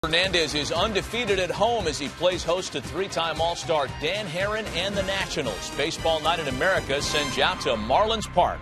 Fernandez is undefeated at home as he plays host to three-time All-Star Dan Herron and the Nationals. Baseball Night in America sends you out to Marlins Park.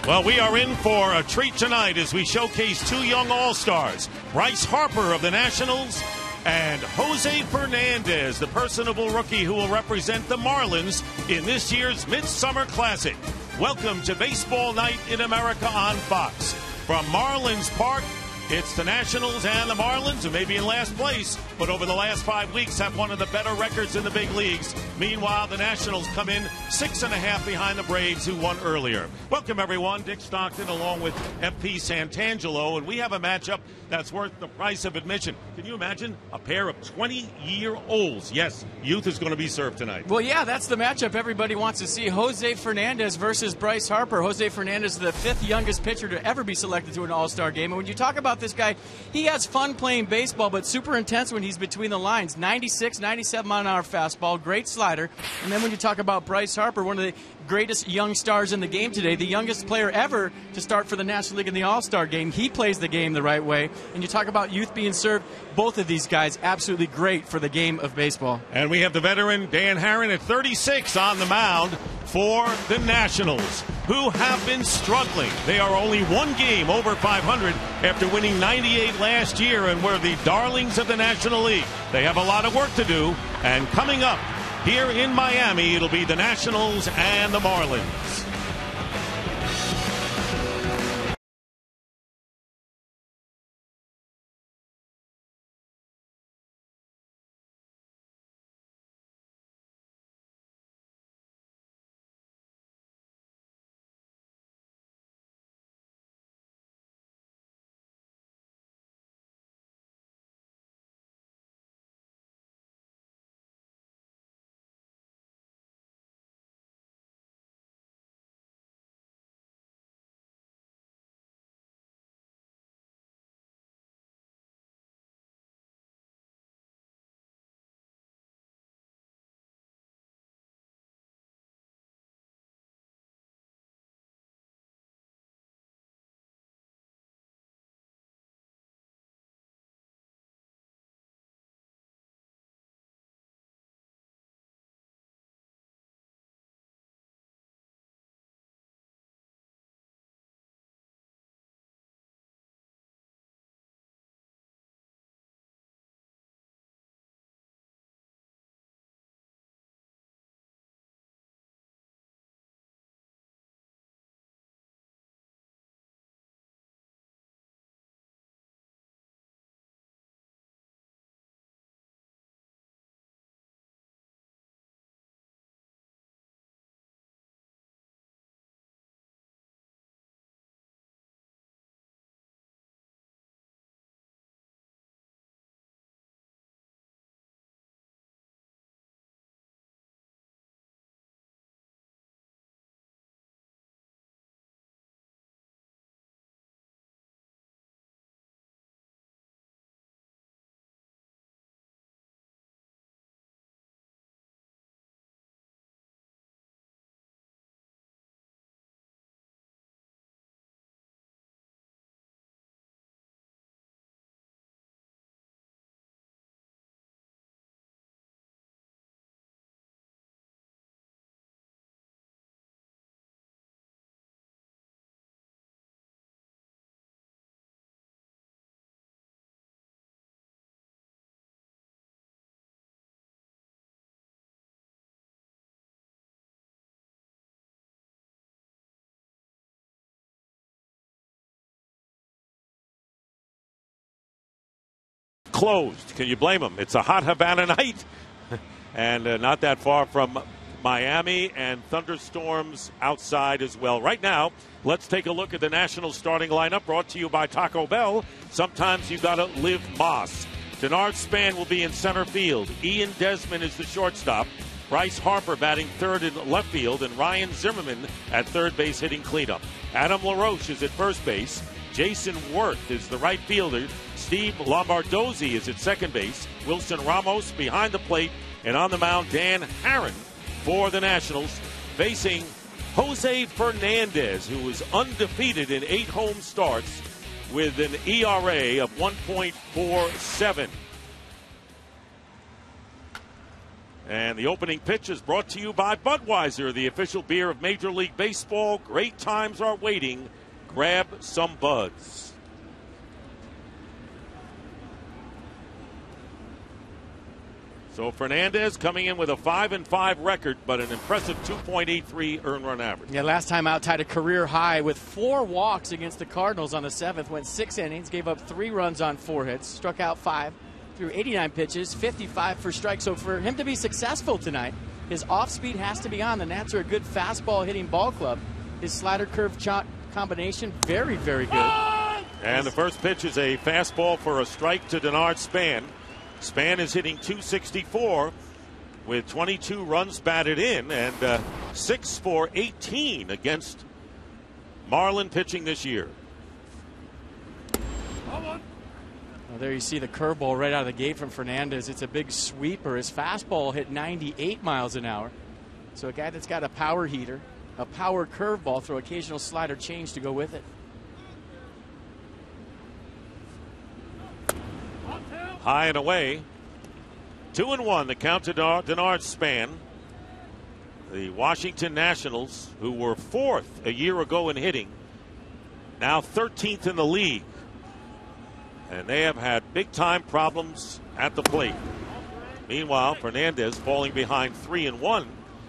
Well, we are in for a treat tonight as we showcase two young All-Stars, Bryce Harper of the Nationals and Jose Fernandez, the personable rookie who will represent the Marlins in this year's Midsummer Classic. Welcome to Baseball Night in America on Fox. From Marlins Park, it's the Nationals and the Marlins, who may be in last place, but over the last 5 weeks have one of the better records in the big leagues. Meanwhile, the Nationals come in 6.5 behind the Braves, who won earlier. Welcome, everyone. Dick Stockton along with FP Santangelo, and we have a matchup that's worth the price of admission. Can you imagine a pair of 20-year-olds? Yes, youth is going to be served tonight. Well, yeah, that's the matchup everybody wants to see. Jose Fernandez versus Bryce Harper. Jose Fernandez is the 5th youngest pitcher to ever be selected to an All-Star game. And when you talk about this guy, he has fun playing baseball, but super intense when he's between the lines. 96, 97 mile-an-hour fastball, great slider. And then when you talk about Bryce Harper, one of the greatest young stars in the game today, the youngest player ever to start for the National League in the All-Star game. He plays the game the right way. And you talk about youth being served, both of these guys absolutely great for the game of baseball. And we have the veteran Dan Herron at 36 on the mound for the Nationals, who have been struggling. They are only one game over 500 after winning 98 last year and were the darlings of the National League. They have a lot of work to do, and coming up here in Miami, it'll be the Nationals and the Marlins. Closed. Can you blame them? It's a hot Havana night and not that far from Miami, and thunderstorms outside as well. Right now, let's take a look at the Nationals starting lineup, brought to you by Taco Bell. Sometimes you got to live Moss. Denard Span will be in center field. Ian Desmond is the shortstop. Bryce Harper batting third in left field, and Ryan Zimmerman at third base hitting cleanup. Adam LaRoche is at first base. Jason Worth is the right fielder. Steve Lombardozzi is at second base. Wilson Ramos behind the plate. And on the mound, Dan Herron for the Nationals, facing Jose Fernandez, who is undefeated in 8 home starts with an ERA of 1.47. And the opening pitch is brought to you by Budweiser, the official beer of Major League Baseball. Great times are waiting. Grab some buds. So Fernandez coming in with a 5-5 record, but an impressive 2.83 earned run average. Yeah, last time out tied a career high with 4 walks against the Cardinals on the 7th. Went 6 innings, gave up 3 runs on 4 hits, struck out 5. Through 89 pitches, 55 for strikes. So for him to be successful tonight, his off speed has to be on. The Nats are a good fastball hitting ball club. His slider curve combination, very, very good. And the first pitch is a fastball for a strike to Denard Span. Span is hitting .264 with 22 runs batted in and 6 for 18 against Marlin pitching this year. Well, there you see the curveball right out of the gate from Fernandez. It's a big sweeper. His fastball hit 98 miles an hour. So a guy that's got a power heater, a power curveball, throw occasional slider change to go with it. High and away. 2-1 the count to Denard Span. The Washington Nationals, who were 4th a year ago in hitting, now 13th in the league. And they have had big-time problems at the plate. Meanwhile, Fernandez falling behind 3-1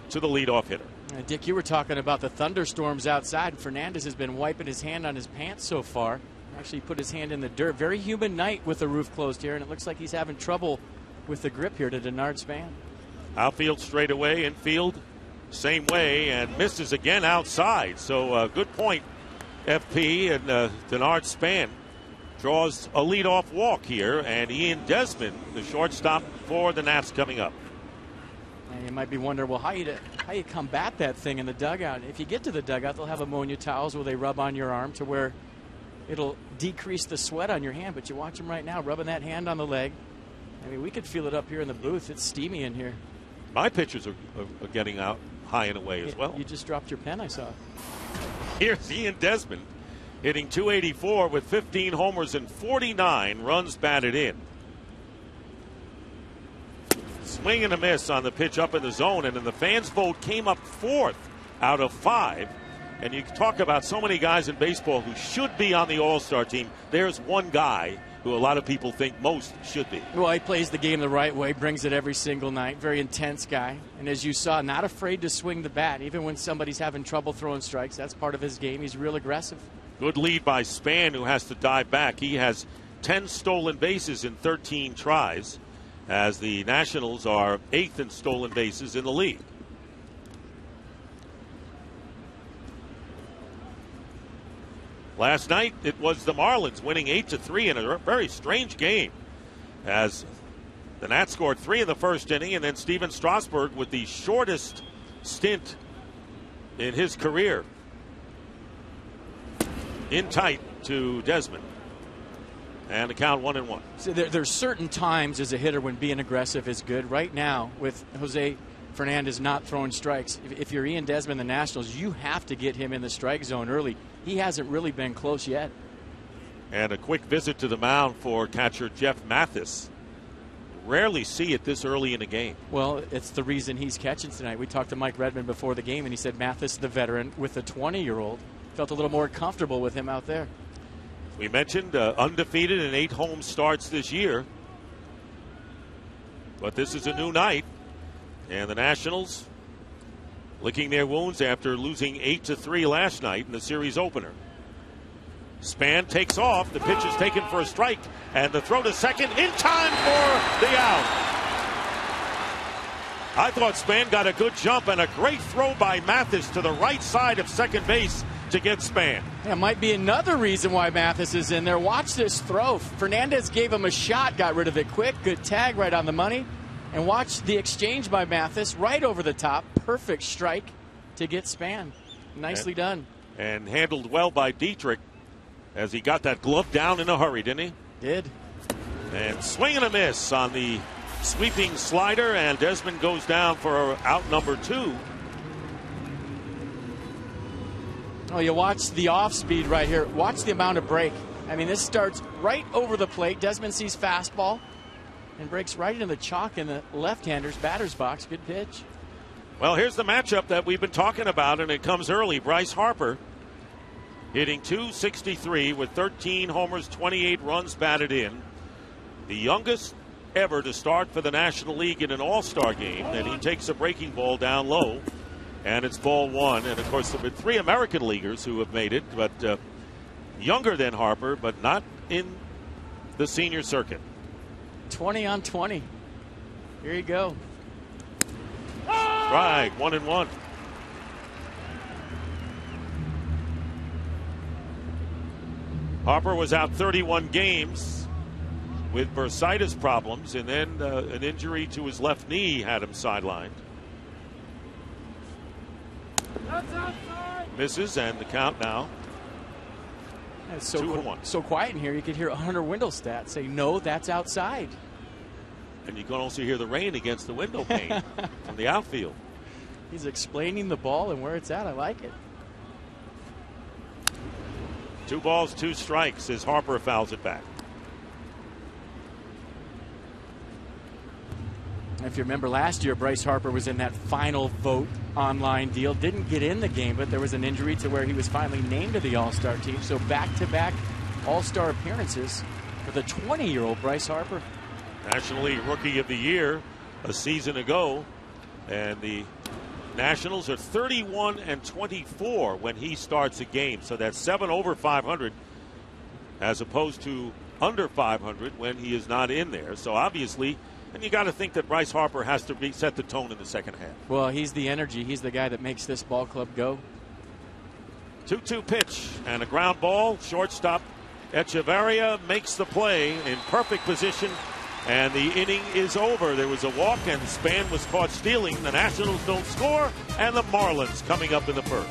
to the leadoff hitter. Dick, you were talking about the thunderstorms outside. Fernandez has been wiping his hand on his pants so far. Actually put his hand in the dirt. Very humid night with the roof closed here, and it looks like he's having trouble with the grip here to Denard Span. Outfield straight away, infield same way, and misses again outside. So good point, FP, and Denard Span draws a leadoff walk here, and Ian Desmond, the shortstop for the Nats, coming up. And you might be wondering, well, how you combat that thing in the dugout? If you get to the dugout, they'll have ammonia towels where they rub on your arm to where it'll decrease the sweat on your hand. But you watch him right now, rubbing that hand on the leg. I mean, we could feel it up here in the booth. It's steamy in here. My pitchers are getting out high and away as well. You just dropped your pen, I saw. Here's Ian Desmond, hitting .284 with 15 homers and 49 runs batted in. Swing and a miss on the pitch up in the zone, and then the fans' vote came up 4th out of 5. And you talk about so many guys in baseball who should be on the All-Star team. There's one guy who a lot of people think most should be. Well, he plays the game the right way, brings it every single night. Very intense guy. And as you saw, not afraid to swing the bat, even when somebody's having trouble throwing strikes. That's part of his game. He's real aggressive. Good lead by Span, who has to dive back. He has 10 stolen bases in 13 tries, as the Nationals are 8th in stolen bases in the league. Last night, it was the Marlins winning 8-3 in a very strange game, as the Nats scored 3 in the first inning, and then Steven Strasburg with the shortest stint in his career in tight to Desmond. And the count 1-1. So there's certain times as a hitter when being aggressive is good. Right now, with Jose Fernandez not throwing strikes, if you're Ian Desmond, the Nationals, you have to get him in the strike zone early. He hasn't really been close yet. And a quick visit to the mound for catcher Jeff Mathis. Rarely see it this early in a game. Well, it's the reason he's catching tonight. We talked to Mike Redmond before the game, and he said Mathis, the veteran, with a 20-year-old, felt a little more comfortable with him out there. We mentioned undefeated in 8 home starts this year. But this is a new night. And the Nationals licking their wounds after losing 8-3 last night in the series opener. Span takes off. The pitch is taken for a strike. And the throw to second in time for the out. I thought Span got a good jump and a great throw by Mathis to the right side of second base to get Span. That might be another reason why Mathis is in there. Watch this throw. Fernandez gave him a shot, got rid of it quick. Good tag right on the money. And watch the exchange by Mathis right over the top. Perfect strike to get Span. Nicely done. And handled well by Dietrich as he got that glove down in a hurry, didn't he? Did. And swing and a miss on the sweeping slider, and Desmond goes down for out number 2. Oh, you watch the off speed right here. Watch the amount of break. I mean, this starts right over the plate. Desmond sees fastball and breaks right into the chalk in the left-hander's batter's box. Good pitch. Well, here's the matchup that we've been talking about, and it comes early. Bryce Harper hitting .263 with 13 homers, 28 runs batted in. The youngest ever to start for the National League in an All-Star game. And he takes a breaking ball down low, and it's ball one. And, of course, there have been 3 American leaguers who have made it, but younger than Harper, but not in the senior circuit. 20 on 20. Here you go. Strike, 1-1. Harper was out 31 games with bursitis problems, and then an injury to his left knee had him sidelined. Misses, and the count now. It's 2-1. So quiet in here, you could hear Hunter Windlestat say, no, that's outside. And you can also hear the rain against the window pane from the outfield. He's explaining the ball and where it's at. I like it. 2 balls, 2 strikes as Harper fouls it back. If you remember last year, Bryce Harper was in that final vote online deal. Didn't get in the game, but there was an injury to where he was finally named to the All-Star team. So back-to-back All-Star appearances for the 20-year-old Bryce Harper. National League Rookie of the Year a season ago. And the Nationals are 31-24 when he starts a game. So that's 7 over 500 as opposed to under 500 when he is not in there. So obviously, and you got to think that Bryce Harper has to set the tone in the second half. Well, he's the energy. He's the guy that makes this ball club go. 2-2 pitch and a ground ball. Shortstop Echeverria makes the play in perfect position, and the inning is over. There was a walk, and Span was caught stealing. The Nationals don't score, and the Marlins coming up in the first.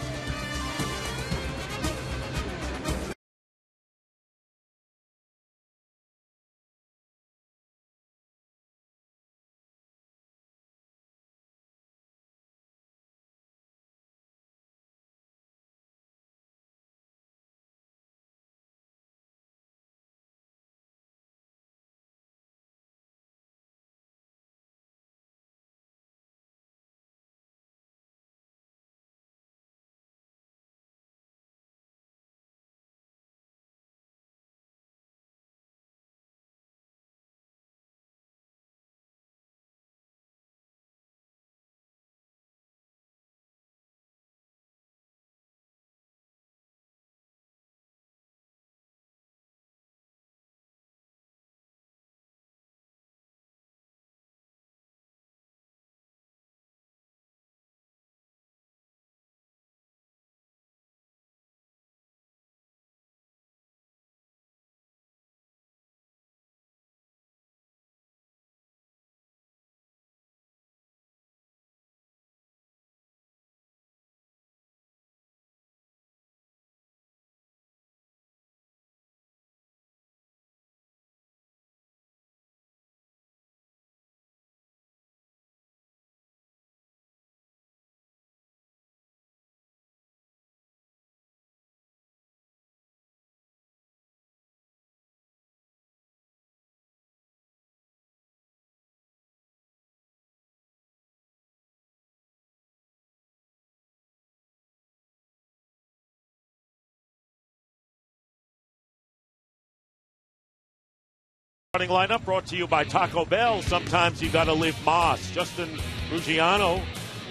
Starting lineup brought to you by Taco Bell. Sometimes you got to live Moss. Justin Ruggiano,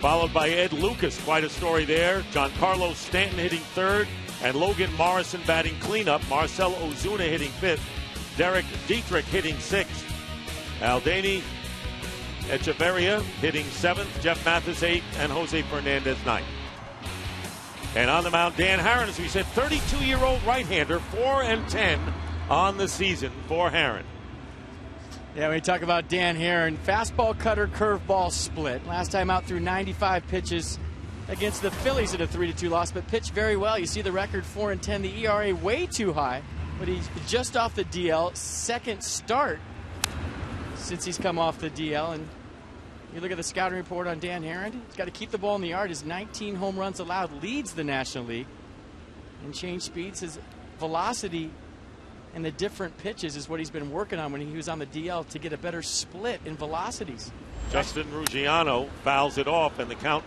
followed by Ed Lucas. Quite a story there. Giancarlo Stanton hitting third, and Logan Morrison batting cleanup. Marcell Ozuna hitting fifth. Derek Dietrich hitting sixth. Aldani Echeverria hitting seventh. Jeff Mathis eighth, and Jose Fernandez ninth. And on the mound, Dan Herron, as we said, 32-year-old right-hander, 4-10 on the season for Herron. Yeah, when you talk about Dan Herron, fastball, cutter, curveball split. Last time out through 95 pitches against the Phillies at a 3-2 loss, but pitched very well. You see the record 4-10, the ERA way too high, but he's just off the DL. Second start since he's come off the DL, and you look at the scouting report on Dan Herron. He's got to keep the ball in the yard. His 19 home runs allowed leads the National League in change speeds. His velocity and the different pitches is what he's been working on when he was on the DL to get a better split in velocities. Justin Ruggiano fouls it off, and the count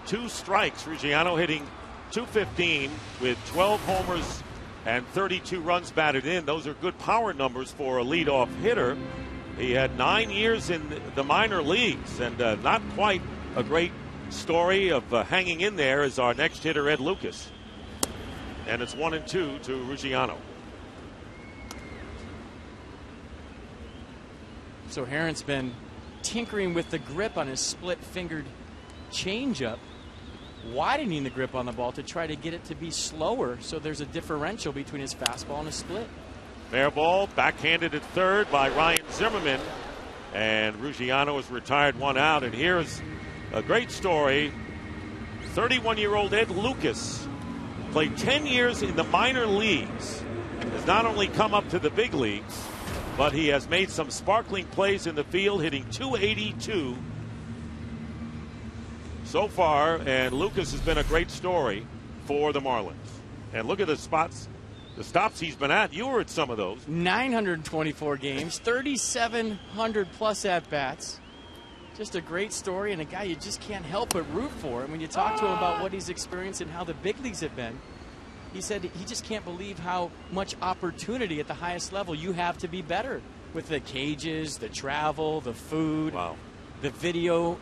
2 strikes. Ruggiano hitting .215 with 12 homers and 32 runs batted in. Those are good power numbers for a leadoff hitter. He had 9 years in the minor leagues, and not quite a great story of hanging in there is our next hitter, Ed Lucas. And it's 1-2 to Ruggiano. So Herron's been tinkering with the grip on his split-fingered changeup, widening the grip on the ball to try to get it to be slower, so there's a differential between his fastball and his split. Fair ball, backhanded at third by Ryan Zimmerman, and Ruggiano has retired 1 out. And here's a great story. 31-year-old Ed Lucas played 10 years in the minor leagues, has not only come up to the big leagues, but he has made some sparkling plays in the field, hitting .282 so far, and Lucas has been a great story for the Marlins. And look at the stops he's been at. You were at some of those. 924 games, 3,700 plus at-bats. Just a great story, and a guy you just can't help but root for. And when you talk to him about what he's experienced and how the big leagues have been, he said he just can't believe how much opportunity at the highest level you have to be better with the cages, the travel, the food, wow, the video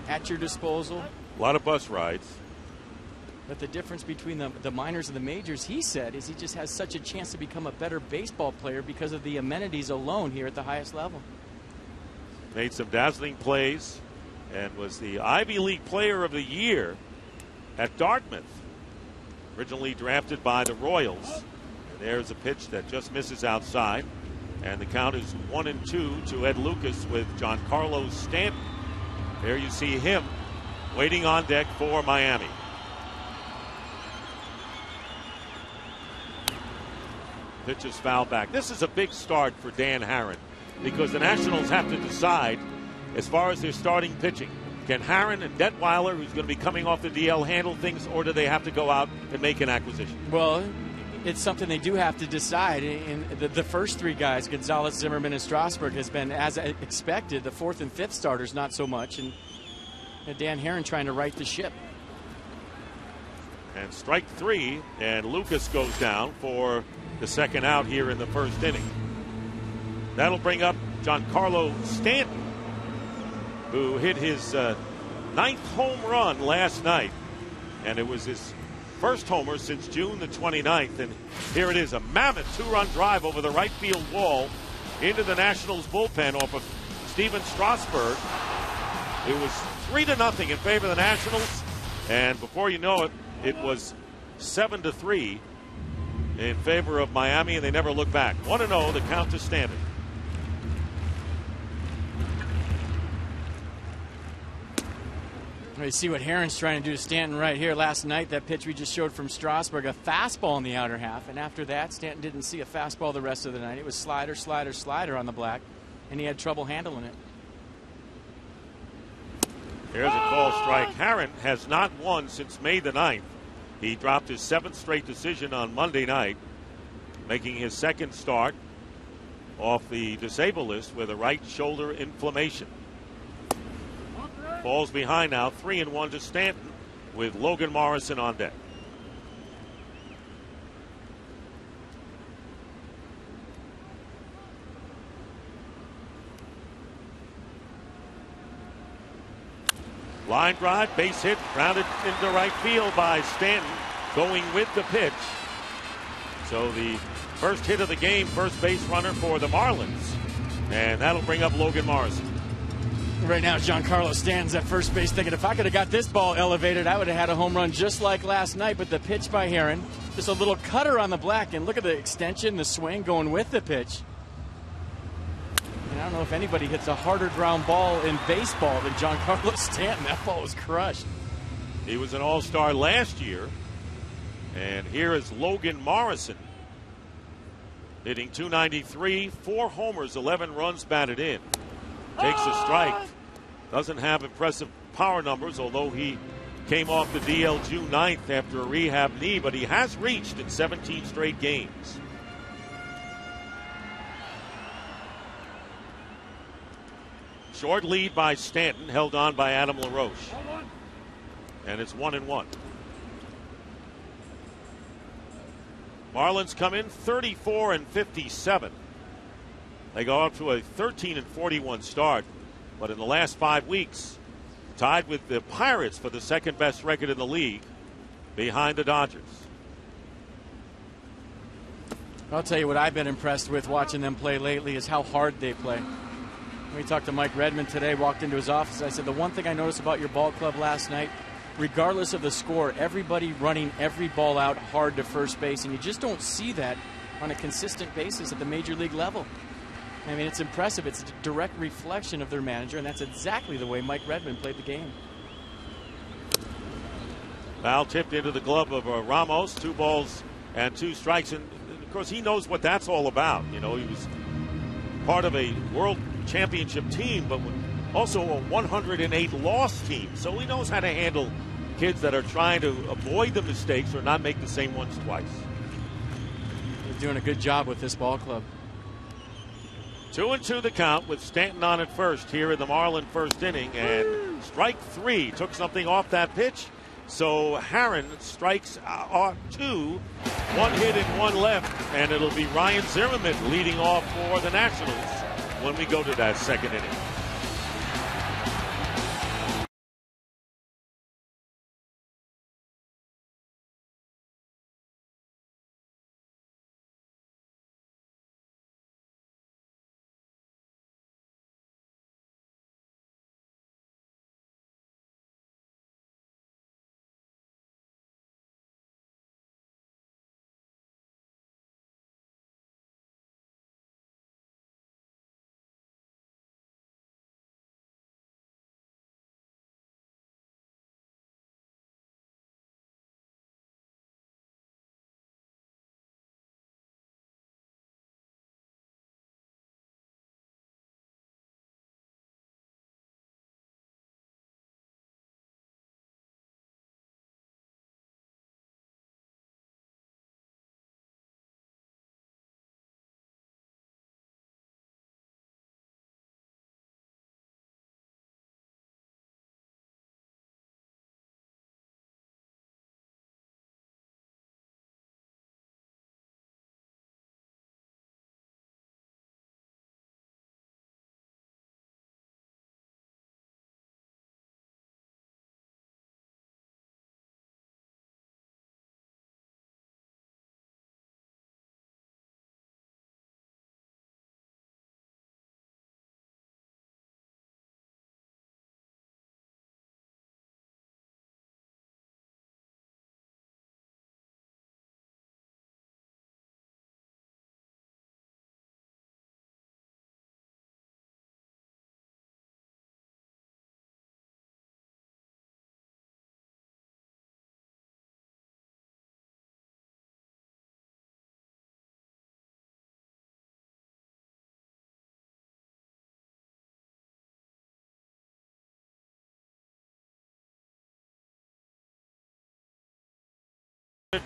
at your disposal. A lot of bus rides. But the difference between the minors and the majors, he said, is he just has such a chance to become a better baseball player because of the amenities alone here at the highest level. Made some dazzling plays and was the Ivy League Player of the Year at Dartmouth. Originally drafted by the Royals. And there's a pitch that just misses outside. And the count is 1-2 to Ed Lucas with Giancarlo Stanton. There you see him waiting on deck for Miami. Pitch is fouled back. This is a big start for Dan Herron because the Nationals have to decide as far as their starting pitching. Can Herron and Detweiler, who's going to be coming off the DL, handle things, or do they have to go out and make an acquisition? Well, it's something they do have to decide. In the first 3 guys, Gonzalez, Zimmerman, and Strasburg, has been as expected. The 4th and 5th starters, not so much. And Dan Herron trying to right the ship. And strike 3, and Lucas goes down for the second out here in the first inning. That'll bring up Giancarlo Stanton, who hit his 9th home run last night. And it was his first homer since June the 29th. And here it is, a mammoth 2-run drive over the right field wall into the Nationals bullpen off of Steven Strasburg. It was 3-0 in favor of the Nationals. And before you know it, it was 7-3 in favor of Miami, and they never look back. 1-0, the count to Stanton. You see what Herron's trying to do to Stanton right here. Last night, that pitch we just showed from Strasburg, a fastball in the outer half. And after that, Stanton didn't see a fastball the rest of the night. It was slider, slider, slider on the black, and he had trouble handling it. Here's a call strike. Herron has not won since May the 9th. He dropped his 7th straight decision on Monday night, making his 2nd start off the disabled list with a right shoulder inflammation. Falls behind now, 3-1 to Stanton with Logan Morrison on deck. Line drive, base hit, grounded into right field by Stanton, going with the pitch. So the first hit of the game, first base runner for the Marlins. And that'll bring up Logan Morrison. Right now, Giancarlo Stanton's at first base thinking, if I could have got this ball elevated, I would have had a home run just like last night. But the pitch by Herron, just a little cutter on the black, and look at the extension, the swing going with the pitch. And I don't know if anybody hits a harder ground ball in baseball than Giancarlo Stanton. That ball was crushed. He was an all-star last year. And here is Logan Morrison, hitting .293, 4 homers, 11 runs batted in. Takes a strike. Doesn't have impressive power numbers, although he came off the DL June 9th after a rehab knee, but he has reached in 17 straight games. Short lead by Stanton, held on by Adam LaRoche. And it's 1-1. Marlins come in 34-57. They go up to a 13-41 start, but in the last 5 weeks, tied with the Pirates for the second best record in the league, behind the Dodgers. I'll tell you what I've been impressed with watching them play lately is how hard they play. We talked to Mike Redmond today, walked into his office. I said, the one thing I noticed about your ball club last night, regardless of the score, everybody running every ball out hard to first base, and you just don't see that on a consistent basis at the major league level. I mean, it's impressive. It's a direct reflection of their manager, and that's exactly the way Mike Redmond played the game. Foul tipped into the glove of Ramos. 2 balls and 2 strikes. And, of course, he knows what that's all about. You know, he was part of a world championship team, but also a 108-loss team. So he knows how to handle kids that are trying to avoid the mistakes or not make the same ones twice. He's doing a good job with this ball club. 2-2 the count with Stanton on at first here in the Marlin first inning. And strike 3 took something off that pitch. So Herron strikes 2, 1 hit and 1 left, and it'll be Ryan Zimmerman leading off for the Nationals when we go to that second inning.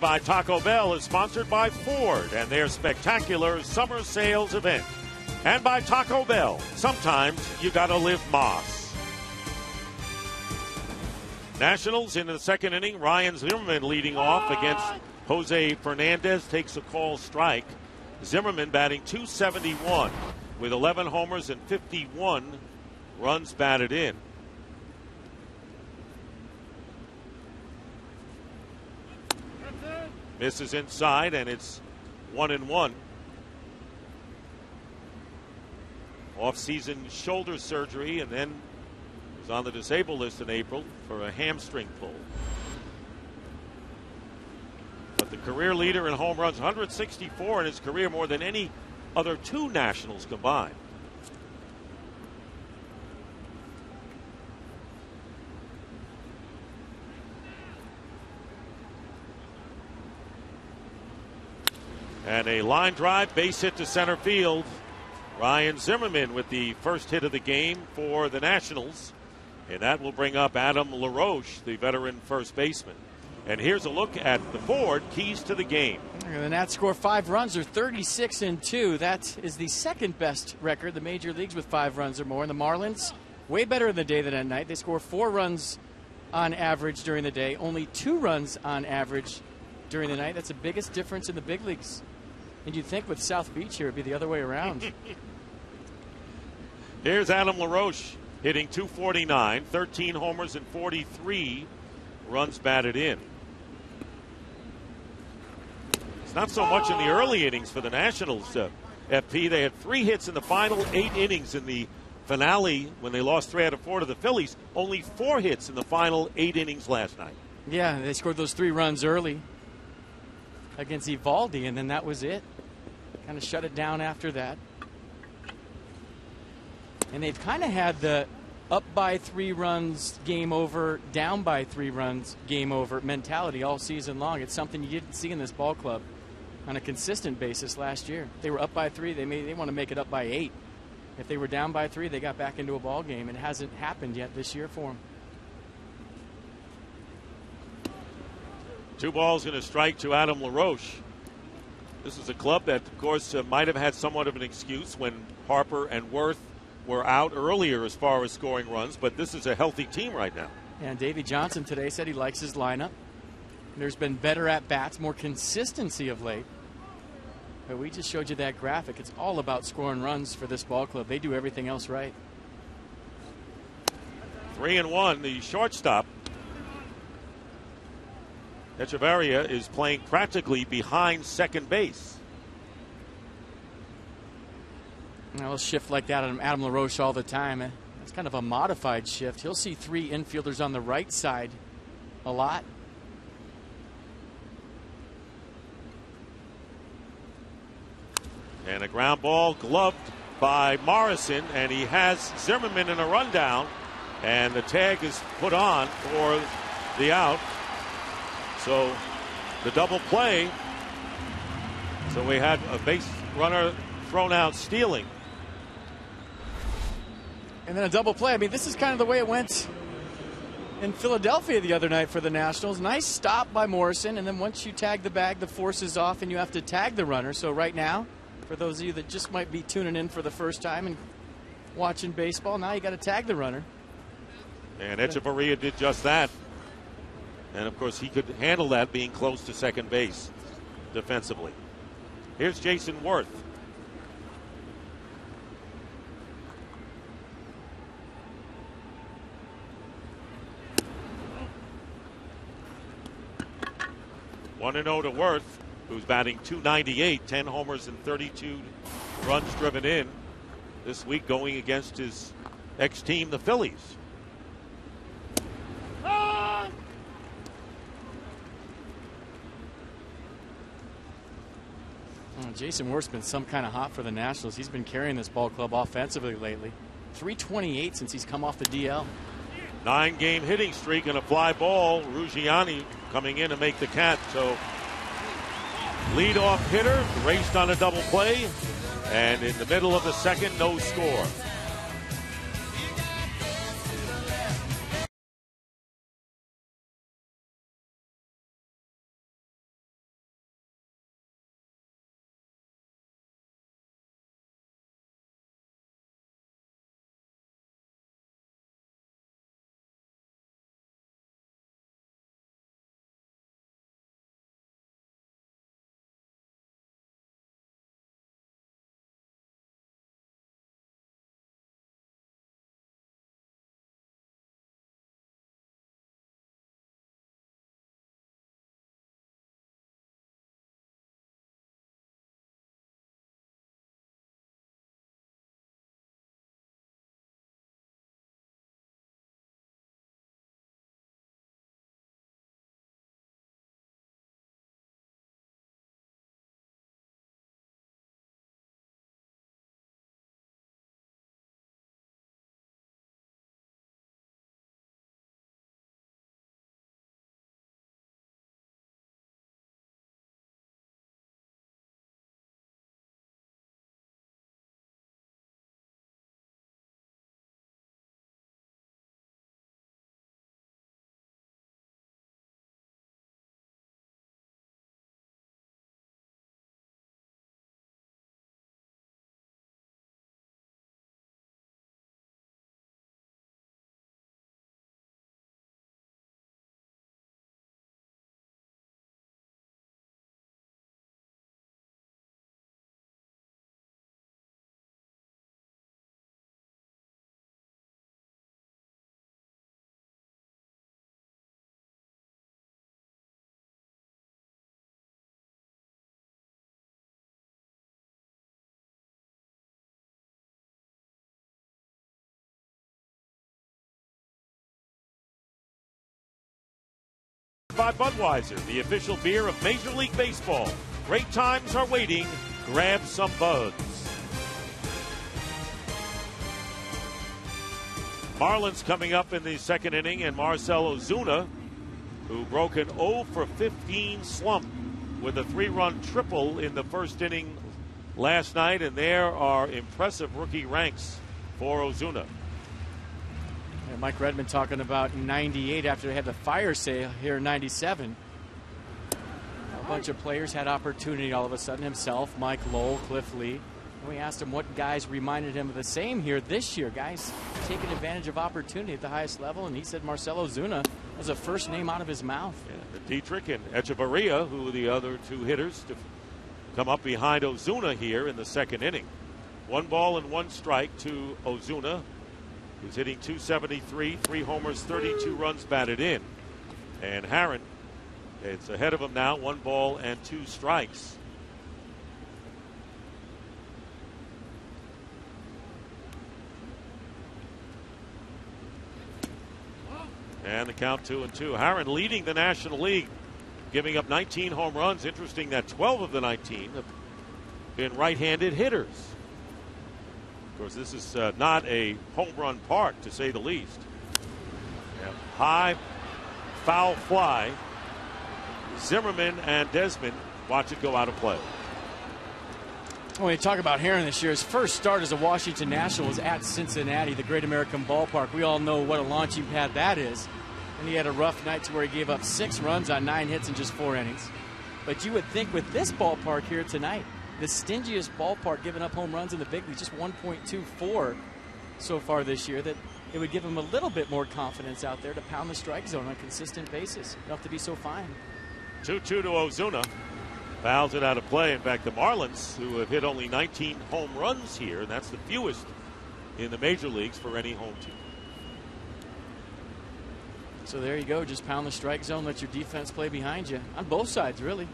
By Taco Bell is sponsored by Ford and their spectacular summer sales event. And by Taco Bell, sometimes you gotta live Moss. Nationals in the second inning, Ryan Zimmerman leading off against Jose Fernandez, takes a call strike. Zimmerman batting .271 with 11 homers and 51 runs batted in. Misses inside, and it's 1-1. Off-season shoulder surgery, and then was on the disabled list in April for a hamstring pull. But the career leader in home runs, 164 in his career, more than any other 2 Nationals combined. And a line drive, base hit to center field. Ryan Zimmerman with the first hit of the game for the Nationals. And that will bring up Adam LaRoche, the veteran first baseman. And here's a look at the Ford keys to the game. The Nats score 5 runs, or 36-2. That is the second best record, the major leagues, with 5 runs or more. And the Marlins Way better in the day than at night. They score 4 runs on average during the day, only 2 runs on average during the night. That's the biggest difference in the big leagues. And you'd think with South Beach here, it'd be the other way around. Here's Adam LaRoche hitting .249, 13 homers and 43 runs batted in. It's not so much in the early innings for the Nationals, FP. They had 3 hits in the final 8 innings in the finale when they lost 3 out of 4 to the Phillies. Only 4 hits in the final 8 innings last night. Yeah, they scored those 3 runs early against Evaldi, and then that was it. Kind of shut it down after that. And they've kind of had the up by 3 runs, game over, down by 3 runs, game over mentality all season long. It's something you didn't see in this ball club on a consistent basis last year. They were up by 3. They want to make it up by 8. If they were down by 3, they got back into a ball game. It hasn't happened yet this year for them. 2 balls and a strike to Adam LaRoche. This is a club that, of course, might have had somewhat of an excuse when Harper and Worth were out earlier as far as scoring runs, but this is a healthy team right now. And Davey Johnson today said he likes his lineup. There's been better at-bats, more consistency of late. But we just showed you that graphic. It's all about scoring runs for this ball club. They do everything else right. 3-1, the shortstop. Echeverria is playing practically behind second base. Well, a shift like that on Adam LaRoche all the time. It's kind of a modified shift. He'll see 3 infielders on the right side a lot. And a ground ball gloved by Morrison, and he has Zimmerman in a rundown, and the tag is put on for the out. So the double play. So we had a base runner thrown out stealing. And then a double play. I mean, this is kind of the way it went in Philadelphia the other night for the Nationals. Nice stop by Morrison, and then once you tag the bag, the force is off, and you have to tag the runner. So right now, for those of you that just might be tuning in for the first time and watching baseball, now you got to tag the runner. And Echeverria did just that. And, of course, he could handle that being close to second base defensively. Here's Jason Worth. One and 0 to Worth, who's batting .298, 10 homers and 32 runs driven in this week, going against his ex-team, the Phillies. Jason Worth's been some kind of hot for the Nationals. He's been carrying this ball club offensively lately. 328 since he's come off the DL. 9-game hitting streak and a fly ball. Ruggiani coming in to make the catch. So leadoff hitter raced on a double play, and in the middle of the second, no score. by Budweiser, the official beer of Major League Baseball. Great times are waiting. Grab some buds. Marlins coming up in the second inning, and Marcell Ozuna, who broke an 0 for 15 slump with a 3-run triple in the first inning last night, and there are impressive rookie ranks for Ozuna. Yeah, Mike Redmond talking about 98 after they had the fire sale here in 97. A bunch of players had opportunity all of a sudden. Himself, Mike Lowell, Cliff Lee. And we asked him what guys reminded him of the same here this year. Guys taking advantage of opportunity at the highest level, and he said Marcell Ozuna was the first name out of his mouth. Yeah, Dietrich and Echeverria, who are the other two hitters to come up behind Ozuna here in the second inning. 1 ball and 1 strike to Ozuna, who's hitting .273, 3 homers, 32 runs batted in. And Herron, it's ahead of him now, 1 ball and 2 strikes. And the count 2-2. Herron leading the National League, giving up 19 home runs. Interesting that 12 of the 19 have been right-handed hitters. Of course, this is not a home run park, to say the least. Yeah. High foul fly. Zimmerman and Desmond watch it go out of play. When you talk about Herron this year, his first start as a Washington National was at Cincinnati, the Great American Ballpark. We all know what a launching pad that is. And he had a rough night to where he gave up 6 runs on 9 hits in just 4 innings. But you would think with this ballpark here tonight, the stingiest ballpark giving up home runs in the big league, just 1.24 so far this year, that it would give him a little bit more confidence out there to pound the strike zone on a consistent basis. You don't have to be so fine. 2-2 to Ozuna. Fouls it out of play. In fact, the Marlins, who have hit only 19 home runs here, and that's the fewest in the major leagues for any home team. So there you go. Just pound the strike zone. Let your defense play behind you. On both sides, really.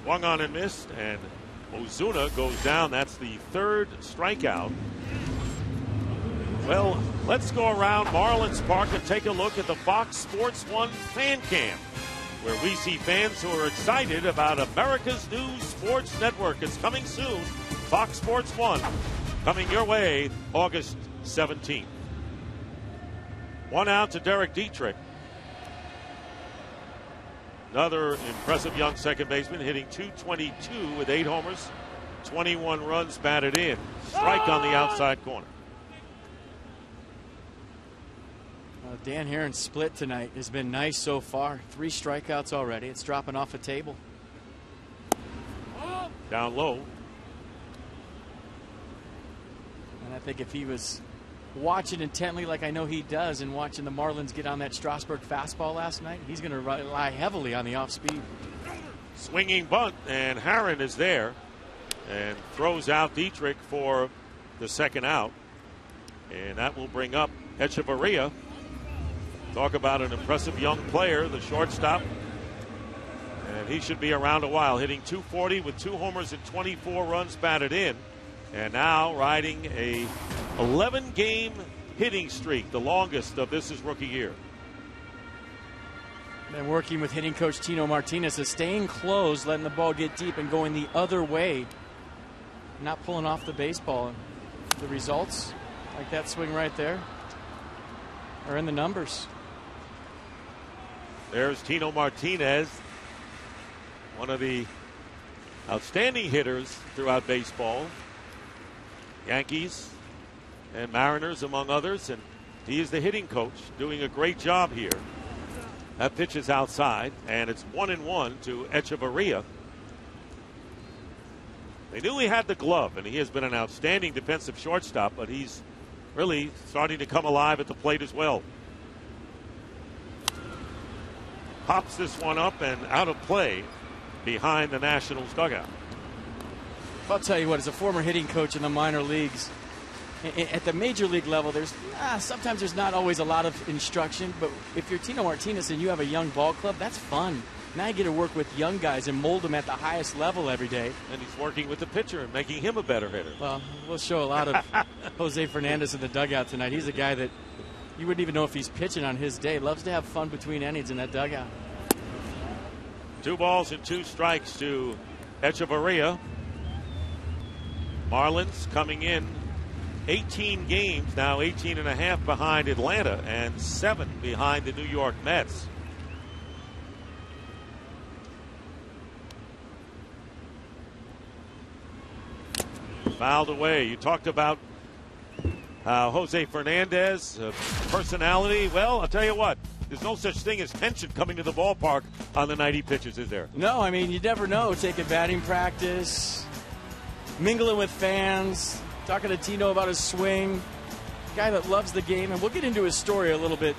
Swung on and missed, and Ozuna goes down. That's the 3rd strikeout. Well, let's go around Marlins Park and take a look at the Fox Sports 1 fan cam, where we see fans who are excited about America's new sports network. It's coming soon. Fox Sports 1. Coming your way August 17th. 1 out to Derek Dietrich. Another impressive young second baseman, hitting .222 with 8 homers, 21 runs batted in. Strike on the outside corner. Dan Herron's split tonight has been nice so far. 3 strikeouts already. It's dropping off the table. Down low. And I think if he was watching intently like I know he does and watching the Marlins get on that Strasburg fastball last night, he's going to rely heavily on the off speed. Swinging bunt, and Herron is there and throws out Dietrich for the second out. And that will bring up Echeverria. Talk about an impressive young player, the shortstop. And he should be around a while, hitting .240 with 2 homers and 24 runs batted in. And now riding a 11-game hitting streak, the longest of this his rookie year. And working with hitting coach Tino Martinez is staying close, letting the ball get deep and going the other way, not pulling off the baseball. And the results, like that swing right there, are in the numbers. There's Tino Martinez, one of the outstanding hitters throughout baseball. Yankees and Mariners, among others, and he is the hitting coach, doing a great job here. That pitch is outside, and it's 1-1 to Echeverria. They knew he had the glove, and he has been an outstanding defensive shortstop, but he's really starting to come alive at the plate as well. Pops this one up and out of play behind the Nationals dugout. I'll tell you what, as a former hitting coach in the minor leagues, at the major league level, sometimes there's not always a lot of instruction, but if you're Tino Martinez and you have a young ball club, that's fun. Now you get to work with young guys and mold them at the highest level every day. And he's working with the pitcher and making him a better hitter. Well, we'll show a lot of Jose Fernandez in the dugout tonight. He's a guy that You wouldn't even know if he's pitching on his day. Loves to have fun between innings in that dugout. 2 balls and 2 strikes to Echeverria. Marlins coming in 18 games, now 18 and a half behind Atlanta and 7 behind the New York Mets. Fouled away. You talked about Jose Fernandez, personality. Well, I'll tell you what, there's no such thing as tension coming to the ballpark on the night he pitches, is there? No, I mean, you never know. Taking batting practice, mingling with fans, talking to Tino about his swing. Guy that loves the game, and we'll get into his story a little bit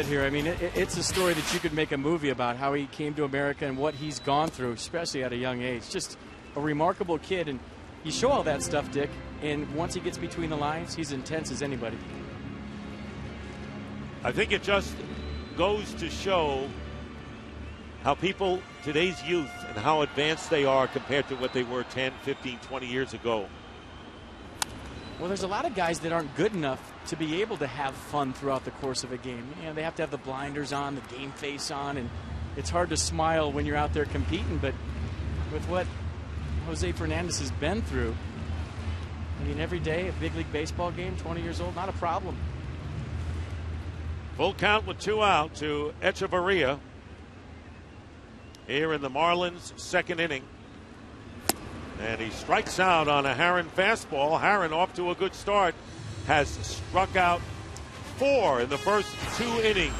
here. I mean, it's a story that you could make a movie about, how he came to America and what he's gone through, especially at a young age. Just a remarkable kid, and you show all that stuff, Dick, and once he gets between the lines, he's intense as anybody. I think it just goes to show how people, today's youth, and how advanced they are compared to what they were 10, 15, 20 years ago. Well, there's a lot of guys that aren't good enough to be able to have fun throughout the course of a game. You know, they have to have the blinders on, the game face on, and it's hard to smile when you're out there competing, but with what Jose Fernandez has been through, I mean, every day, a big league baseball game, 20 years old, not a problem. Full count with 2 out to Echeverria here in the Marlins' second inning. And he strikes out on a Herron fastball. Herron, off to a good start, has struck out 4 in the first 2 innings.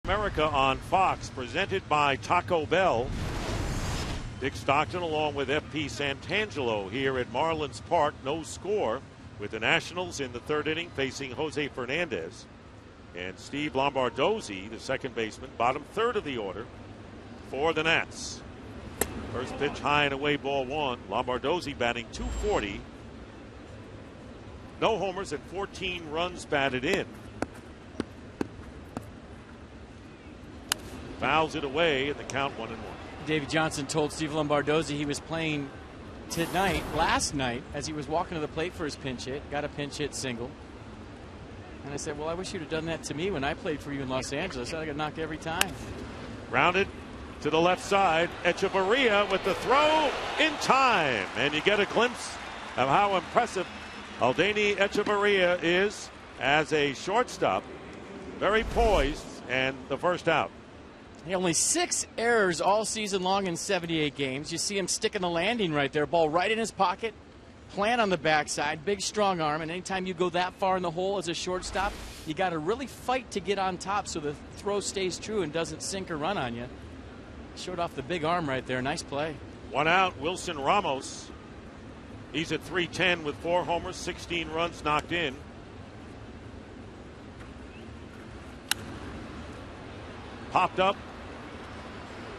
America on Fox, presented by Taco Bell. Dick Stockton along with FP Santangelo here at Marlins Park. No score, with the Nationals in the 3rd inning facing Jose Fernandez. And Steve Lombardozzi, the second baseman, bottom 3rd of the order for the Nats. First pitch high and away, ball 1. Lombardozzi batting .240. No homers and 14 runs batted in. Fouls it away, and the count 1-1. Davey Johnson told Steve Lombardozzi he was playing last night, as he was walking to the plate for his pinch hit, got a pinch hit single. And I said, well, I wish you'd have done that to me when I played for you in Los Angeles. I got knocked every time. Grounded to the left side. Echeverria with the throw in time. And you get a glimpse of how impressive Aldani Echeverria is as a shortstop. Very poised, and the first out. Only 6 errors all season long in 78 games. You see him sticking the landing right there. Ball right in his pocket. Plant on the backside. Big, strong arm. And anytime you go that far in the hole as a shortstop, you got to really fight to get on top so the throw stays true and doesn't sink or run on you. Showed off the big arm right there. Nice play. 1 out, Wilson Ramos. He's at .310 with 4 homers, 16 runs knocked in. Popped up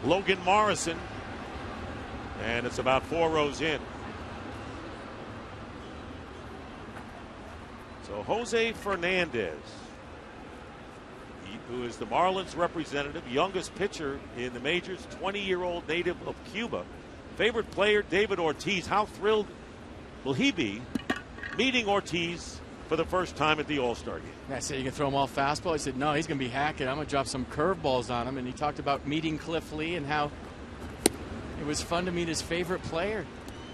Logan Morrison, and it's about 4 rows in. So Jose Fernandez, who is the Marlins representative, youngest pitcher in the majors, 20-year-old native of Cuba. Favorite player, David Ortiz. How thrilled will he be meeting Ortiz for the first time at the All-Star game? I said, you can throw him all fastball. He said, no, he's going to be hacking. I'm going to drop some curveballs on him. And he talked about meeting Cliff Lee and how it was fun to meet his favorite player.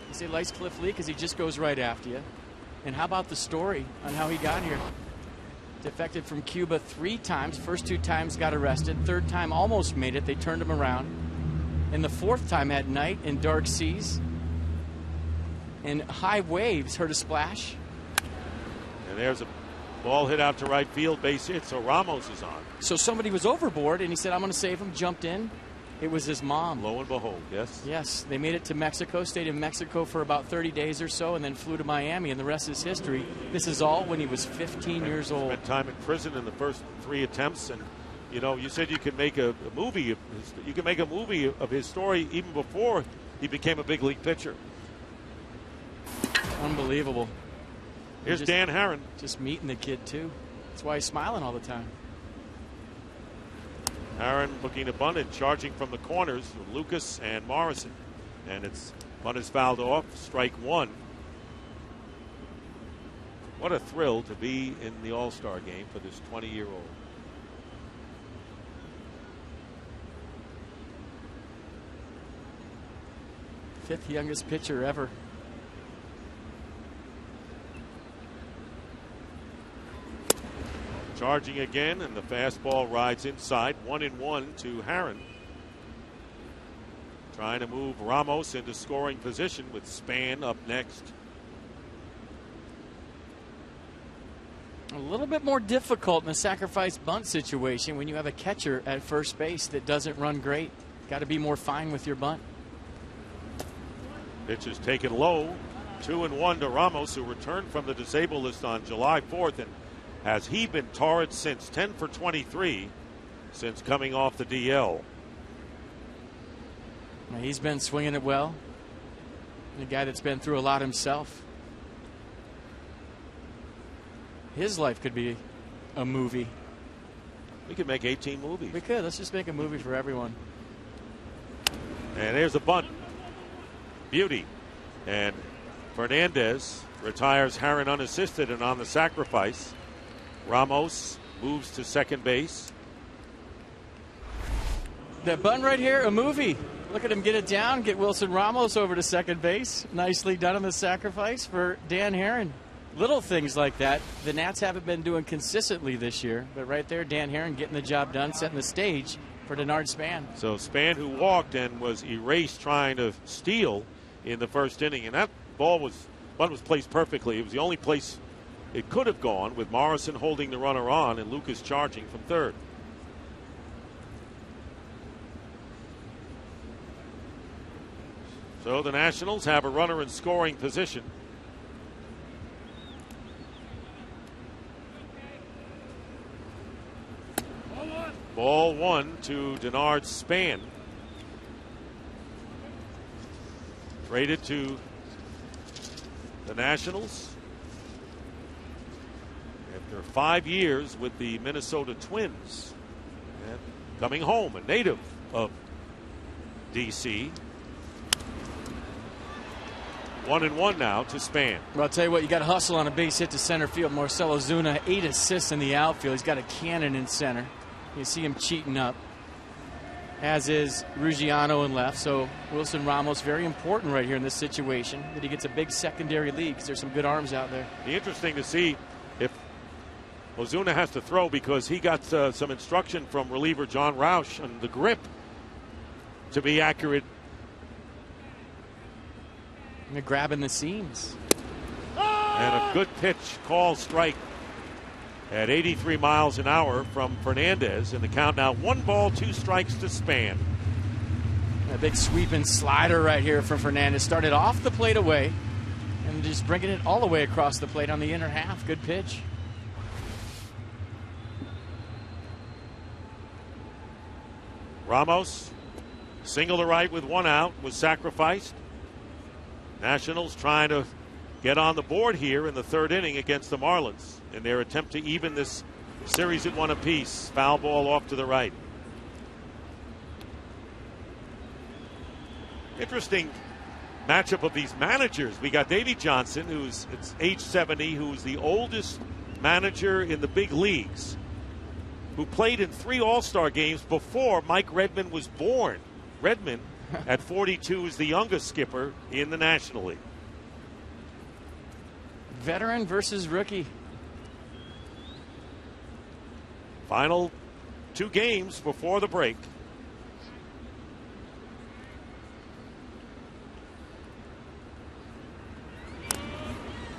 He said he likes Cliff Lee because he just goes right after you. And how about the story on how he got here? Defected from Cuba 3 times. First 2 times got arrested. 3rd time almost made it. They turned him around. And the 4th time at night in dark seas and high waves heard a splash. And there's a ball hit out to right field, base hit, so Ramos is on. So somebody was overboard, and he said, I'm going to save him, jumped in. It was his mom. Lo and behold, yes. Yes, they made it to Mexico, stayed in Mexico for about 30 days or so, and then flew to Miami, and the rest is history. This is all when he was 15 years old. Spent time in prison in the first 3 attempts, and you know, you said you could make a movie. You can make a movie of his story even before he became a big league pitcher. Unbelievable. Here's Dan Herron. Just meeting the kid, too. That's why he's smiling all the time. Herron looking to bunt and charging from the corners with Lucas and Morrison. And it's bunt is fouled off. Strike 1. What a thrill to be in the All-Star game for this 20-year-old. Fifth youngest pitcher ever. Charging again, and the fastball rides inside. 1-1 to Herron. Trying to move Ramos into scoring position with Span up next. A little bit more difficult in a sacrifice bunt situation when you have a catcher at first base that doesn't run great. Got to be more fine with your bunt. Pitch is taken low. 2-1 to Ramos, who returned from the disabled list on July 4th. And has he been torrid since? 10 for 23 since coming off the DL. Now, he's been swinging it well. And a guy that's been through a lot himself. His life could be a movie. We could make 18 movies. We could. Let's just make a movie for everyone. And there's a bunt. Beauty. And Fernandez retires Herron unassisted and on the sacrifice. Ramos moves to second base. That bunt right here, a movie. Look at him get it down, get Wilson Ramos over to second base. Nicely done on the sacrifice for Dan Herron. Little things like that the Nats haven't been doing consistently this year. But right there, Dan Herron getting the job done, setting the stage for Denard Span. So Span, who walked and was erased trying to steal in the first inning. And that ball was placed perfectly. It was the only place it could have gone, with Morrison holding the runner on and Lucas charging from third. So the Nationals have a runner in scoring position. Ball 1 to Denard Span. Traded to the Nationals after 5 years with the Minnesota Twins. And coming home, a native of D.C. 1-1 now to Span. Well, I'll tell you what, you got to hustle on a base hit to center field. Marcell Ozuna, 8 assists in the outfield. He's got a cannon in center. You see him cheating up. as is Ruggiano in left. So Wilson Ramos, very important right here in this situation, that he gets a big secondary lead because there's some good arms out there. Be interesting to see if Ozuna has to throw, because he got some instruction from reliever John Roush on the grip to be accurate. And they're grabbing the seams. And a good pitch, call strike at 83 miles an hour from Fernandez. And the count now 1 ball, 2 strikes to Span. A big sweeping slider right here from Fernandez. Started off the plate away and just bringing it all the way across the plate on the inner half. Good pitch. Ramos, single to right with 1 out, was sacrificed. Nationals trying to get on the board here in the 3rd inning against the Marlins in their attempt to even this series at 1 apiece. Foul ball off to the right. Interesting matchup of these managers. We got Davey Johnson, who's it's age 70, who's the oldest manager in the big leagues, who played in 3 All-Star games before Mike Redmond was born. Redmond, at 42, is the youngest skipper in the National League. Veteran versus rookie. Final 2 games before the break.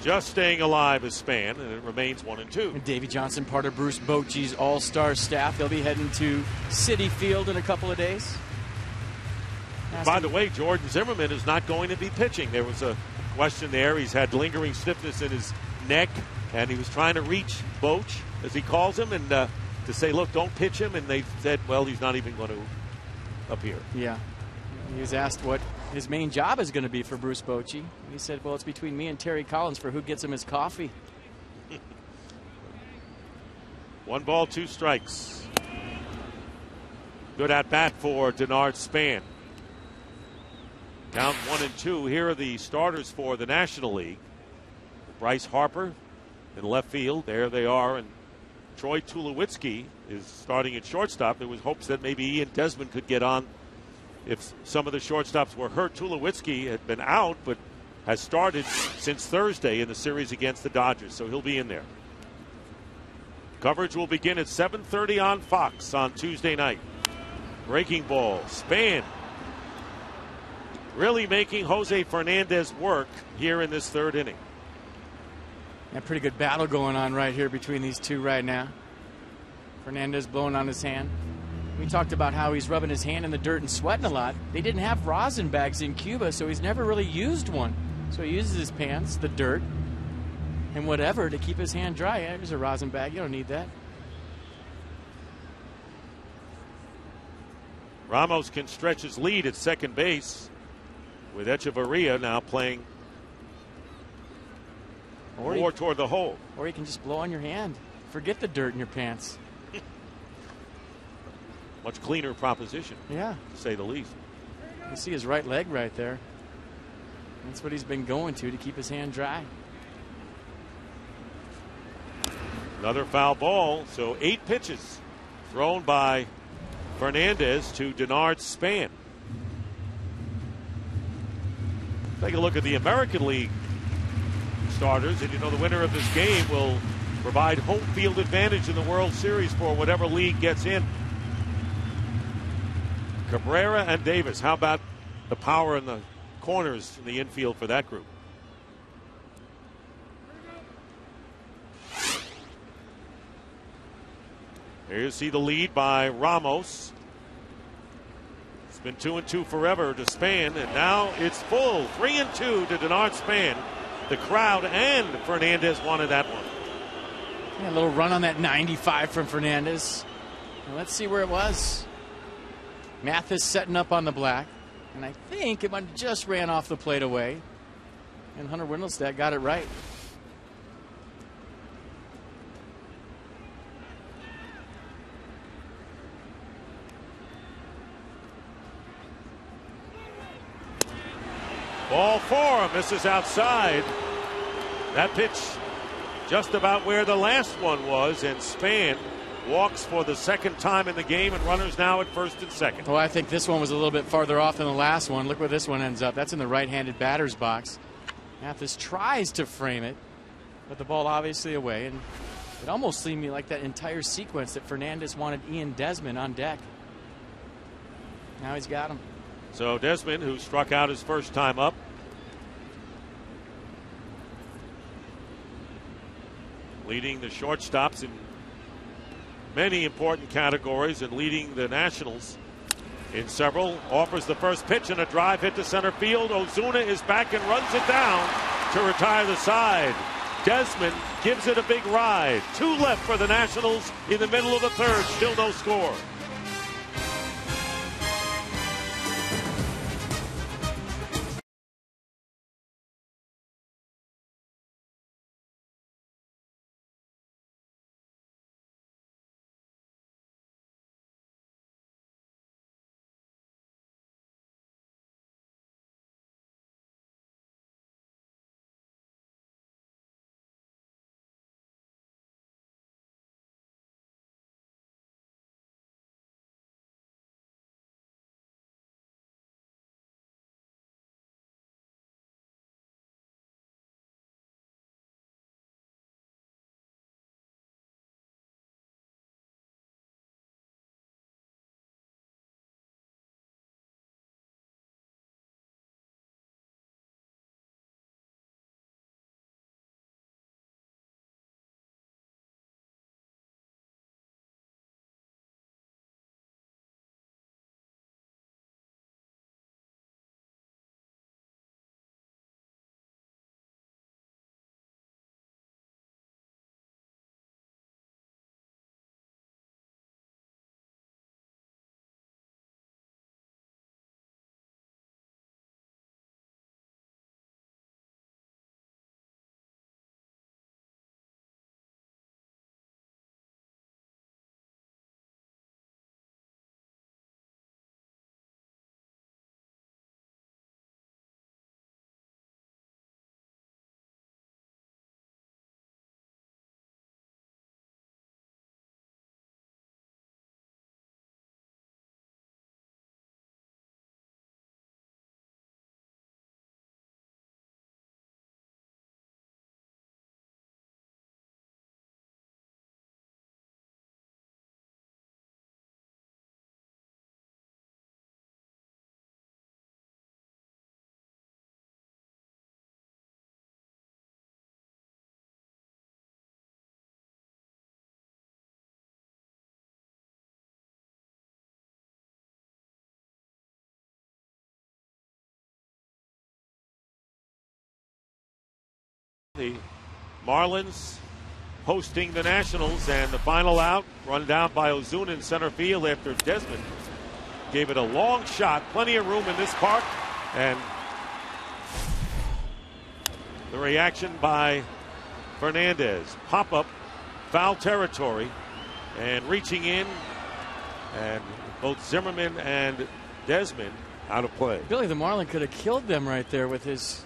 Just staying alive is Span, and it remains 1-2. And Davey Johnson, part of Bruce Bochy's all-star staff. They'll be heading to Citi Field in a couple of days. By the way, Jordan Zimmerman is not going to be pitching. There was a question there. He's had lingering stiffness in his neck, and he was trying to reach Boch, as he calls him, and to say, look, don't pitch him. And they said, well, he's not even going to appear. Yeah. He was asked what his main job is going to be for Bruce Bochy. He said, well, it's between me and Terry Collins for who gets him his coffee. 1 ball, 2 strikes. Good at bat for Denard Span. Down 1-2. Here are the starters for the National League. Bryce Harper in left field. There they are. And Troy Tulowitzki is starting at shortstop. There was hopes that maybe Ian Desmond could get on if some of the shortstops were hurt. Tulowitzki had been out, but has started since Thursday in the series against the Dodgers, so he'll be in there. Coverage will begin at 7:30 on Fox on Tuesday night. Breaking ball. Span really making Jose Fernandez work here in this 3rd inning. A pretty good battle going on right here between these two right now. Fernandez blowing on his hand. We talked about how he's rubbing his hand in the dirt and sweating a lot. They didn't have rosin bags in Cuba, so he's never really used one. So he uses his pants, the dirt, and whatever to keep his hand dry. Yeah, there's a rosin bag. You don't need that. Ramos can stretch his lead at second base, with Echeverria now playing more toward the hole. Or you can just blow on your hand. Forget the dirt in your pants. Much cleaner proposition, yeah, to say the least. You see his right leg right there. That's what he's been going to keep his hand dry. Another foul ball. So 8 pitches thrown by Fernandez to Denard Span. Take a look at the American League starters, and you know the winner of this game will provide home field advantage in the World Series for whatever league gets in. Cabrera and Davis. How about the power in the corners in the infield for that group? Here you see the lead by Ramos. It's been 2-2 forever to Span, and now it's full 3-2 to Denard Span. The crowd and Fernandez wanted that one. Yeah, a little run on that 95 from Fernandez. Well, let's see where it was. Mathis setting up on the black, and I think it might have just ran off the plate away, and Hunter Windelstedt got it right. Ball 4, misses outside. That pitch just about where the last one was, and Span walks for the second time in the game, and runners now at first and second. Well, I think this one was a little bit farther off than the last one. Look where this one ends up. That's in the right-handed batter's box. Mathis tries to frame it, but the ball obviously away, and it almost seemed like that entire sequence that Fernandez wanted Ian Desmond on deck. Now he's got him. So Desmond, who struck out his first time up, leading the shortstops in many important categories and leading the Nationals in several, offers the first pitch and a drive hit to center field. Ozuna is back and runs it down to retire the side. Desmond gives it a big ride. 2 left for the Nationals in the middle of the third. Still no score. The Marlins hosting the Nationals, and the final out run down by Ozuna in center field after Desmond gave it a long shot. Plenty of room in this park, and the reaction by Fernandez. Pop up, foul territory, and reaching in, and both Zimmerman and Desmond out of play. Billy, the Marlin could have killed them right there with his.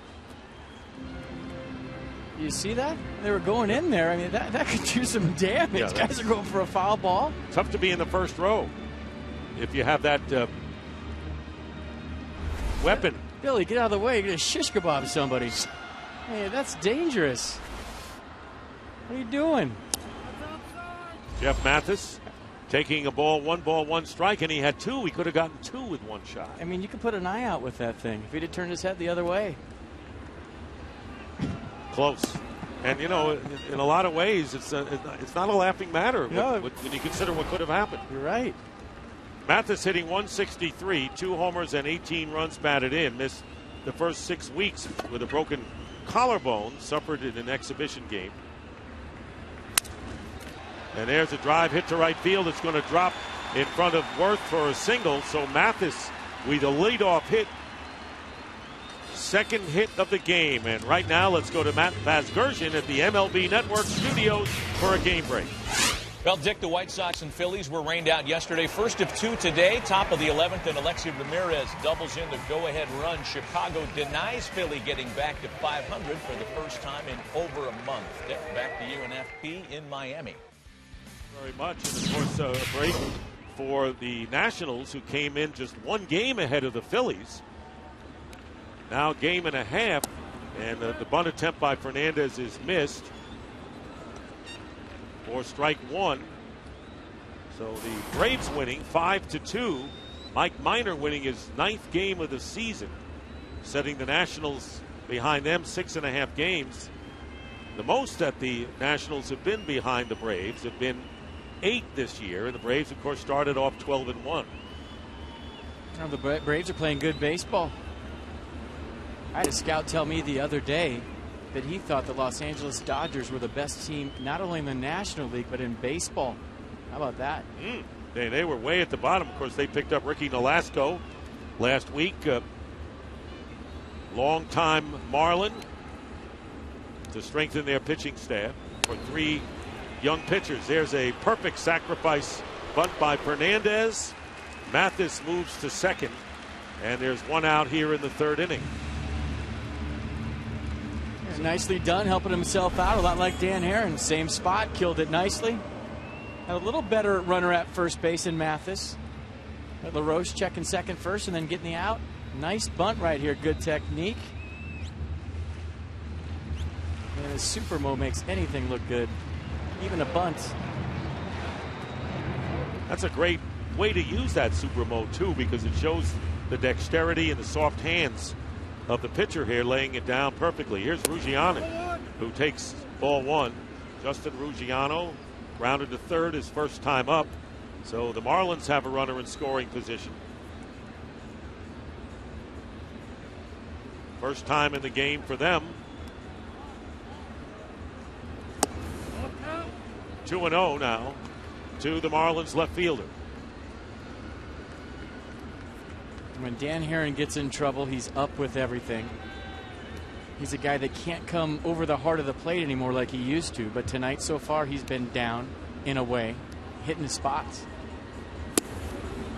You see that? They were going in there. I mean, that could do some damage. Yeah, guys are going for a foul ball. Tough to be in the first row if you have that weapon. Billy, get out of the way. You're going to shish kebab somebody. Hey, that's dangerous. What are you doing? Jeff Mathis taking a ball, 1 strike, and he had 2. He could have gotten 2 with 1 shot. I mean, you could put an eye out with that thing if he'd have turned his head the other way. Close. And, you know, in a lot of ways, it's not a laughing matter when you consider what could have happened. You're right. Mathis hitting 163, 2 homers and 18 runs batted in. Missed the first 6 weeks with a broken collarbone, suffered in an exhibition game. And there's a drive hit to right field. It's going to drop in front of Worth for a single. So Mathis with a leadoff hit. Second hit of the game. And right now, let's go to Matt Vasgersian at the MLB Network studios for a game break. Well, Dick, the White Sox and Phillies were rained out yesterday. First of 2 today. Top of the 11th, and Alexi Ramirez doubles in the go-ahead run. Chicago denies Philly getting back to 500 for the first time in over a month. Dick, back to you and FP in Miami. Very much. And of course, a break for the Nationals, who came in just one game ahead of the Phillies. Now a game and a half, and the bunt attempt by Fernandez is missed for strike one. So the Braves winning 5-2. Mike Minor winning his 9th game of the season, setting the Nationals behind them 6.5 games. The most that the Nationals have been behind the Braves have been 8 this year, and the Braves, of course, started off 12-1. Well, the Braves are playing good baseball. I had a scout tell me the other day that he thought the Los Angeles Dodgers were the best team not only in the National League but in baseball. How about that? They were way at the bottom. Of course, they picked up Ricky Nolasco last week, long-time Marlin, to strengthen their pitching staff for 3 young pitchers. There's a perfect sacrifice bunt by Fernandez. Mathis moves to second, and there's one out here in the 3rd inning. Yeah, nicely done, helping himself out, a lot like Dan Herron. Same spot, killed it nicely. Had a little better runner at first base in Mathis. LaRoche checking second first and then getting the out. Nice bunt right here, good technique. And his Supermo makes anything look good, even a bunt. That's a great way to use that Supermo too, because it shows the dexterity and the soft hands of the pitcher here, laying it down perfectly. Here's Ruggiano, who takes ball 1. Justin Ruggiano grounded to third his first time up. So the Marlins have a runner in scoring position. First time in the game for them. 2-0 now to the Marlins left fielder. When Dan Herron gets in trouble, he's up with everything. He's a guy that can't come over the heart of the plate anymore like he used to. But tonight so far he's been down in a way, hitting his spots.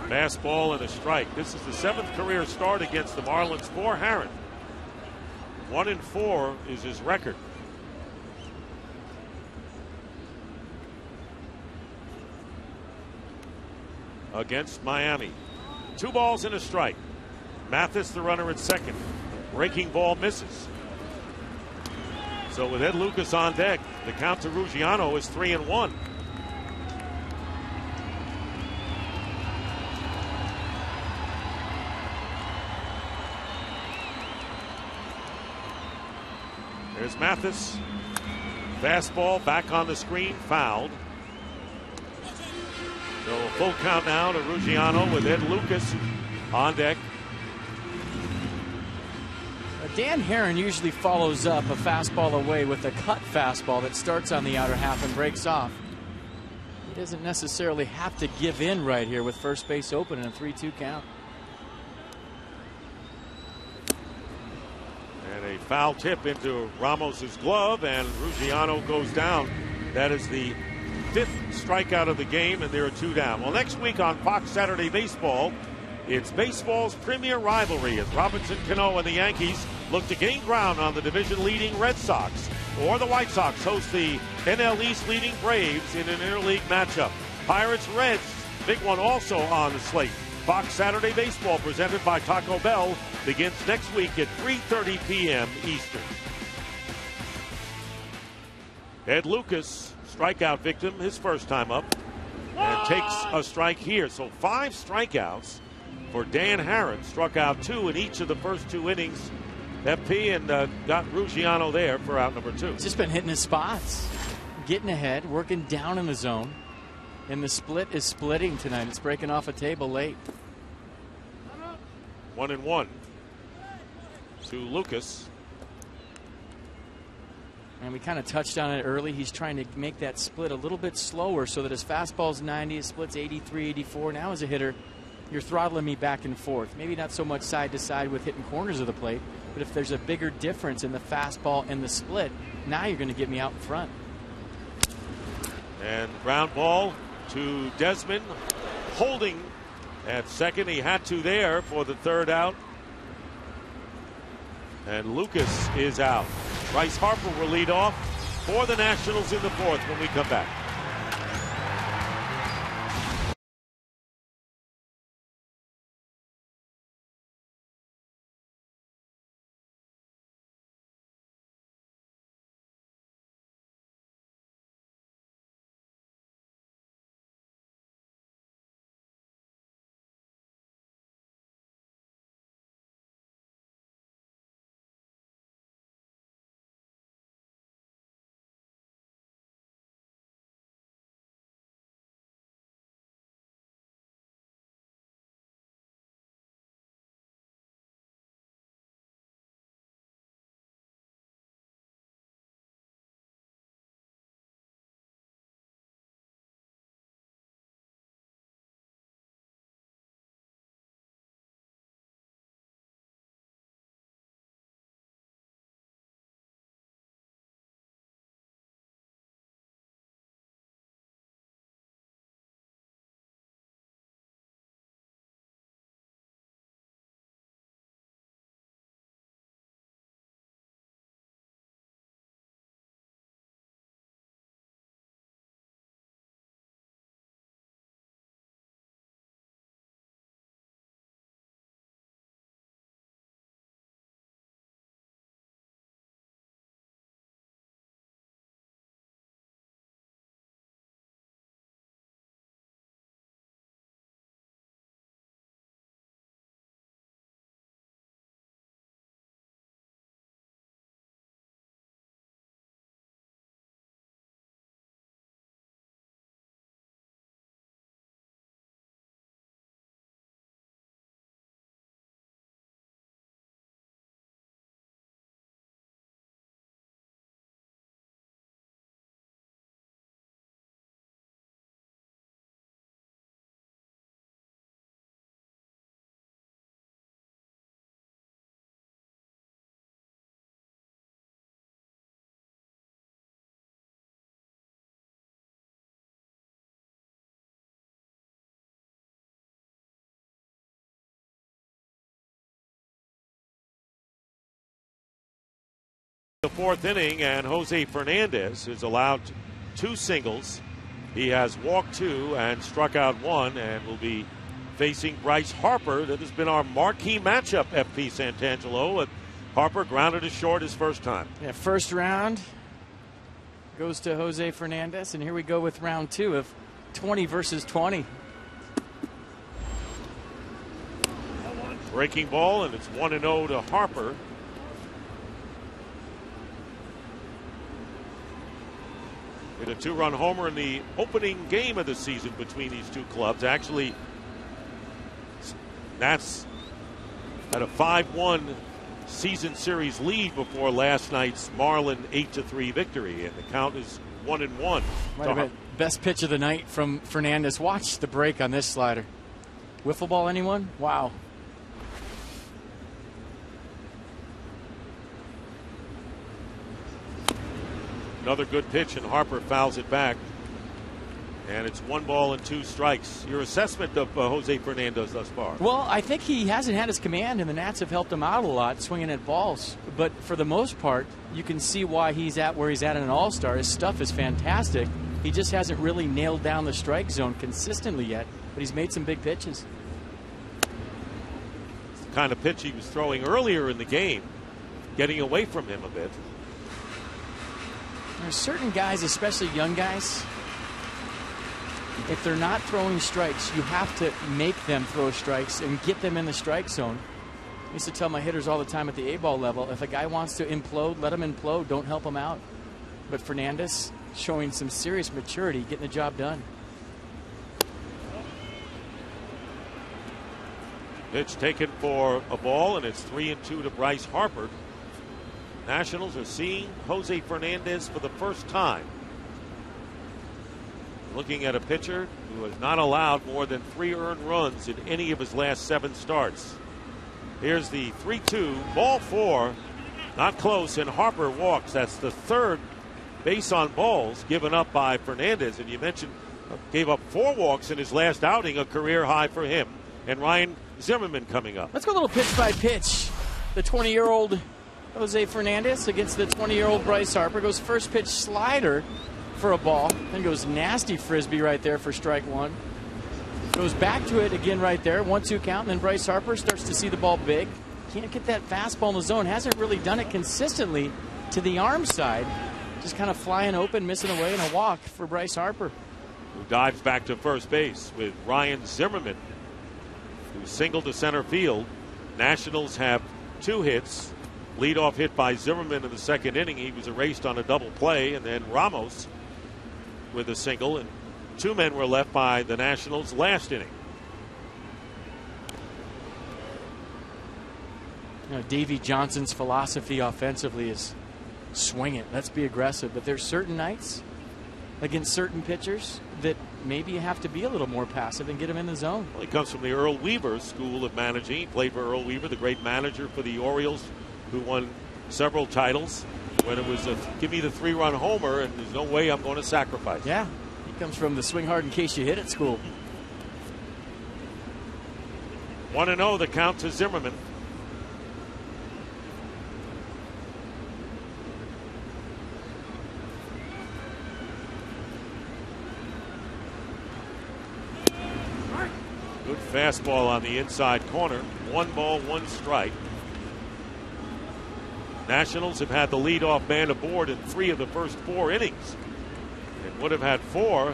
Fastball and a strike. This is the 7th career start against the Marlins for Herron. 1-4 is his record. Against Miami. 2 balls and a strike. Mathis, the runner at second. Breaking ball misses. So with Ed Lucas on deck, the count to Ruggiano is 3-1. There's Mathis. Fastball back on the screen, fouled. So a full count now to Ruggiano with Ed Lucas on deck. Dan Herron usually follows up a fastball away with a cut fastball that starts on the outer half and breaks off. He doesn't necessarily have to give in right here with first base open and a 3-2 count. And a foul tip into Ramos's glove, and Ruggiano goes down. That is the 5th strikeout of the game, and there are 2 down. Well, next week on Fox Saturday Baseball, it's baseball's premier rivalry as Robinson Cano and the Yankees look to gain ground on the division-leading Red Sox, or the White Sox host the NL East leading Braves in an interleague matchup. Pirates-Reds, big one also on the slate. Fox Saturday Baseball, presented by Taco Bell, begins next week at 3:30 p.m. Eastern. Ed Lucas, strikeout victim, his first time up, and takes a strike here. So 5 strikeouts for Dan Herron. Struck out 2 in each of the first 2 innings. FP, and got Ruggiano there for out number 2. He's just been hitting his spots, getting ahead, working down in the zone. And the split is splitting tonight. It's breaking off a table late. 1-1 to Lucas. And we kind of touched on it early. He's trying to make that split a little bit slower so that his fastball's 90, his split's 83, 84. Now as a hitter, you're throttling me back and forth. Maybe not so much side to side with hitting corners of the plate, but if there's a bigger difference in the fastball and the split, now you're going to get me out in front. And ground ball to Desmond, holding at second. He had to there for the 3rd out. And Lucas is out. Bryce Harper will lead off for the Nationals in the 4th when we come back. The fourth inning, and Jose Fernandez is allowed 2 singles. He has walked 2 and struck out 1, and will be facing Bryce Harper. That has been our marquee matchup, FP Santangelo. Harper grounded to short his first time. Yeah, first round goes to Jose Fernandez, and here we go with round 2 of 20 versus 20. Breaking ball, and it's 1-0 to Harper. Hit a 2-run homer in the opening game of the season between these two clubs. Actually, Nats had a 5-1 season series lead before last night's Marlin 8-3 victory, and the count is 1-1. Might have been best pitch of the night from Fernandez. Watch the break on this slider. Wiffle ball, anyone? Wow. Another good pitch, and Harper fouls it back. And it's 1 ball and 2 strikes. Your assessment of Jose Fernandez thus far? Well, I think he hasn't had his command, and the Nats have helped him out a lot, swinging at balls. But for the most part, you can see why he's at where he's at in an all-star. His stuff is fantastic. He just hasn't really nailed down the strike zone consistently yet, but he's made some big pitches. It's the kind of pitch he was throwing earlier in the game, getting away from him a bit. There's certain guys, especially young guys, if they're not throwing strikes, you have to make them throw strikes and get them in the strike zone. I used to tell my hitters all the time at the A-ball level, if a guy wants to implode, let him implode. Don't help him out. But Fernandez showing some serious maturity, getting the job done. Pitch taken for a ball, and it's 3-2 to Bryce Harper. Nationals are seeing Jose Fernandez for the first time. Looking at a pitcher who has not allowed more than 3 earned runs in any of his last 7 starts. Here's the 3-2, ball 4, not close, and Harper walks. That's the 3rd base on balls given up by Fernandez. And you mentioned gave up 4 walks in his last outing, a career high for him. And Ryan Zimmerman coming up. Let's go a little pitch by pitch. The 20-year-old Jose Fernandez against the 20-year-old Bryce Harper. Goes first pitch slider for a ball, then goes nasty frisbee right there for strike 1. Goes back to it again right there, 1-2 count, and then Bryce Harper starts to see the ball big. Can't get that fastball in the zone. Hasn't really done it consistently to the arm side. Just kind of flying open, missing away, and a walk for Bryce Harper. Who dives back to first base with Ryan Zimmerman, who singled to center field. Nationals have 2 hits. Leadoff hit by Zimmerman in the 2nd inning. He was erased on a double play, and then Ramos with a single, and 2 men were left by the Nationals last inning. You know, Davey Johnson's philosophy offensively is swing it, let's be aggressive. But there's certain nights against certain pitchers that maybe you have to be a little more passive and get them in the zone. Well, he comes from the Earl Weaver School of Managing. He played for Earl Weaver, the great manager for the Orioles, who won several titles when it was a give me the 3-run homer and there's no way I'm going to sacrifice. Yeah, he comes from the swing hard in case you hit it school. 1-0 the count to Zimmerman. Good fastball on the inside corner. 1 ball, 1 strike. Nationals have had the leadoff man aboard in 3 of the first 4 innings, and would have had 4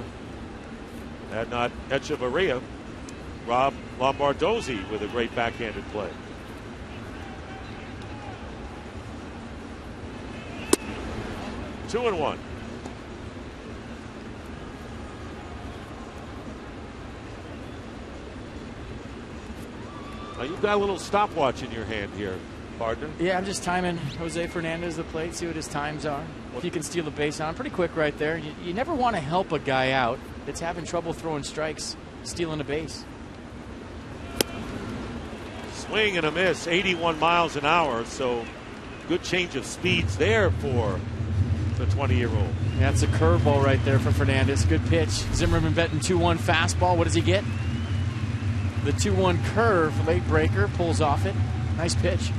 had not Echeverria robbed Lombardozzi with a great backhanded play. Two and 1. Now you've got a little stopwatch in your hand here, partner. Yeah, I'm just timing Jose Fernandez the plate, see what his times are. If you can steal a base on, pretty quick right there. You never want to help a guy out that's having trouble throwing strikes, stealing a base. Swing and a miss, 81 miles an hour, so good change of speeds there for the 20-year-old. That's a curveball right there for Fernandez. Good pitch. Zimmerman betting 2-1 fastball. What does he get? The 2-1 curve, late breaker, pulls off it. Nice pitch.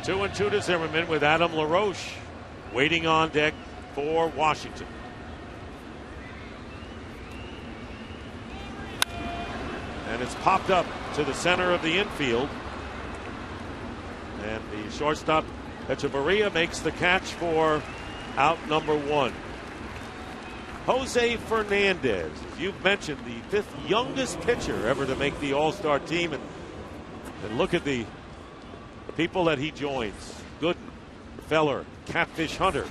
2-2 to Zimmerman with Adam LaRoche waiting on deck for Washington. And it's popped up to the center of the infield. And the shortstop, Echeverria, makes the catch for out number 1. Jose Fernandez, as you've mentioned, the 5th youngest pitcher ever to make the All-Star team. And look at the people that he joins. Gooden, Feller, Catfish Hunter,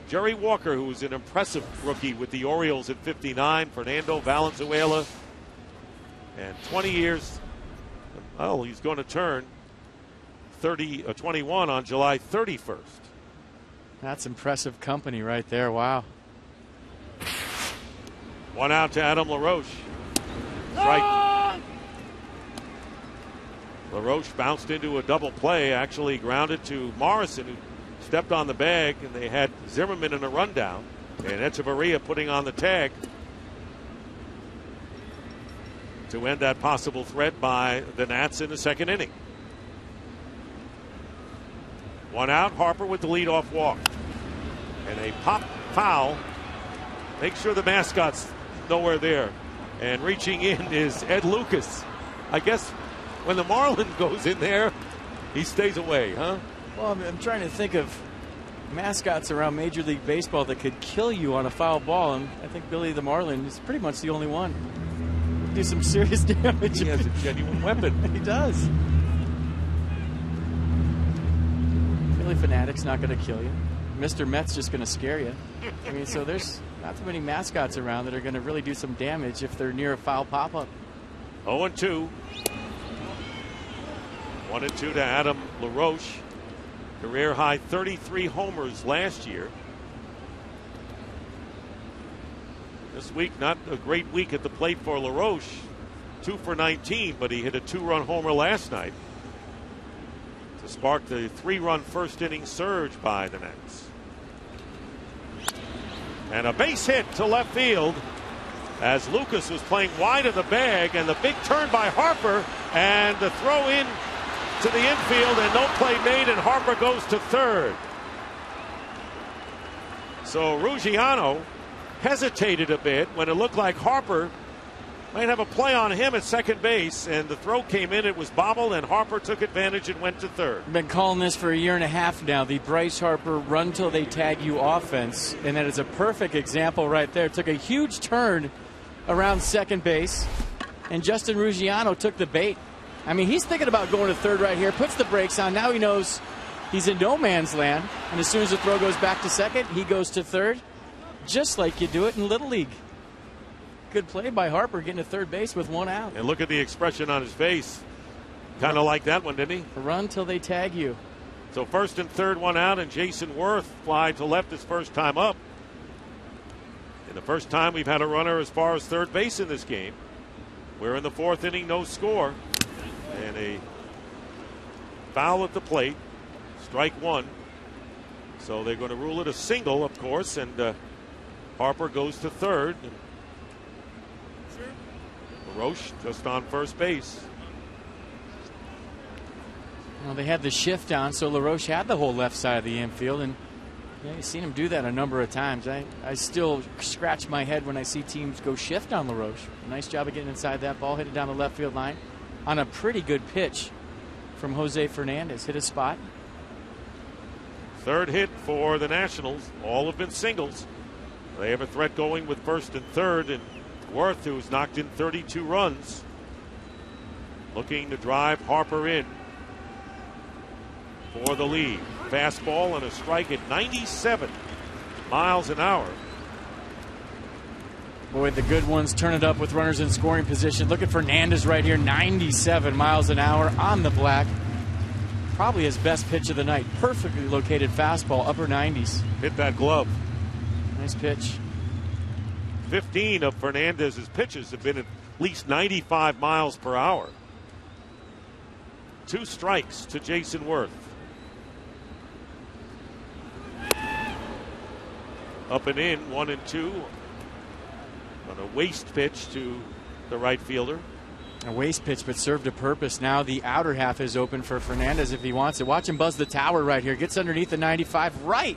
Jerry Walker, who was an impressive rookie with the Orioles at 59, Fernando Valenzuela, and 20 years. Well, he's going to turn 21 on July 31st. That's impressive company right there. Wow. 1 out to Adam LaRoche. Strike. LaRoche bounced into a double play, actually grounded to Morrison, who stepped on the bag, and they had Zimmerman in a rundown. And Echeverria putting on the tag to end that possible threat by the Nats in the 2nd inning. 1 out, Harper with the leadoff walk. And a pop foul. Make sure the mascot's nowhere there. And reaching in is Ed Lucas. I guess when the Marlin goes in there, he stays away, huh? Well, I'm trying to think of mascots around Major League Baseball that could kill you on a foul ball, and I think Billy the Marlin is pretty much the only one. Do some serious damage. He has a genuine weapon. He does. Philly Fanatic's not going to kill you. Mr. Met's just going to scare you. I mean, so there's not too many mascots around that are going to really do some damage if they're near a foul pop-up. 0-2. 1-2 to Adam LaRoche. Career high 33 homers last year. This week, not a great week at the plate for LaRoche. 2 for 19, but he hit a 2-run homer last night to spark the 3-run first inning surge by the Nats. And a base hit to left field as Lucas was playing wide of the bag, and the big turn by Harper and the throw in to the infield, and no play made, and Harper goes to third. So Ruggiano hesitated a bit when it looked like Harper might have a play on him at second base, and the throw came in, it was bobbled, and Harper took advantage and went to third. Been calling this for a year and a half now, the Bryce Harper run till they tag you offense, and that is a perfect example right there. Took a huge turn around second base, and Justin Ruggiano took the bait. I mean, he's thinking about going to third right here, puts the brakes on. Now he knows he's in no man's land, and as soon as the throw goes back to second, he goes to third, just like you do it in Little League. Good play by Harper getting to third base with 1 out. And look at the expression on his face. Kind of like that one, didn't he? Run till they tag you. So first and third, 1 out, and Jason Worth fly to left his first time up. And the first time we've had a runner as far as third base in this game. We're in the 4th inning, no score. And a foul at the plate. Strike 1. So they're going to rule it a single, of course, and Harper goes to third. LaRoche just on first base. Well, they had the shift on, so LaRoche had the whole left side of the infield, and yeah, you've seen him do that a number of times. I still scratch my head when I see teams go shift on LaRoche. Nice job of getting inside that ball, hit it down the left field line on a pretty good pitch from Jose Fernandez. Hit a spot. Third hit for the Nationals. All have been singles. They have a threat going with first and third, and Worth, who's knocked in 32 runs, looking to drive Harper in for the lead. Fastball and a strike at 97 miles an hour. Boy, the good ones turn it up with runners in scoring position. Look at Fernandez right here, 97 miles an hour on the black. Probably his best pitch of the night. Perfectly located fastball, upper 90s. Hit that glove. Nice pitch. 15 of Fernandez's pitches have been at least 95 miles per hour. 2 strikes to Jason Worth. Up and in, 1-2. On a waste pitch to the right fielder. A waste pitch, but served a purpose. Now the outer half is open for Fernandez if he wants it. Watch him buzz the tower right here. Gets underneath the 95, right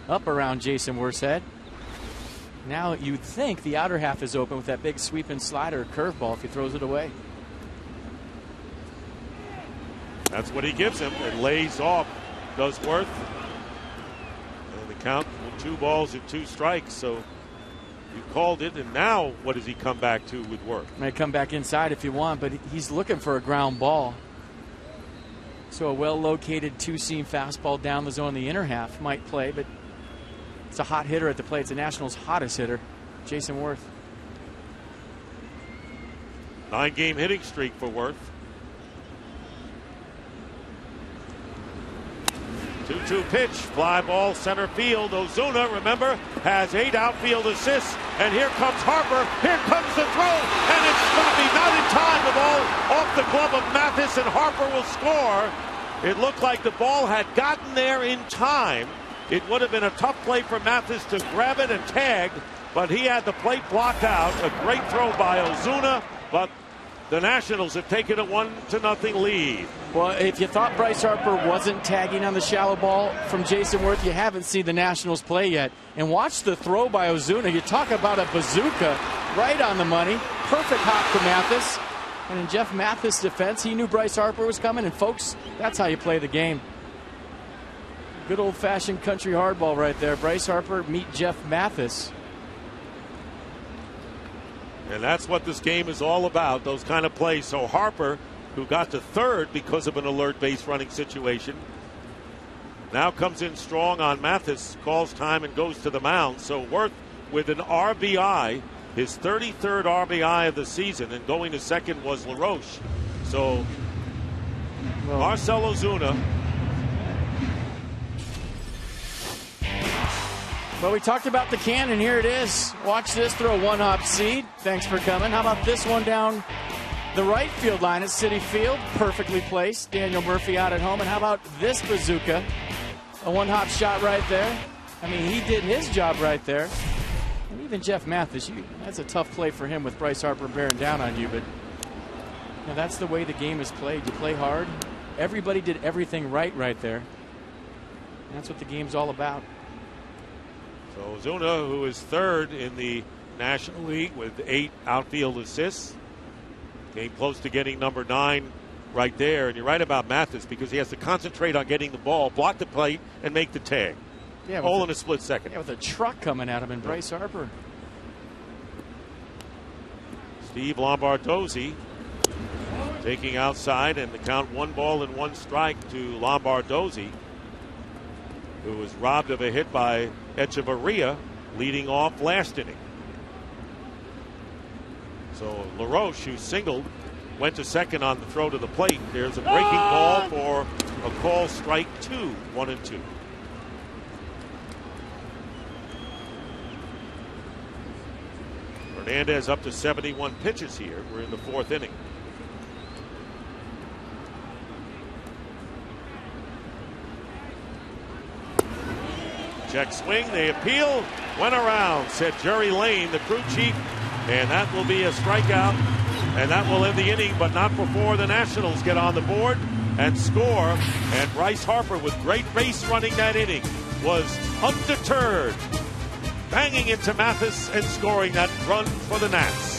up around Jason Worth's head. Now you'd think the outer half is open with that big sweeping slider or curveball if he throws it away. That's what he gives him. It lays off, does Worth. And the count, 2 balls and 2 strikes. So you called it, and now what does he come back to with Worth? Might come back inside if you want, but he's looking for a ground ball. So a well-located 2-seam fastball down the zone in the inner half might play, but it's a hot hitter at the plate. It's the Nationals' hottest hitter, Jason Worth. 9-game hitting streak for Worth. 2-2 pitch, fly ball center field. Ozuna, remember, has 8 outfield assists. And here comes Harper. Here comes the throw. And it's going to be not in time. The ball off the glove of Mathis, and Harper will score. It looked like the ball had gotten there in time. It would have been a tough play for Mathis to grab it and tag, but he had the plate blocked out. A great throw by Ozuna, but the Nationals have taken a 1-0 lead. Well, if you thought Bryce Harper wasn't tagging on the shallow ball from Jason Worth, you haven't seen the Nationals play yet. And watch the throw by Ozuna. You talk about a bazooka, right on the money. Perfect hop for Mathis. And in Jeff Mathis' defense, he knew Bryce Harper was coming. And folks, that's how you play the game. Good old-fashioned country hardball right there. Bryce Harper meet Jeff Mathis. And that's what this game is all about, those kind of plays. So Harper, who got to third because of an alert base running situation, now comes in strong on Mathis, calls time and goes to the mound. So Worth with an RBI, his 33rd RBI of the season, and going to second was LaRoche. So Marcell Ozuna. Well, we talked about the cannon. Here it is. Watch this throw, one-hop seed. Thanks for coming. How about this one down the right field line at Citi Field? Perfectly placed. Daniel Murphy out at home. And how about this bazooka? A one-hop shot right there. I mean, he did his job right there. And even Jeff Mathis, that's a tough play for him with Bryce Harper bearing down on you. But that's the way the game is played. You play hard. Everybody did everything right there. And that's what the game's all about. So Ozuna, who is third in the National League with 8 outfield assists, came close to getting number 9 right there. And you're right about Mathis, because he has to concentrate on getting the ball, block the plate, and make the tag. Yeah, all in a split second. Yeah, with a truck coming at him and Bryce Harper. Steve Lombardozzi taking outside, and the count 1 ball and 1 strike to Lombardozzi, who was robbed of a hit by Echevarria leading off last inning. So LaRoche, who singled, went to second on the throw to the plate. There's a breaking ball for a call, strike 2, 1-2. Fernandez up to 71 pitches here. We're in the 4th inning. Check swing, they appeal, went around, said Jerry Lane, the crew chief, and that will be a strikeout, and that will end the inning, but not before the Nationals get on the board and score. And Bryce Harper, with great base running that inning, was undeterred, banging into Mathis and scoring that run for the Nats.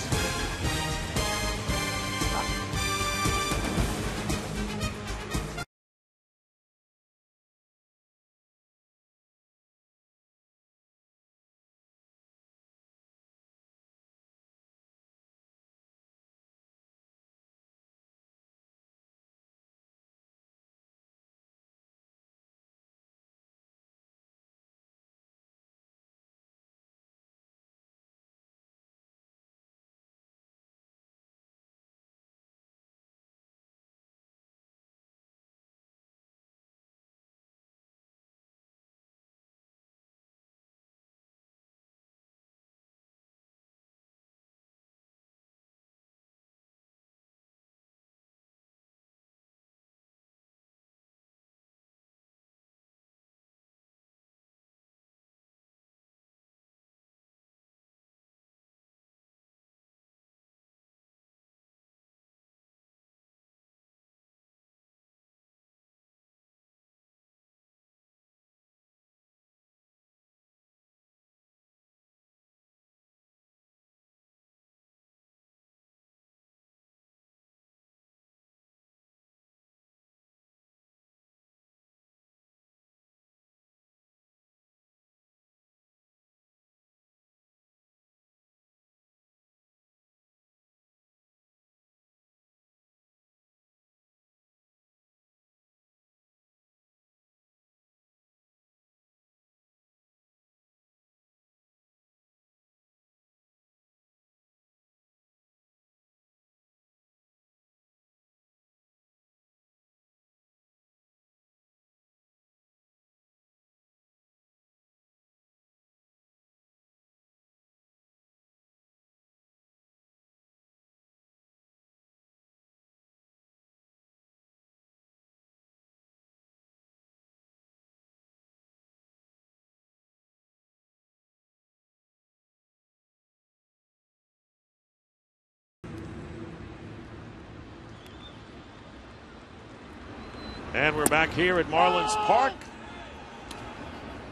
And we're back here at Marlins Park.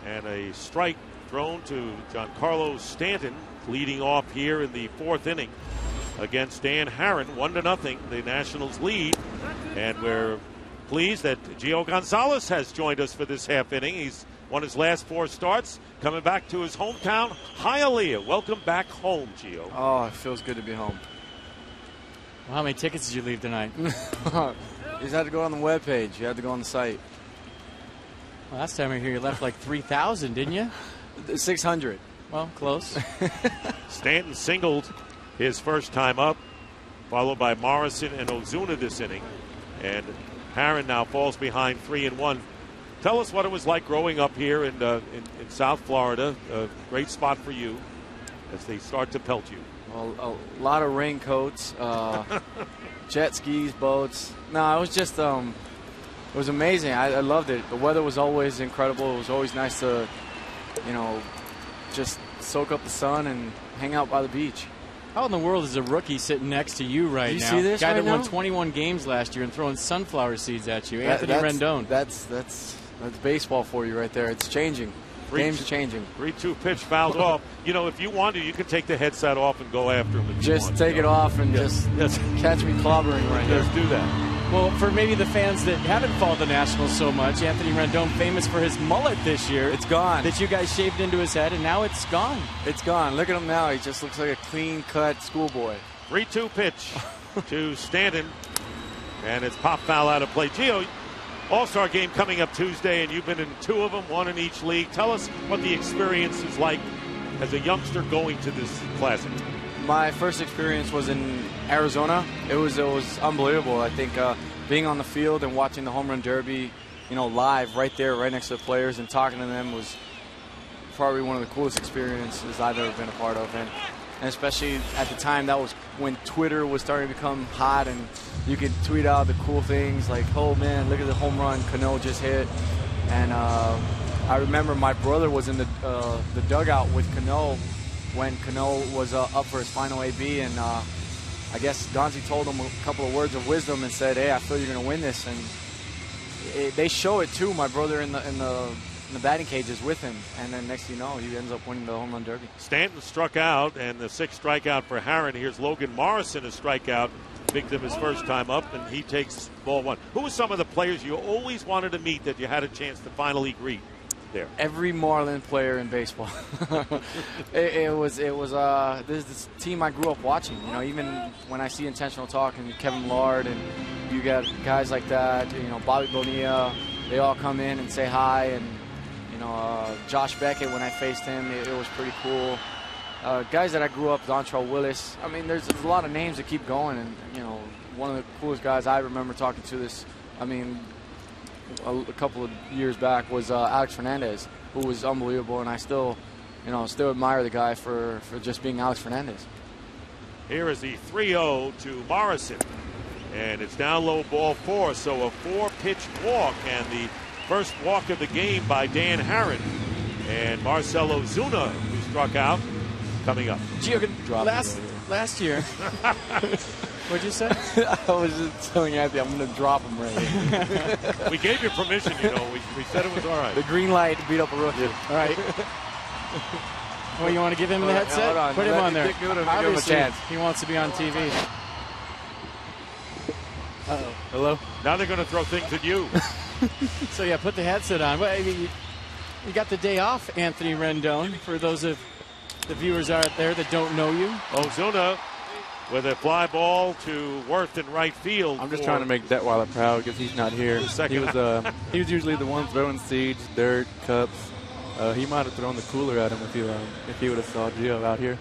And a strike thrown to Giancarlo Stanton, leading off here in the 4th inning against Dan Herron. 1-0, the Nationals lead. And we're pleased that Gio Gonzalez has joined us for this half inning. He's won his last 4 starts, coming back to his hometown, Hialeah. Welcome back home, Gio. Oh, it feels good to be home. Well, how many tickets did you leave tonight? You just had to go on the webpage. You had to go on the site. Well, last time I hear you left like 3,000, didn't you? 600. Well, close. Stanton singled his first time up, followed by Morrison and Ozuna this inning. And Herron now falls behind 3-1. Tell us what it was like growing up here in South Florida. A great spot for you as they start to pelt you. Well, a lot of raincoats, jet skis, boats. No, it was just it was amazing. I loved it. The weather was always incredible. It was always nice to, just soak up the sun and hang out by the beach. How in the world is a rookie sitting next to you right now? You see this guy right that won now? 21 games last year and throwing sunflower seeds at you, Anthony Rendon. That's baseball for you right there. It's changing. Game's changing. 3-2 pitch fouled off. If you want to, you can take the headset off and go after him. Just take it off and just catch me clobbering right here. Just do that. Well, for maybe the fans that haven't followed the Nationals so much, Anthony Rendon, famous for his mullet this year. It's gone. That you guys shaved into his head, and now it's gone. It's gone. Look at him now. He just looks like a clean-cut schoolboy. 3-2 pitch to Stanton. And it's pop foul out of play. Gio, All-Star game coming up Tuesday, and you've been in 2 of them, 1 in each league. Tell us what the experience is like as a youngster going to this classic. My first experience was in Arizona. It was unbelievable. I think being on the field and watching the home run derby, live right there, right next to the players, and talking to them was probably one of the coolest experiences I've ever been a part of. And especially at the time, that was when Twitter was starting to become hot, and you could tweet out the cool things like, "Oh man, look at the home run Cano just hit." And I remember my brother was in the dugout with Cano when Cano was up for his final AB, and I guess Gonzi told him a couple of words of wisdom and said, "Hey, I feel you're going to win this." And they show it too. My brother in the batting cages with him, and then next thing you know, he ends up winning the home run derby. Stanton struck out, and the 6th strikeout for Herron. Here's Logan Morrison, a strikeout victim his first time up, and he takes ball 1. Who were some of the players you always wanted to meet that you had a chance to finally greet there? Every Marlin player in baseball. it was this team I grew up watching. Even when I see Intentional Talk and Kevin Lard, and you got guys like that, Bobby Bonilla, they all come in and say hi, and Josh Beckett, when I faced him, it was pretty cool. Guys that I grew up, Dontrell Willis. I mean, there's a lot of names that keep going, and one of the coolest guys I remember talking to a couple of years back was Alex Fernandez, who was unbelievable, and I still admire the guy for just being Alex Fernandez. Here is the 3-0 to Morrison, and it's down low, ball 4, so a 4-pitch walk, and the first walk of the game by Dan Herron. And Marcell Ozuna, who struck out, coming up. Gio, last year. What'd you say? I was just telling Anthony I'm going to drop him right here. We gave you permission, We said it was all right. The green light beat up a rookie. Yeah. All right. Well, you want to give him the headset? Hold on. Put him on there. Give him a Obviously, chance. he wants to be on TV. Uh-oh. Hello? Now they're going to throw things at you. So, yeah, put the headset on. Well, you got the day off, Anthony Rendon, for those of the viewers out there that don't know you. Ozuna with a fly ball to Worth in right field. I'm just trying to make Detweiler proud because he's not here. He was usually the one throwing seeds, dirt, cups. He might have thrown the cooler at him if he would have saw Gio out here.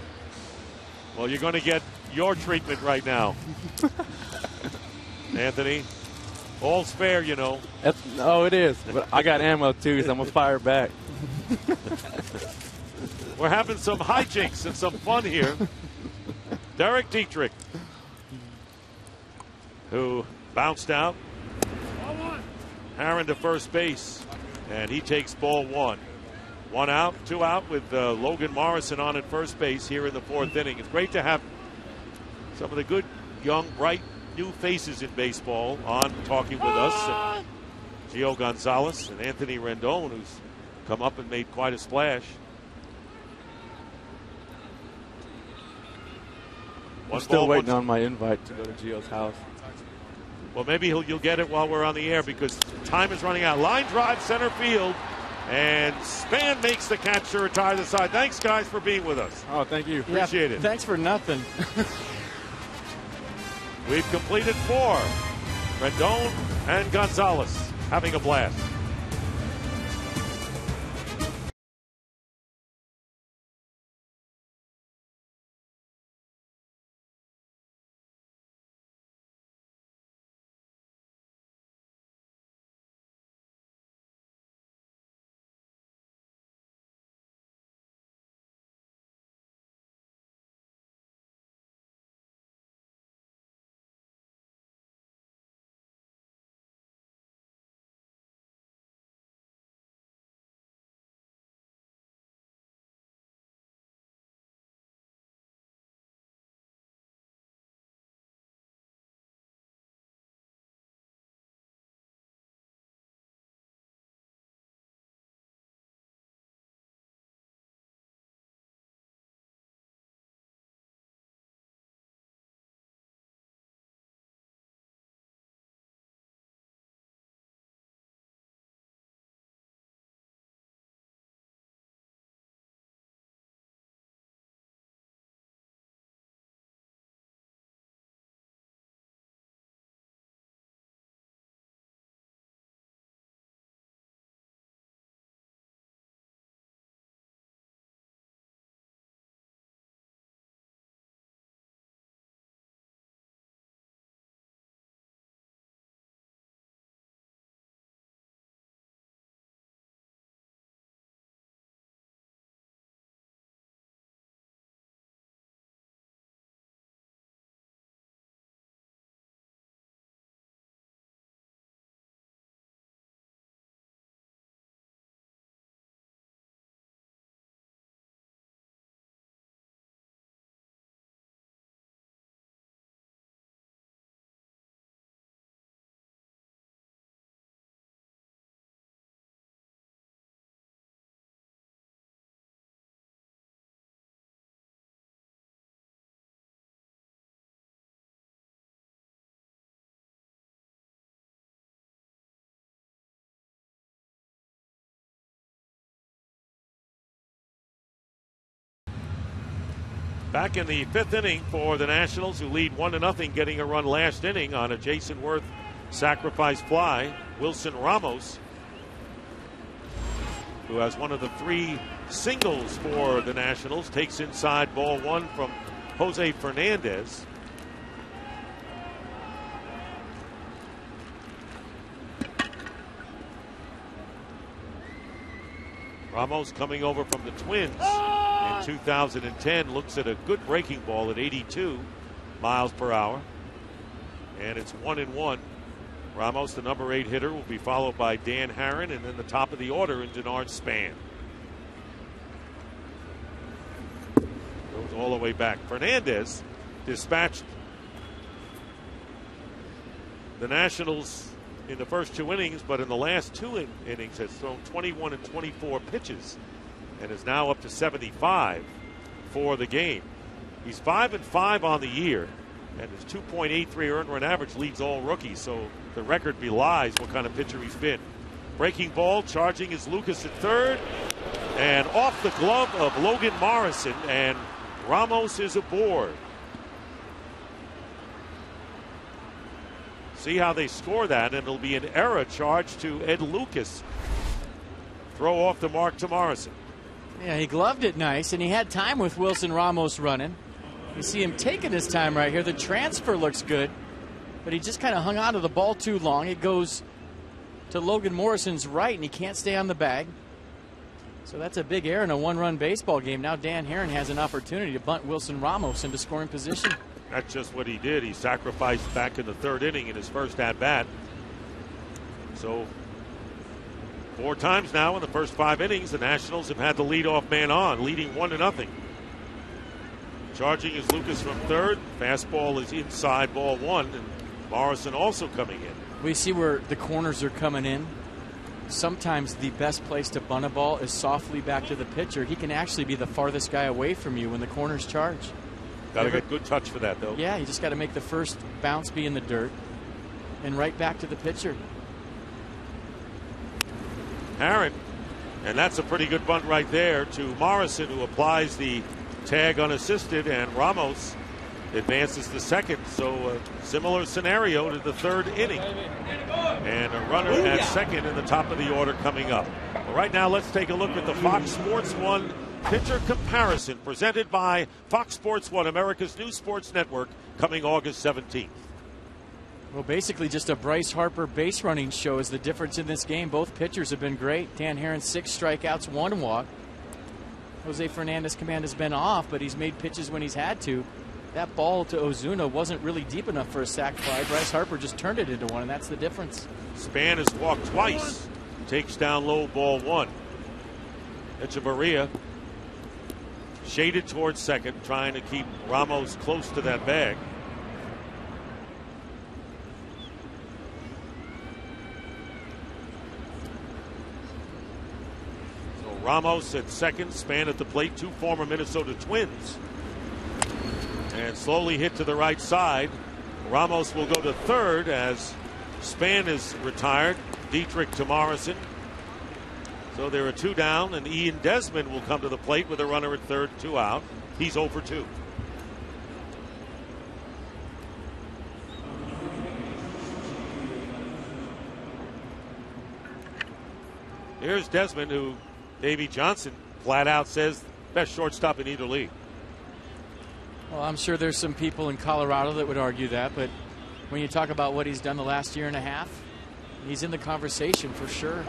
Well, you're going to get your treatment right now. Anthony, all's fair, It is. But I got ammo too, so I'm going to fire back. We're having some hijinks and some fun here. Derek Dietrich, who bounced out. Herron to first base, and he takes ball 1. 1 out, 2 out with Logan Morrison on at first base here in the 4th inning. It's great to have some of the good, young, bright, new faces in baseball on talking with us. Gio Gonzalez and Anthony Rendon, who's come up and made quite a splash. I'm still waiting on my invite to go to Gio's house. Well, maybe you'll get it while we're on the air because time is running out. Line drive center field, and Span makes the catch to retire the side. Thanks, guys, for being with us. Oh, thank you. Appreciate it. Thanks for nothing. We've completed 4. Rendon and Gonzalez having a blast. Back in the 5th inning for the Nationals, who lead 1-0, getting a run last inning on a Jason Worth sacrifice fly. Wilson Ramos, who has one of the 3 singles for the Nationals, takes inside ball 1 from Jose Fernandez. Ramos coming over from the Twins in 2010 looks at a good breaking ball at 82 miles per hour. And it's 1-1. Ramos, the number 8 hitter, will be followed by Dan Herron, and then the top of the order in Denard Span. Goes all the way back. Fernandez dispatched the Nationals in the first 2 innings, but in the last 2 innings has thrown 21 and 24 pitches and is now up to 75 for the game. He's 5-5 on the year, and his 2.83 earned run average leads all rookies, so the record belies what kind of pitcher he's been. Breaking ball, charging is Lucas at third, and off the glove of Logan Morrison, and Ramos is aboard. See how they score that, and it'll be an error charge to Ed Lucas. Throw off the mark to Morrison. Yeah, he gloved it nice, and he had time with Wilson Ramos running. You see him taking his time right here. The transfer looks good, but he just kind of hung on to the ball too long. It goes to Logan Morrison's right, and he can't stay on the bag. So that's a big error in a 1-run baseball game. Now Dan Herron has an opportunity to bunt Wilson Ramos into scoring position. That's just what he did. He sacrificed back in the 3rd inning in his first at-bat. So 4 times now in the first 5 innings, the Nationals have had the leadoff man on, leading 1-0. Charging is Lucas from third. Fastball is inside ball 1, and Morrison also coming in. We see where the corners are coming in. Sometimes the best place to bunt a ball is softly back to the pitcher. He can actually be the farthest guy away from you when the corners charge. Got to get good touch for that, though. Yeah, you just got to make the first bounce be in the dirt and right back to the pitcher. Aaron, and that's a pretty good bunt right there to Morrison, who applies the tag unassisted, and Ramos advances to second. So a similar scenario to the third inning. And a runner at second in the top of the order coming up. Well, right now, let's take a look at the Fox Sports 1 pitcher comparison presented by Fox Sports 1, America's new sports network, coming August 17th. Well, basically just a Bryce Harper base running show is the difference in this game. Both pitchers have been great. Dan Herron, 6 strikeouts, 1 walk. Jose Fernandez's command has been off, but he's made pitches when he's had to. That ball to Ozuna wasn't really deep enough for a sac fly. Bryce Harper just turned it into one, and that's the difference. Span has walked twice. Takes down low, ball 1. Echeverria shaded towards second, trying to keep Ramos close to that bag. So Ramos at second, Span at the plate, 2 former Minnesota Twins. And slowly hit to the right side. Ramos will go to third as Span is retired. Dietrich to Morrison. So there are 2 down, and Ian Desmond will come to the plate with a runner at third, 2 out. He's 0 for 2. Here's Desmond, who Davey Johnson flat out says best shortstop in either league. Well, I'm sure there's some people in Colorado that would argue that, but when you talk about what he's done the last year and a half, he's in the conversation for sure.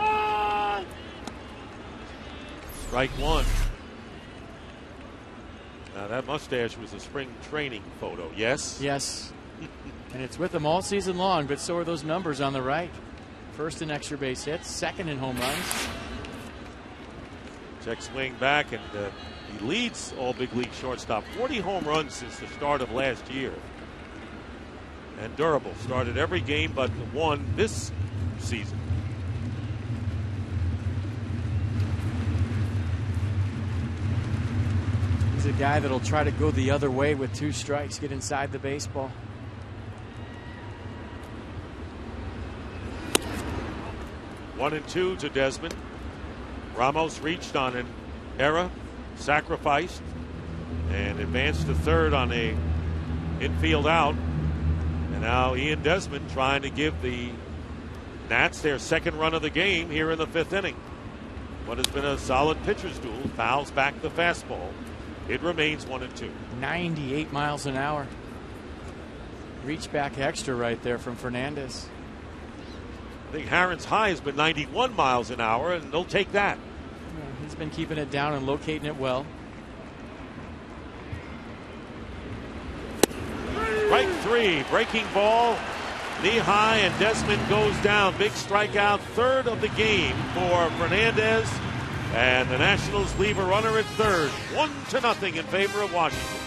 Strike 1. Now that mustache was a spring training photo, yes? Yes. And it's with him all season long, but so are those numbers on the right. First in extra base hits, second in home runs. Check swing back, and he leads all big league shortstop. 40 home runs since the start of last year. And durable. Started every game but 1 this season. He's a guy that'll try to go the other way with 2 strikes, get inside the baseball. One and 2 to Desmond. Ramos reached on an error, sacrificed, and advanced to third on a infield out. And now Ian Desmond trying to give the Nats their second run of the game here in the 5th inning. What has been a solid pitcher's duel. Fouls back the fastball. It remains 1 and 2. 98 miles an hour. Reach back extra right there from Fernandez. I think Harron's high has been 91 miles an hour, and they'll take that. Yeah, he's been keeping it down and locating it well. Strike 3, breaking ball, knee high, and Desmond goes down. Big strikeout, third of the game for Fernandez, and the Nationals leave a runner at third, 1-0 in favor of Washington.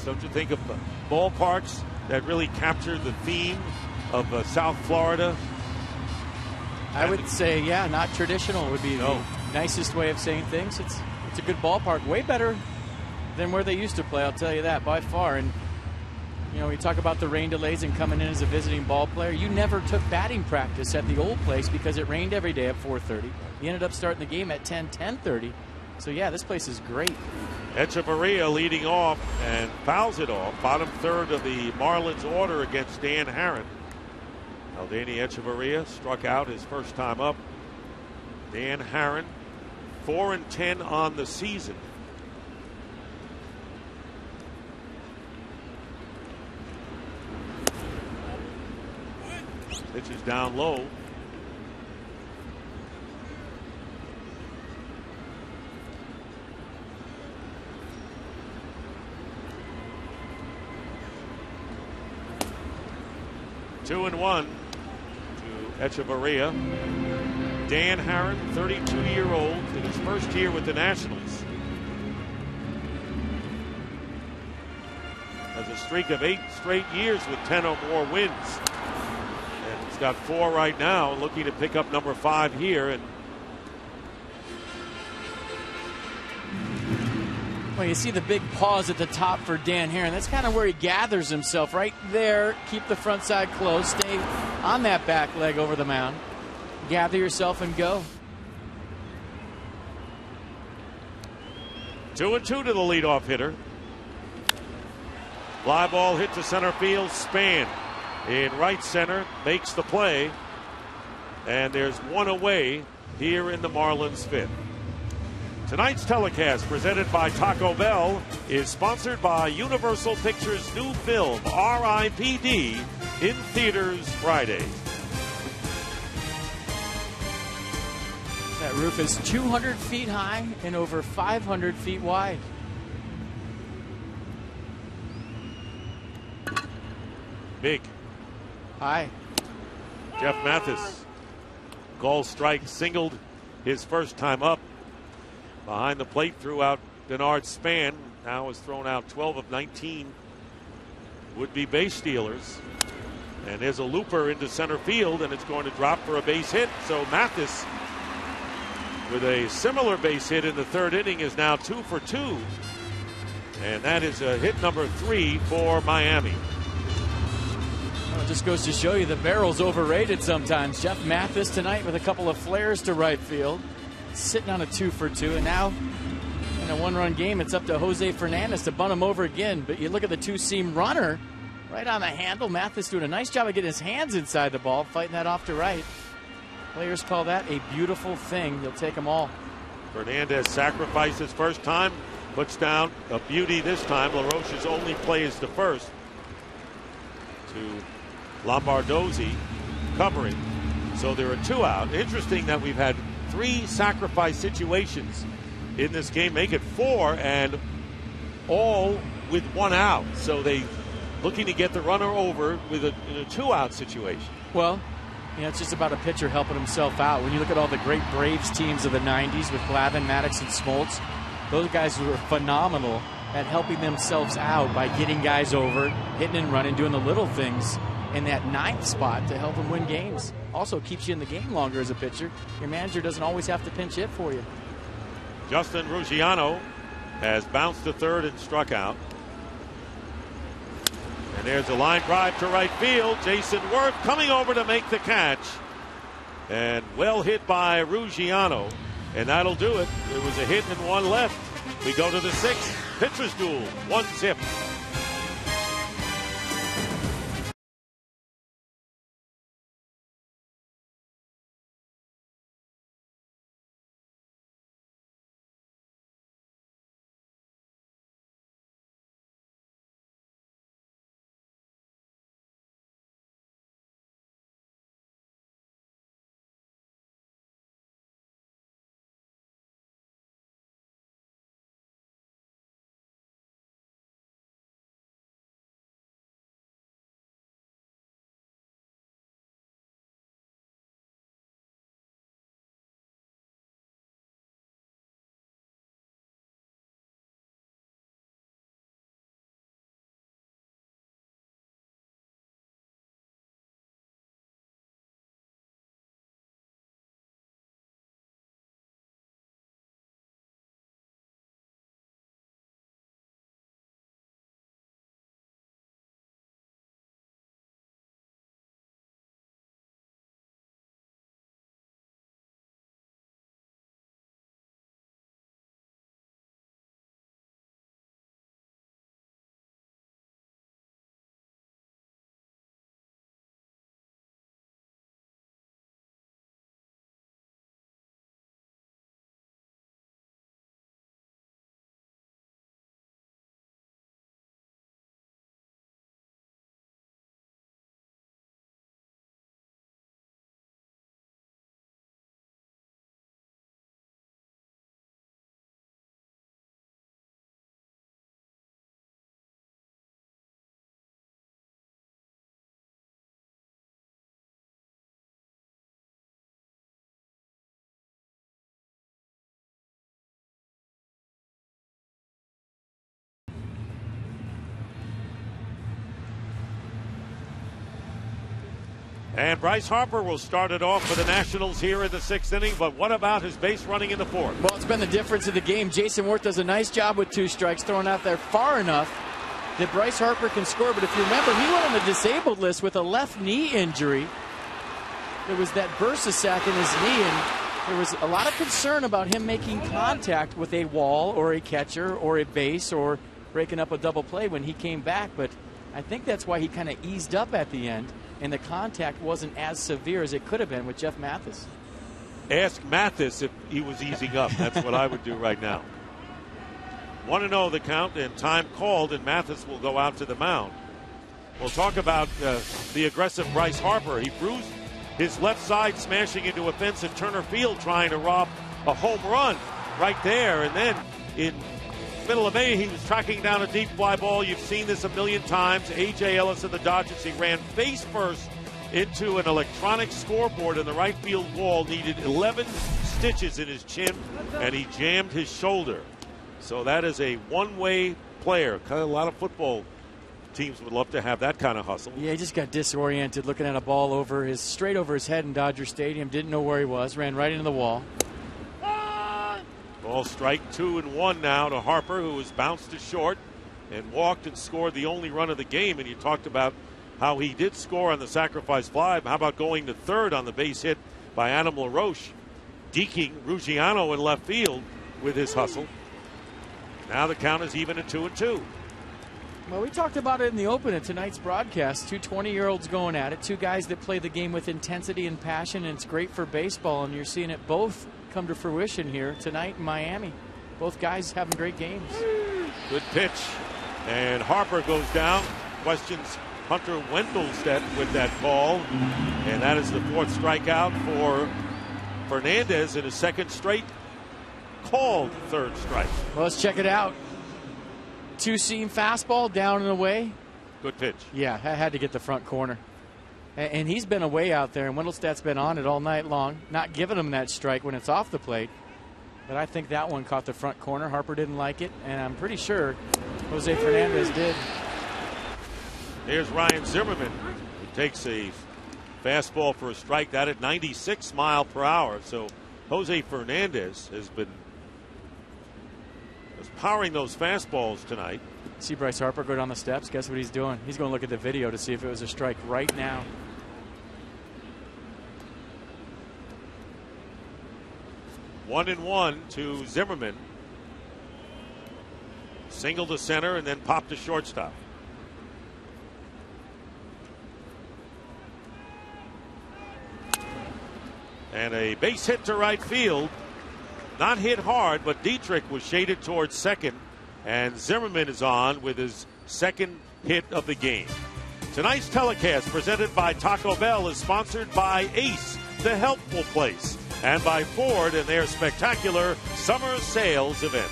Don't you think of ballparks that really capture the theme of South Florida? I would say, yeah, not traditional would be the nicest way of saying things. It's a good ballpark, way better than where they used to play, I'll tell you that, by far. And, you know, we talk about the rain delays and coming in as a visiting ball player. You never took batting practice at the old place because it rained every day at 4:30. You ended up starting the game at 10:30. So, yeah, this place is great. Echeverria leading off and fouls it off. Bottom third of the Marlins order against Dan Herron. Aldani Echeverria struck out his first time up. Dan Herron, 4-10 on the season. Pitch is down low. Two and one to Echeverria. Dan Herron, 32-year-old, in his first year with the Nationals. Has a streak of 8 straight years with 10 or more wins. And he's got 4 right now, looking to pick up number 5 here. And well, you see the big pause at the top for Dan Herron. That's kind of where he gathers himself right there. Keep the front side closed. Stay on that back leg over the mound. Gather yourself and go. 2-2 to the leadoff hitter. Fly ball hit to center field. Span in right center makes the play. And there's one away here in the Marlins fifth. Tonight's telecast, presented by Taco Bell, is sponsored by Universal Pictures' new film, R.I.P.D., in theaters Friday. That roof is 200 feet high and over 500 feet wide. Big. High. Jeff Mathis. Gall strike, singled his first time up. Behind the plate, threw out Bernard Span. Now has thrown out 12 of 19 would-be base stealers. And there's a looper into center field, and it's going to drop for a base hit. So Mathis, with a similar base hit in the third inning, is now 2 for 2. And that is a hit number 3 for Miami. Well, it just goes to show you the barrel's overrated sometimes. Jeff Mathis tonight with a couple of flares to right field. Sitting on a 2 for 2, and now in a 1-run game, it's up to Jose Fernandez to bunt him over again. But you look at the 2-seam runner right on the handle. Mathis doing a nice job of getting his hands inside the ball, fighting that off to right. Players call that a beautiful thing. They'll take them all. Fernandez sacrificed his first time, puts down a beauty this time. LaRoche's only play is to first to Lombardozzi covering. So there are 2 out. Interesting that we've had 3 sacrifice situations in this game, make it 4, and all with 1 out. So they looking to get the runner over with in a 2-out situation. Well, you know, it's just about a pitcher helping himself out. When you look at all the great Braves teams of the 90s with Glavine, Maddox, and Smoltz, those guys were phenomenal at helping themselves out by getting guys over, hitting and running, doing the little things in that 9th spot to help them win games. Also keeps you in the game longer as a pitcher. Your manager doesn't always have to pinch hit for you. Justin Ruggiano has bounced to third and struck out. And there's a line drive to right field. Jason Worth coming over to make the catch. And well hit by Ruggiano. And that'll do it. There was a hit and 1 left. We go to the 6th. Pitcher's duel. 1-zip. And Bryce Harper will start it off for the Nationals here in the 6th inning, but what about his base running in the 4th? Well, it's been the difference of the game. Jason Worth does a nice job with 2 strikes, throwing out there far enough that Bryce Harper can score. But if you remember, he went on the disabled list with a left knee injury. There was that bursa-sac in his knee, and there was a lot of concern about him making contact with a wall or a catcher or a base or breaking up a double play when he came back. But I think that's why he kind of eased up at the end, and the contact wasn't as severe as it could have been with Jeff Mathis. Ask Mathis if he was easing up. That's what I would do right now. 1-0 the count, and time called, and Mathis will go out to the mound. We'll talk about the aggressive Bryce Harper. He bruised his left side, smashing into a fence at Turner Field, trying to rob a home run right there. And then in middle of May, he was tracking down a deep fly ball. You've seen this a million times. A.J. Ellis and the Dodgers, he ran face first into an electronic scoreboard in the right field wall, needed 11 stitches in his chin, and he jammed his shoulder. So that is a one-way player. Kind of a lot of football teams would love to have that kind of hustle. Yeah, he just got disoriented looking at a ball straight over his head in Dodger Stadium. Didn't know where he was. Ran right into the wall. Ball strike 2-1 now to Harper, who was bounced to short and walked and scored the only run of the game. And you talked about how he did score on the sacrifice fly. How about going to third on the base hit by Adam LaRoche, deking Ruggiano in left field with his hustle. Now the count is even at 2-2. Well, we talked about it in the open at tonight's broadcast. 2 20-year-olds going at it. 2 guys that play the game with intensity and passion, and it's great for baseball. And you're seeing it both come to fruition here tonight in Miami. Both guys having great games. Good pitch. And Harper goes down. Questions Hunter Wendelstedt with that call. And that is the 4th strikeout for Fernandez in his 2nd straight called 3rd strike. Well, let's check it out. 2-seam fastball down and away. Good pitch. Yeah, I had to get the front corner. And he's been away out there, and Wendelstedt's been on it all night long, not giving him that strike when it's off the plate. But I think that one caught the front corner. Harper didn't like it, and I'm pretty sure Jose Fernandez did. Here's Ryan Zimmerman, who takes a fastball for a strike, that at 96 miles per hour. So Jose Fernandez has been powering those fastballs tonight. See Bryce Harper go down the steps. Guess what he's doing? He's going to look at the video to see if it was a strike right now. One and one to Zimmerman. Single to center and then pop to shortstop. And a base hit to right field. Not hit hard, but Dietrich was shaded towards second. And Zimmerman is on with his 2nd hit of the game. Tonight's telecast, presented by Taco Bell, is sponsored by Ace, the helpful place, and by Ford and their spectacular summer sales event.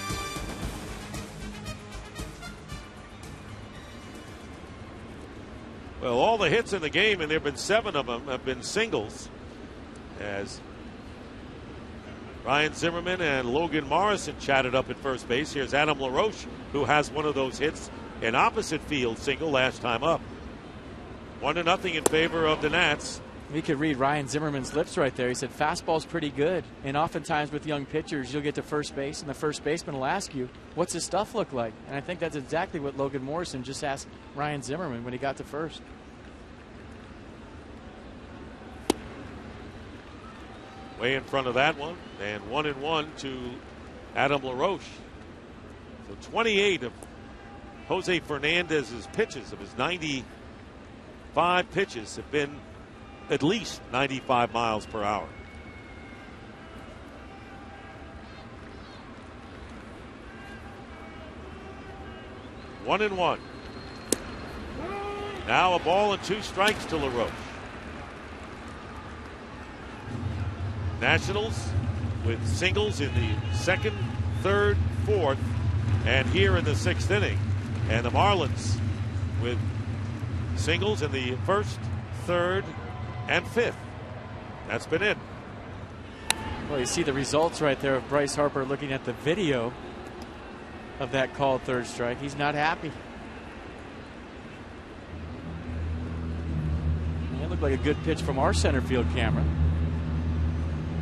Well, all the hits in the game, and there have been 7 of them, have been singles. As Ryan Zimmerman and Logan Morrison chatted up at first base. Here's Adam LaRoche, who has one of those hits, an opposite field single last time up. 1-0 in favor of the Nats. We could read Ryan Zimmerman's lips right there. He said fastball's pretty good, and oftentimes with young pitchers you'll get to first base and the first baseman will ask you, what's his stuff look like? And I think that's exactly what Logan Morrison just asked Ryan Zimmerman when he got to first. Way in front of that one, and 1-1 to Adam LaRoche. So 28 of Jose Fernandez's pitches, of his 95 pitches, have been at least 95 miles per hour. One and one. Now a ball and 2 strikes to LaRoche. Nationals with singles in the 2nd, 3rd, 4th, and here in the 6th inning. And the Marlins with singles in the 1st, 3rd, and 5th. That's been it. Well, you see the results right there of Bryce Harper looking at the video of that called 3rd strike. He's not happy. looked like a good pitch from our center field camera.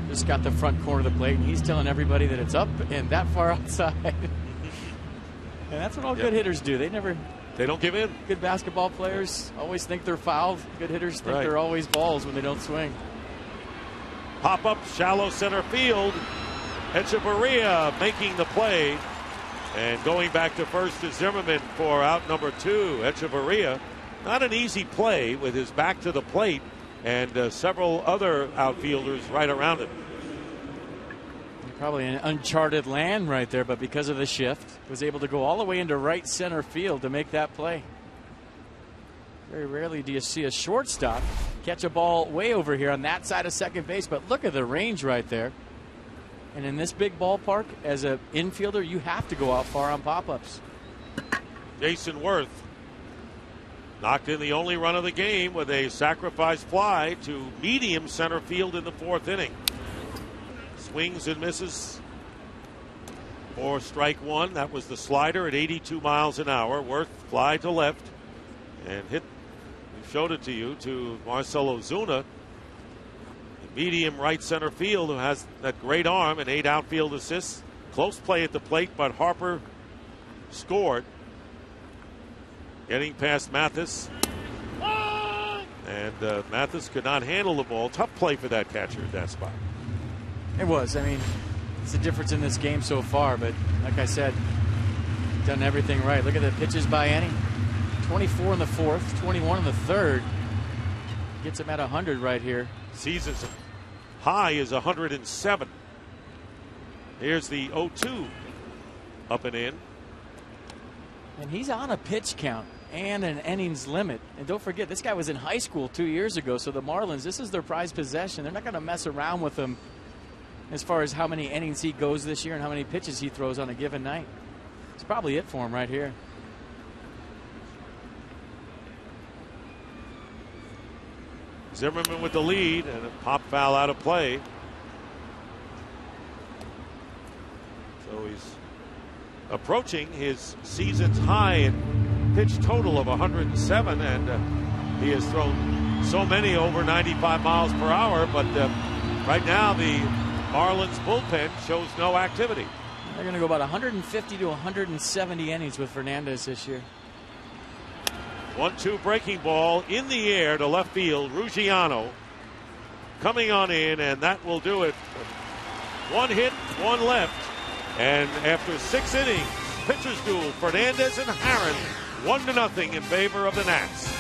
Just got the front corner of the plate, and he's telling everybody that it's up and that far outside. And that's what all good hitters do. They don't give in. Good basketball players always think they're fouled. Good hitters think they're always balls when they don't swing. Pop up, shallow center field. Echeverria making the play. And going back to first is Zimmerman for out number 2. Echeverria, not an easy play with his back to the plate and several other outfielders right around him. Probably an uncharted land right there, but because of the shift, was able to go all the way into right center field to make that play. Very rarely do you see a shortstop catch a ball way over here on that side of second base, but look at the range right there. And in this big ballpark, as an infielder, you have to go out far on pop-ups. Jason Worth knocked in the only run of the game with a sacrifice fly to medium center field in the 4th inning. Swings and misses for strike 1. That was the slider at 82 miles an hour. Worth fly to left and hit. We showed it to you to Marcell Ozuna. Medium right center field, who has that great arm and 8 outfield assists. Close play at the plate, but Harper scored. Getting past Mathis. And Mathis could not handle the ball. Tough play for that catcher at that spot. It was. I mean, it's the difference in this game so far, but like I said, done everything right. Look at the pitches by Enning. 24 in the 4th, 21 in the 3rd. Gets him at 100 right here. Season's high is 107. Here's the 0-2 up and in. And he's on a pitch count and an innings limit. And don't forget, this guy was in high school 2 years ago, so the Marlins, this is their prized possession. They're not going to mess around with him as far as how many innings he goes this year and how many pitches he throws on a given night. It's probably it for him right here. Zimmerman with the lead and a pop foul out of play. So he's approaching his season's high in pitch total of 107, and he has thrown so many over 95 miles per hour, but right now the Marlins bullpen shows no activity. They're going to go about 150 to 170 innings with Fernandez this year. 1-2 breaking ball in the air to left field. Ruggiano coming on in, and that will do it. 1 hit, 1 left. And after 6 innings, pitchers duel, Fernandez and Herron, 1-0 in favor of the Nats.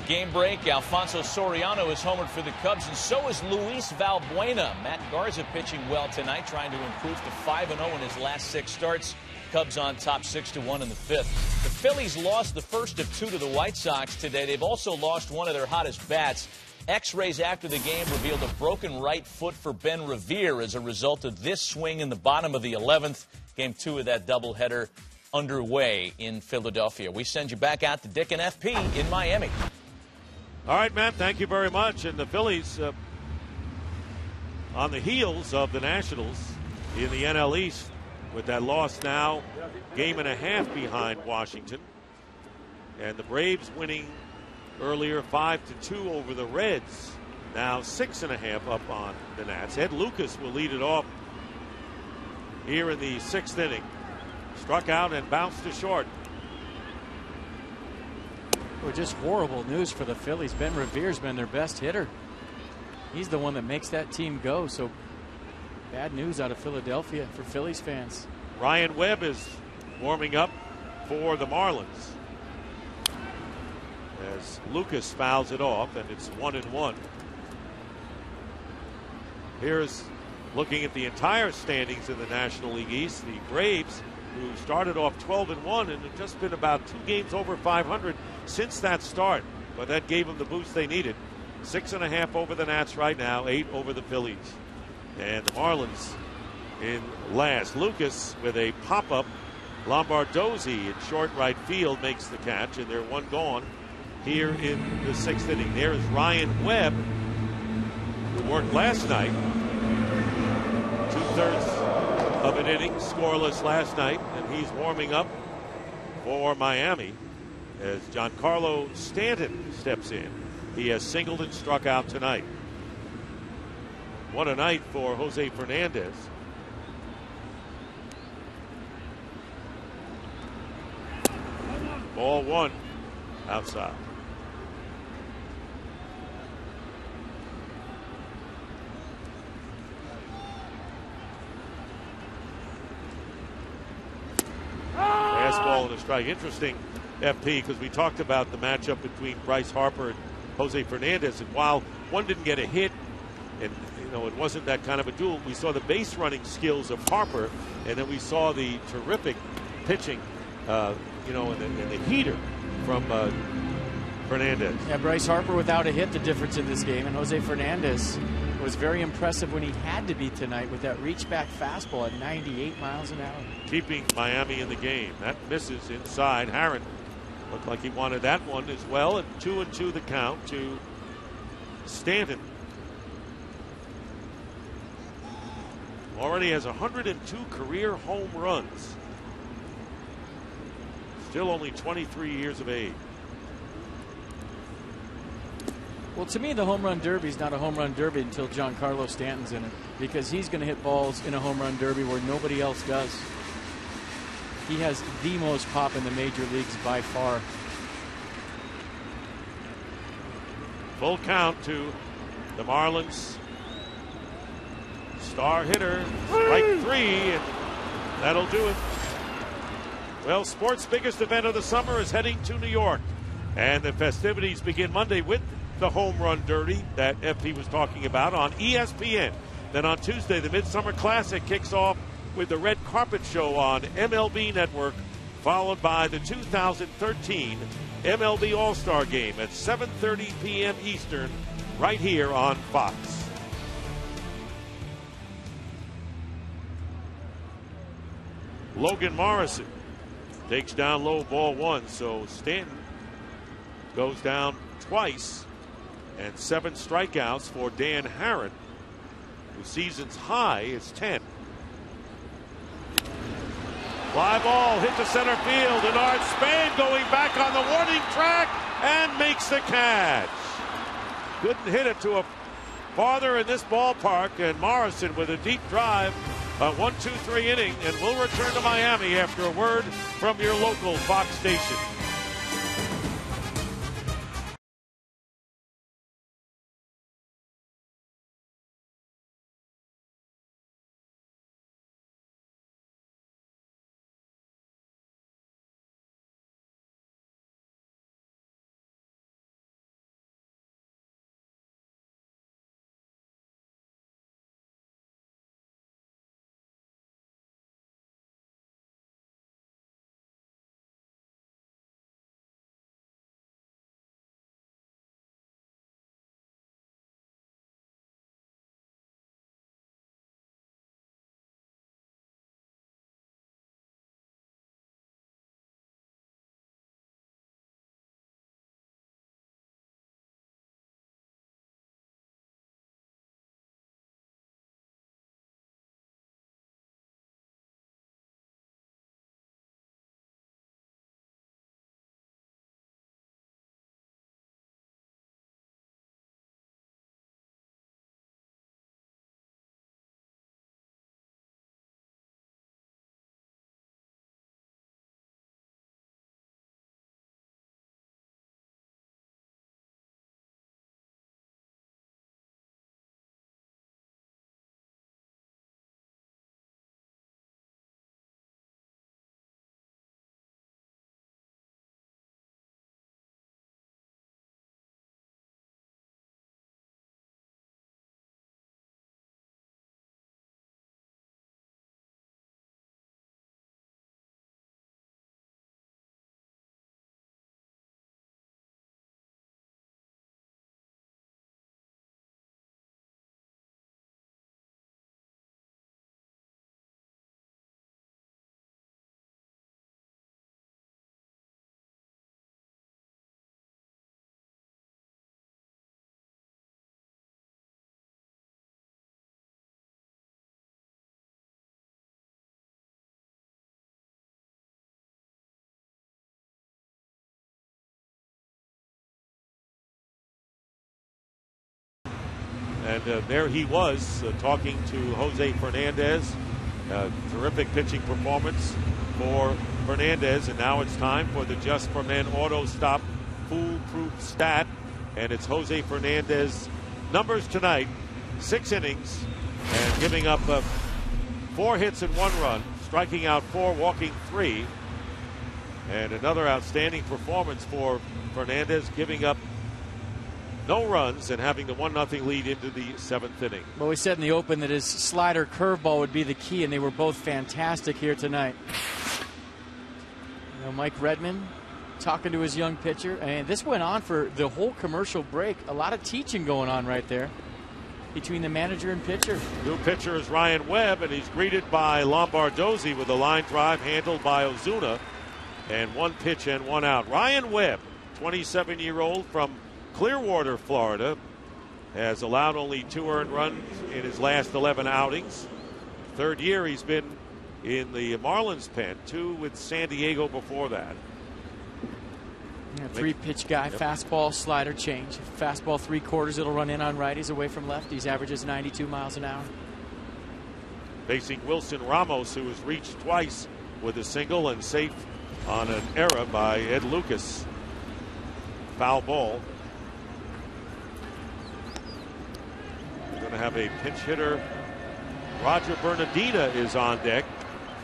Game break. Alfonso Soriano is homered for the Cubs, and so is Luis Valbuena. Matt Garza pitching well tonight, trying to improve to 5-0 in his last 6 starts. Cubs on top 6-1 in the fifth. The Phillies lost the first of 2 to the White Sox today. They've also lost one of their hottest bats. X-rays after the game revealed a broken right foot for Ben Revere as a result of this swing in the bottom of the 11th. Game 2 of that doubleheader underway in Philadelphia. We send you back out to Dick and FP in Miami. All right, Matt, thank you very much. And the Phillies on the heels of the Nationals in the NL East with that loss now, game and a half behind Washington. And the Braves winning earlier 5-2 over the Reds. Now 6.5 up on the Nats. Ed Lucas will lead it off here in the 6th inning. Struck out and bounced to short. Well, just horrible news for the Phillies. Ben Revere's been their best hitter. He's the one that makes that team go. So bad news out of Philadelphia for Phillies fans. Ryan Webb is warming up for the Marlins as Lucas fouls it off, and it's 1-1. Here's looking at the entire standings in the National League East. The Braves, who started off 12-1 and have just been about 2 games over 500 since that start, but that gave them the boost they needed. 6.5 over the Nats right now, 8 over the Phillies. And the Marlins in last. Lucas with a pop-up. Lombardozzi in short right field makes the catch, and they're 1 gone here in the 6th inning. There is Ryan Webb, who worked last night. 2/3 of an inning, scoreless last night, and he's warming up for Miami as Giancarlo Stanton steps in. He has singled and struck out tonight. What a night for Jose Fernandez. Ball 1 outside. Fastball and a strike. Interesting, FP, because we talked about the matchup between Bryce Harper and Jose Fernandez, and while one didn't get a hit, and it wasn't that kind of a duel, we saw the base running skills of Harper, and then we saw the terrific pitching, and the heater from Fernandez. Yeah, Bryce Harper without a hit, the difference in this game, and Jose Fernandez was very impressive when he had to be tonight with that reach back fastball at 98 miles an hour. Keeping Miami in the game. That misses inside. Harron looked like he wanted that one as well. And 2-2 the count to Stanton. Already has 102 career home runs. Still only 23 years of age. Well, to me, the home run derby is not a home run derby until Giancarlo Stanton's in it, because he's going to hit balls in a home run derby where nobody else does. He has the most pop in the major leagues by far. Full count to the Marlins. Star hitter, strike 3, and that'll do it. Well, sports' biggest event of the summer is heading to New York, and the festivities begin Monday with the home run derby that FP was talking about on ESPN. Then on Tuesday, the Midsummer Classic kicks off with the Red Carpet Show on MLB Network, followed by the 2013 MLB All-Star Game at 7:30 p.m. Eastern, right here on Fox. Logan Morrison takes down low, ball 1, so Stanton goes down twice, and 7 strikeouts for Dan Harron, whose season's high is 10. Fly ball hit to center field, and Art Spain going back on the warning track and makes the catch. Couldn't hit it to a farther in this ballpark, and Morrison with a deep drive, a 1-2-3 inning, and we'll return to Miami after a word from your local Fox station. And there he was talking to Jose Fernandez. Terrific pitching performance for Fernandez. And now it's time for the Just for Men Auto Stop Foolproof Stat. And it's Jose Fernandez numbers tonight. 6 innings and giving up 4 hits and 1 run. Striking out 4, walking 3. And another outstanding performance for Fernandez, giving up no runs and having the 1-0 lead into the 7th inning. Well, we said in the open that his slider curveball would be the key, and they were both fantastic here tonight. You know, Mike Redmond talking to his young pitcher, and this went on for the whole commercial break. A lot of teaching going on right there between the manager and pitcher. New pitcher is Ryan Webb, and he's greeted by Lombardozzi with a line drive handled by Ozuna. And 1 pitch and 1 out. Ryan Webb, 27-year-old from Clearwater, Florida, has allowed only 2 earned runs in his last 11 outings. 3rd year he's been in the Marlins pen, 2 with San Diego before that. Yeah, 3-pitch guy, yep. Fastball, slider, change. Fastball 3/4, it'll run in on righties, away from lefties, averages 92 miles an hour. Facing Wilson Ramos, who has reached twice with a single and safe on an error by Ed Lucas. Foul ball. We're going to have a pinch hitter. Roger Bernardina is on deck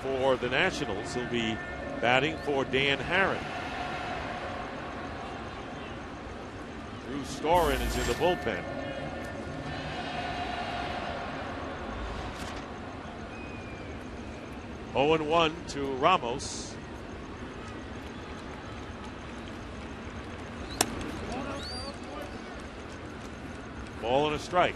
for the Nationals. He'll be batting for Dan Herron. Drew Storen is in the bullpen. Oh 0-1 to Ramos. Ball and a strike.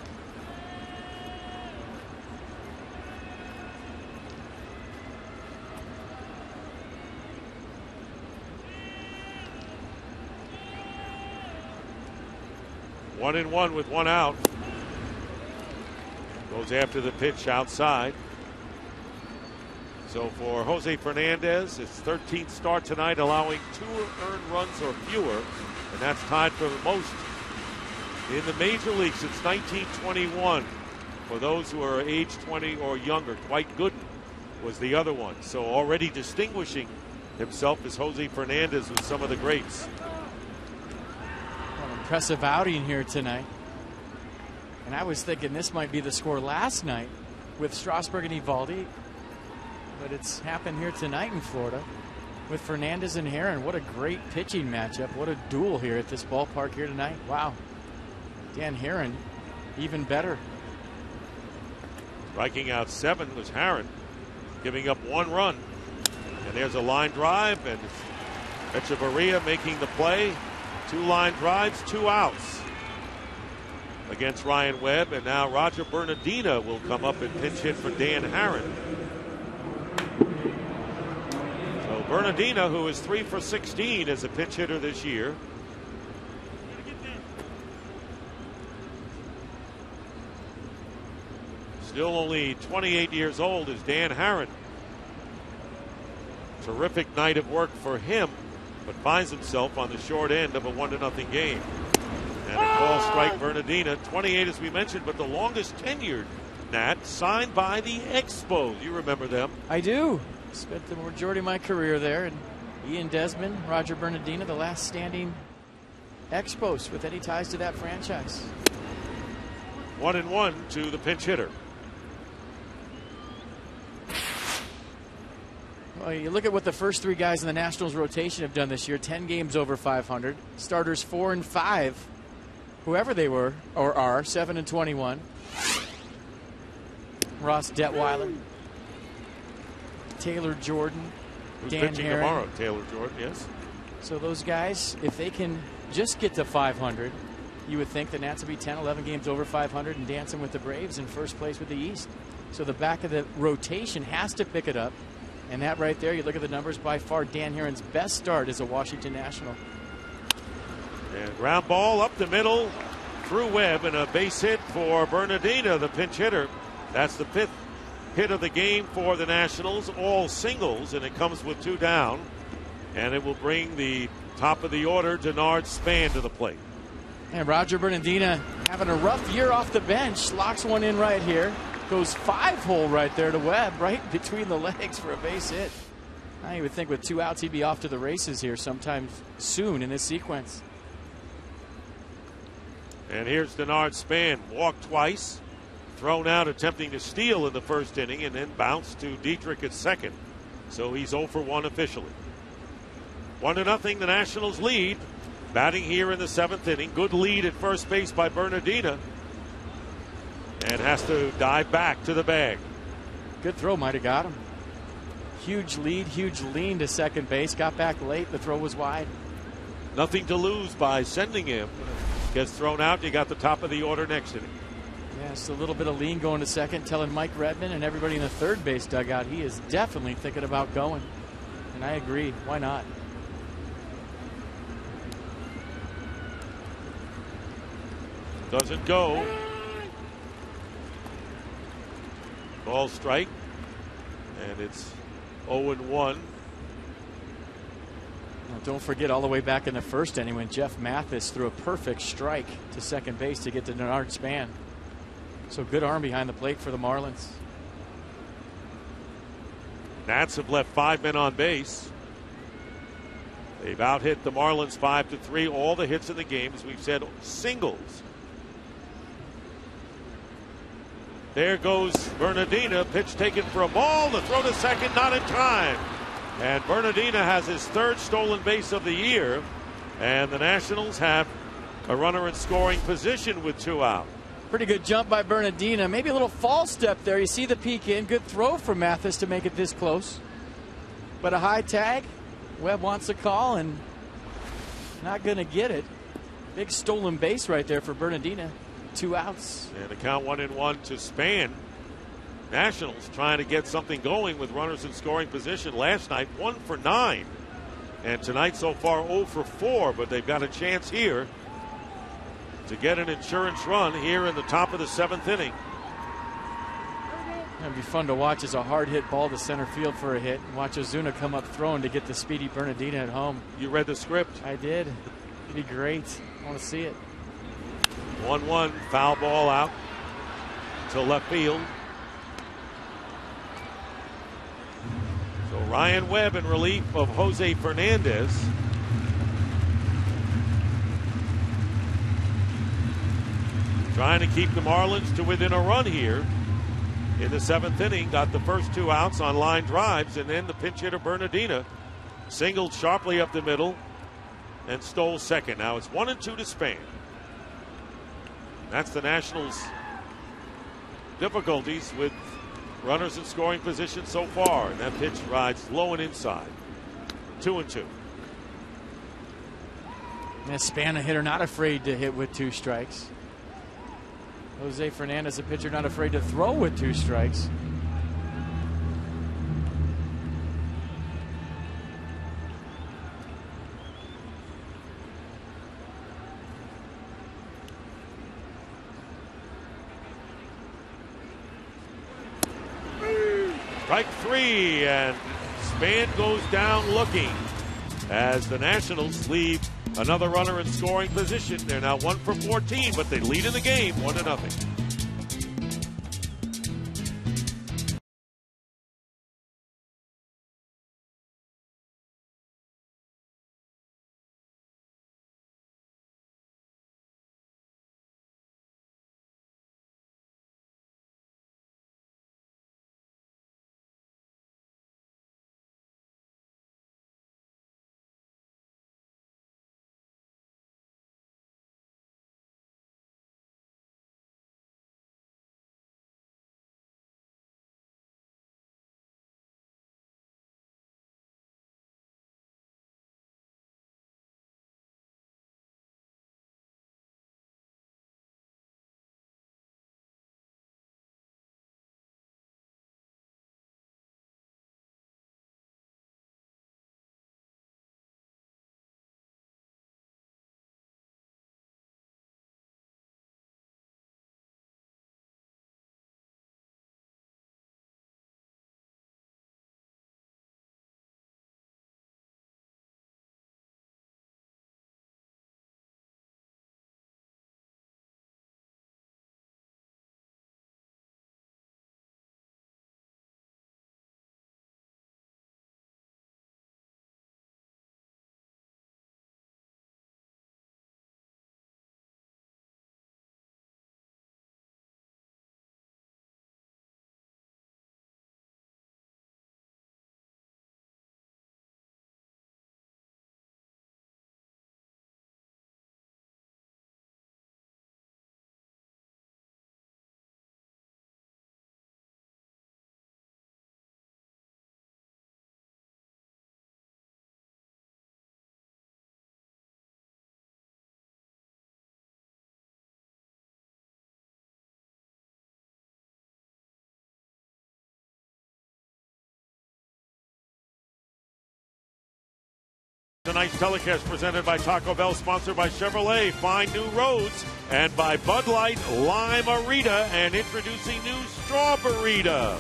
One and one with 1 out. Goes after the pitch outside. So for Jose Fernandez, his 13th start tonight, allowing 2 earned runs or fewer, and that's tied for the most in the major league since 1921. For those who are age 20 or younger, Dwight Gooden was the other one. So already distinguishing himself as Jose Fernandez with some of the greats. An impressive outing here tonight. And I was thinking this might be the score last night with Strasburg and Eovaldi. But it's happened here tonight in Florida with Fernandez and Herron. What a great pitching matchup. What a duel here at this ballpark here tonight. Wow. Dan Herron, even better. Striking out 7 was Herron, giving up 1 run. And there's a line drive, and Echeverria making the play. 2 line drives, 2 outs against Ryan Webb. And now Roger Bernardina will come up and pinch hit for Dan Herron. So Bernardina, who is 3 for 16 as a pinch hitter this year. Still only 28 years old is Dan Herron. Terrific night of work for him, but finds himself on the short end of a 1-0 game. And a call strike Bernardina. 28, as we mentioned, but the longest tenured Nat, signed by the Expos. You remember them? I do. Spent the majority of my career there. And Ian Desmond, Roger Bernardina, the last standing Expos with any ties to that franchise. 1-1 to the pinch hitter. Well, you look at what the first 3 guys in the Nationals rotation have done this year. 10 games over 500. Starters 4 and 5, whoever they were or are. 7 and 21. Ross Detweiler, Taylor Jordan, Who's Dan pitching Herron. tomorrow? Taylor Jordan, yes. So those guys, if they can just get to 500, you would think the Nats would be 10, 11 games over 500 and dancing with the Braves in first place with the East. So the back of the rotation has to pick it up. And that right there, you look at the numbers, by far Dan Herron's best start as a Washington National. And ground ball up the middle through Webb, and a base hit for Bernardina, the pinch hitter. That's the 5th hit of the game for the Nationals, all singles, and it comes with 2 down. And it will bring the top of the order, Denard Span, to the plate. And Roger Bernardina Having a rough year off the bench. Locks one in right here. Goes 5-hole right there to Webb, right between the legs for a base hit. I would think with 2 outs he'd be off to the races here sometime soon in this sequence. And here's Denard Span. Walked twice. Thrown out attempting to steal in the first inning and then bounced to Dietrich at second. So he's 0 for 1 officially. 1-0 the Nationals lead. Batting here in the 7th inning. Good lead at first base by Bernardina. And has to dive back to the bag. Good throw, might have got him. Huge lead, huge lean to second base. Got back late. The throw was wide. Nothing to lose by sending him. Gets thrown out. You got the top of the order next inning. Yeah, just a little bit of lean going to second, telling Mike Redmond and everybody in the third base dugout he is definitely thinking about going. And I agree. Why not? Doesn't go. Ball strike. And it's 0-1. Don't forget all the way back in the first inning when Jeff Mathis threw a perfect strike to second base to get to Denard Span. So good arm behind the plate for the Marlins. Nats have left 5 men on base. They've out-hit the Marlins 5-3. All the hits in the game, as we've said, singles. There goes Bernardina. Pitch taken for a ball. The throw to second, not in time. And Bernardina has his 3rd stolen base of the year. And the Nationals have a runner in scoring position with 2 out. Pretty good jump by Bernardina. Maybe a little false step there. You see the peek in. Good throw from Mathis to make it this close. But a high tag. Webb wants a call and not going to get it. Big stolen base right there for Bernardina. 2 outs. And the count 1-1 to Span. Nationals trying to get something going with runners in scoring position. Last night 1 for 9. And tonight so far 0 for 4. But they've got a chance here to get an insurance run here in the top of the 7th inning. It'd be fun to watch as a hard hit ball to center field for a hit and watch Ozuna come up throwing to get the speedy Bernardina at home. You read the script. I did. It'd be great. I want to see it. 1-1, foul ball out to left field. So Ryan Webb in relief of Jose Fernandez. Trying to keep the Marlins to within a run here in the 7th inning. Got the first 2 outs on line drives, and then the pinch hitter Bernardina singled sharply up the middle and stole second. Now it's 1-2 to Span. That's the Nationals' difficulties with runners in scoring position so far. And that pitch rides low and inside. 2-2. And Span, a hitter not afraid to hit with 2 strikes. Jose Fernandez, a pitcher not afraid to throw with 2 strikes. Strike 3, and Span goes down looking as the Nationals leave another runner in scoring position. They're now 1 for 14, but they lead in the game 1-0. Tonight's telecast presented by Taco Bell, sponsored by Chevrolet, Find New Roads, and by Bud Light Lime-A-Rita, and introducing new Strawberry-Rita.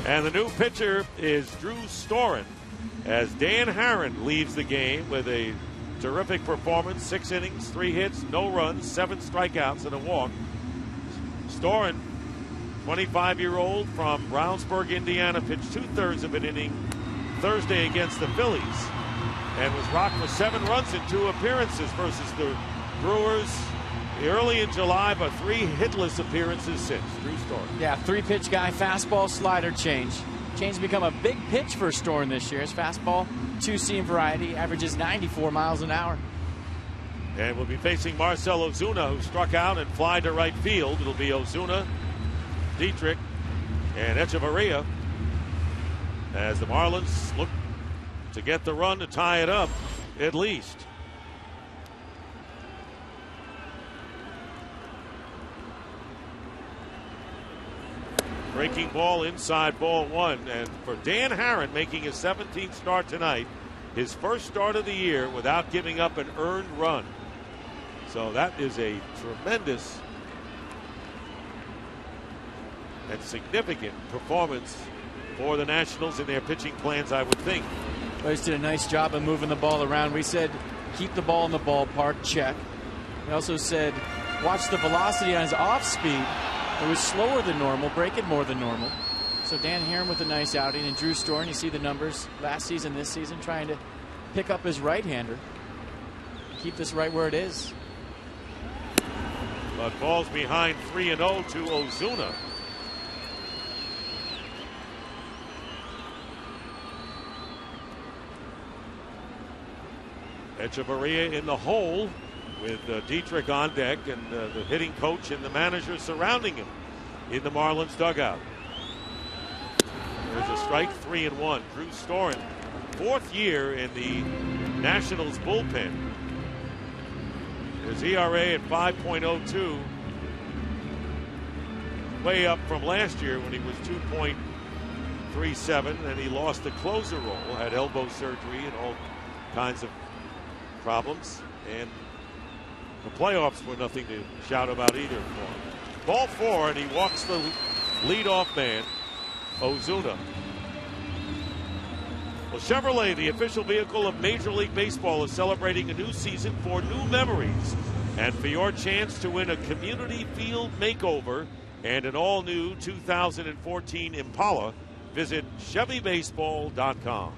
And the new pitcher is Drew Storen, as Dan Herron leaves the game with a terrific performance. 6 innings, 3 hits, no runs, 7 strikeouts, and a walk. Storen, 25-year-old from Brownsburg, Indiana, pitched 2/3 of an inning Thursday against the Phillies and was rocked for 7 runs in 2 appearances versus the Brewers early in July, but 3 hitless appearances since. Drew Storen. Yeah, 3-pitch guy, fastball, slider, change. Change become a big pitch for Storen this year. His fastball, 2-seam variety, averages 94 miles an hour. And we'll be facing Marcell Ozuna, who struck out and fly to right field. It'll be Ozuna, Dietrich, and Echeverria as the Marlins look to get the run to tie it up at least. Breaking ball inside, ball 1. And for Dan Herron, making his 17th start tonight, his first start of the year without giving up an earned run. So that is a tremendous and significant performance for the Nationals in their pitching plans, I would think. Well, he's did a nice job of moving the ball around. We said keep the ball in the ballpark, check. We also said watch the velocity on his off speed. It was slower than normal, break it more than normal. So Dan Herron with a nice outing, and Drew Storen, you see the numbers last season, this season, trying to pick up his right-hander. Keep this right where it is. But ball's behind 3-0 to Ozuna. Echeverria in the hole with Dietrich on deck and the hitting coach and the manager surrounding him in the Marlins dugout. There's a strike, 3-1. Drew Storen, 4th year in the Nationals bullpen. His ERA at 5.02, way up from last year when he was 2.37, and he lost the closer role, had elbow surgery and all kinds of problems, and the playoffs were nothing to shout about either for him. Ball 4, and he walks the leadoff man, Ozuna. Well, Chevrolet, the official vehicle of Major League Baseball, is celebrating a new season for new memories. And for your chance to win a community field makeover and an all-new 2014 Impala, visit ChevyBaseball.com.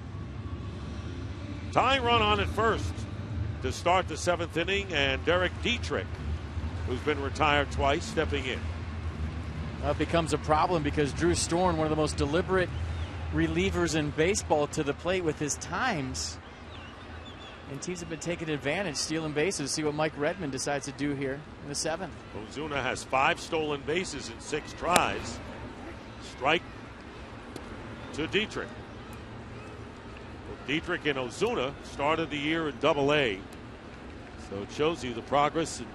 Tying run on at first to start the 7th inning, and Derek Dietrich, who's been retired twice, stepping in. It becomes a problem because Drew Storen, one of the most deliberate relievers in baseball to the plate with his times. And teams have been taking advantage, stealing bases. See what Mike Redmond decides to do here in the 7th. Ozuna has 5 stolen bases in 6 tries. Strike to Dietrich. Dietrich and Ozuna started the year in Double-A. So it shows you the progress and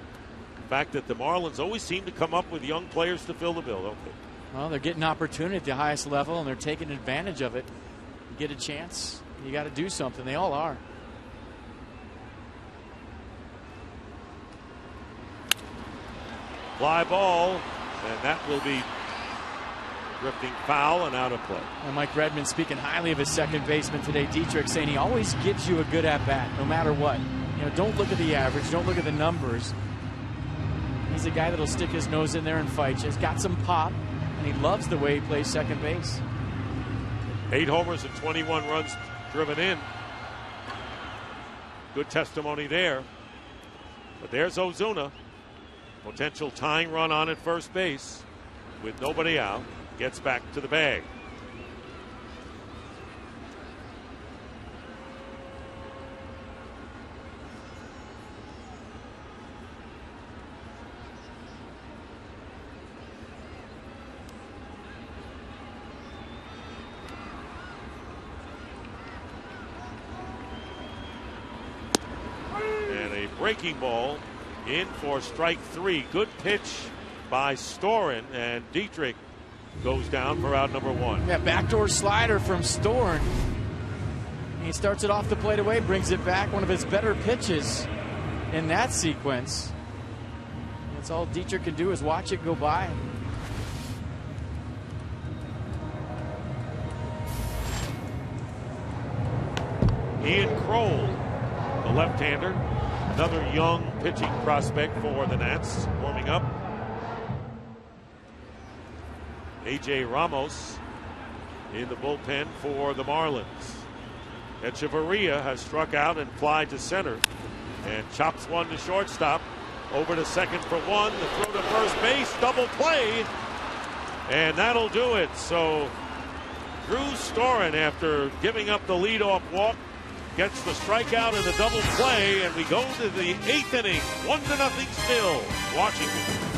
the fact that the Marlins always seem to come up with young players to fill the bill, don't they? Well, they're getting opportunity at the highest level, and they're taking advantage of it. You get a chance, you got to do something. They all are. Fly ball, and that will be drifting foul and out of play. And Mike Redmond speaking highly of his second baseman today, Dietrich, saying he always gives you a good at-bat, no matter what. You know, don't look at the average, don't look at the numbers. He's a guy that'll stick his nose in there and fight. He's got some pop, and he loves the way he plays second base. 8 homers and 21 runs driven in. Good testimony there. But there's Ozuna. Potential tying run on at first base with nobody out. Gets back to the bag. And a breaking ball in for strike 3. Good pitch by Storen, and Dietrich goes down for out number 1. Yeah, backdoor slider from Storn. He starts it off the plate away, brings it back. One of his better pitches in that sequence. That's all Dietrich can do is watch it go by. Ian Kroll, the left-hander, another young pitching prospect for the Nats, warming up. A.J. Ramos in the bullpen for the Marlins. Echeverria has struck out and flied to center and chops one to shortstop. Over to second for 1. The throw to first base. Double play. And that'll do it. So Drew Storen, after giving up the leadoff walk, gets the strikeout and the double play. And we go to the 8th inning. 1-0 still. Washington.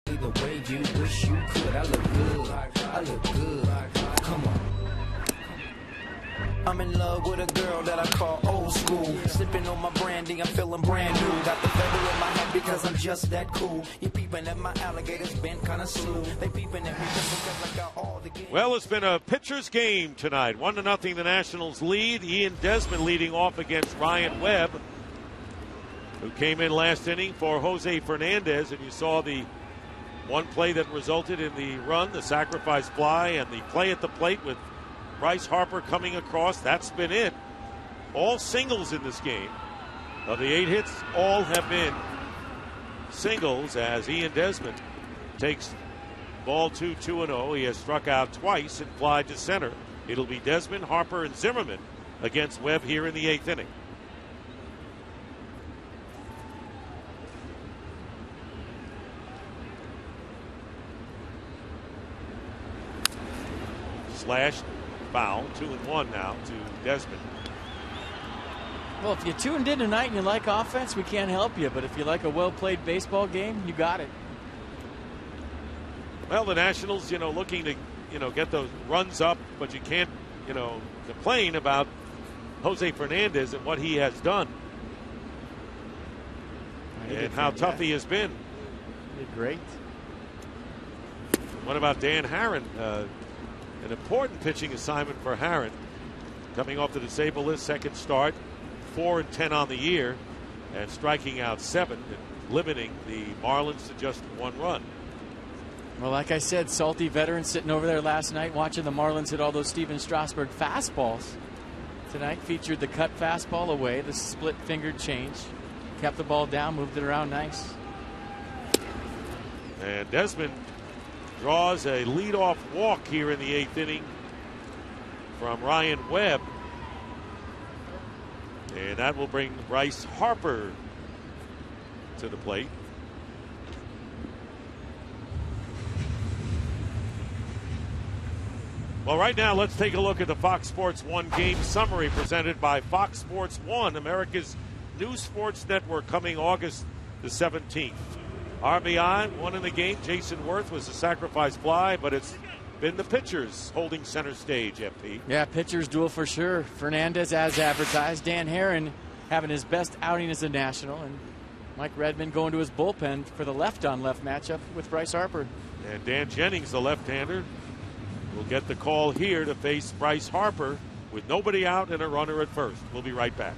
The way you wish you could. I look good. I look good. Come on. I'm in love with a girl that I call old school. Sipping on my brandy, I'm feeling brand new. Got the feather in my hat because I'm just that cool. You peeping at my alligators, been kind of slow. They peeping at me just because I got all the game. Well, it's been a pitcher's game tonight. 1-0 the Nationals lead. Ian Desmond leading off against Ryan Webb, who came in last inning for Jose Fernandez, and you saw the one play that resulted in the run, the sacrifice fly, and the play at the plate with Bryce Harper coming across. That's been it. All singles in this game. Of the 8 hits, all have been singles as Ian Desmond takes ball 2, 2-0. He has struck out twice and flied to center. It'll be Desmond, Harper, and Zimmerman against Webb here in the 8th inning. Slash foul, 2-1 now to Desmond. Well, if you tuned in tonight and you like offense, we can't help you. But if you like a well-played baseball game, you got it. Well, the Nationals, looking to, get those runs up, but you can't, complain about Jose Fernandez and what he has done and how tough he has been. He did great. What about Dan Harron? An important pitching assignment for Harron, coming off the disabled list, second start, 4-10 on the year, and striking out 7 and limiting the Marlins to just 1 run. Well, like I said, salty veteran sitting over there last night watching the Marlins hit all those Steven Strasburg fastballs. Tonight featured the cut fastball away, the split-fingered change. Kept the ball down, moved it around nice. And Desmond draws a leadoff walk here in the 8th inning from Ryan Webb. And that will bring Bryce Harper to the plate. Well, right now, let's take a look at the Fox Sports 1 game summary presented by Fox Sports 1, America's new sports network, coming August the 17th. RBI, 1 in the game. Jason Worth was a sacrifice fly, but it's been the pitchers holding center stage, FP. Yeah, pitchers duel for sure. Fernandez as advertised. Dan Herron having his best outing as a National. And Mike Redmond going to his bullpen for the left-on-left matchup with Bryce Harper. And Dan Jennings, the left-hander, will get the call here to face Bryce Harper with nobody out and a runner at first. We'll be right back.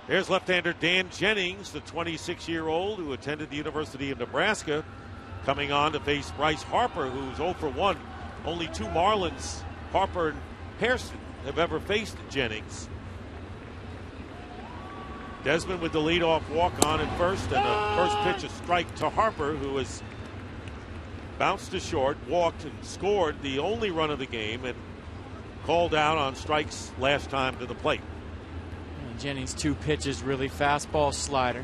Here's left-hander Dan Jennings, the 26-year-old who attended the University of Nebraska, coming on to face Bryce Harper, who's 0 for 1. Only 2 Marlins, Harper and Hairston, have ever faced Jennings. Desmond with the leadoff walk on at first, and a first pitch a strike to Harper, who has bounced to short, walked, and scored the only run of the game, and called out on strikes last time to the plate. Jennings 2 pitches, really fastball, slider.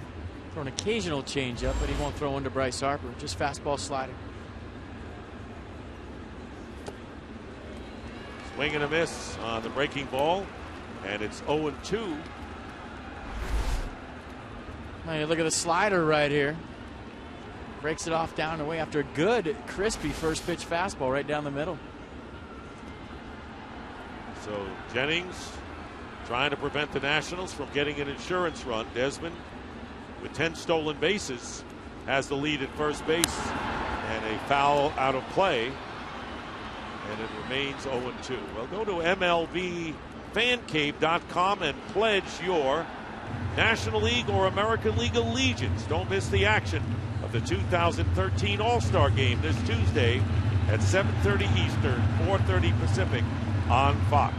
Throw an occasional changeup, but he won't throw into Bryce Harper. Just fastball, slider. Swing and a miss on the breaking ball, and it's 0-2. Now you look at the slider right here. Breaks it off down and away after a good, crispy first pitch fastball right down the middle. So Jennings trying to prevent the Nationals from getting an insurance run. Desmond, with 10 stolen bases, has the lead at first base, and a foul out of play, and it remains 0-2. Well, go to MLBFancave.com and pledge your National League or American League allegiance. Don't miss the action of the 2013 All-Star Game this Tuesday at 7:30 Eastern, 4:30 Pacific on Fox.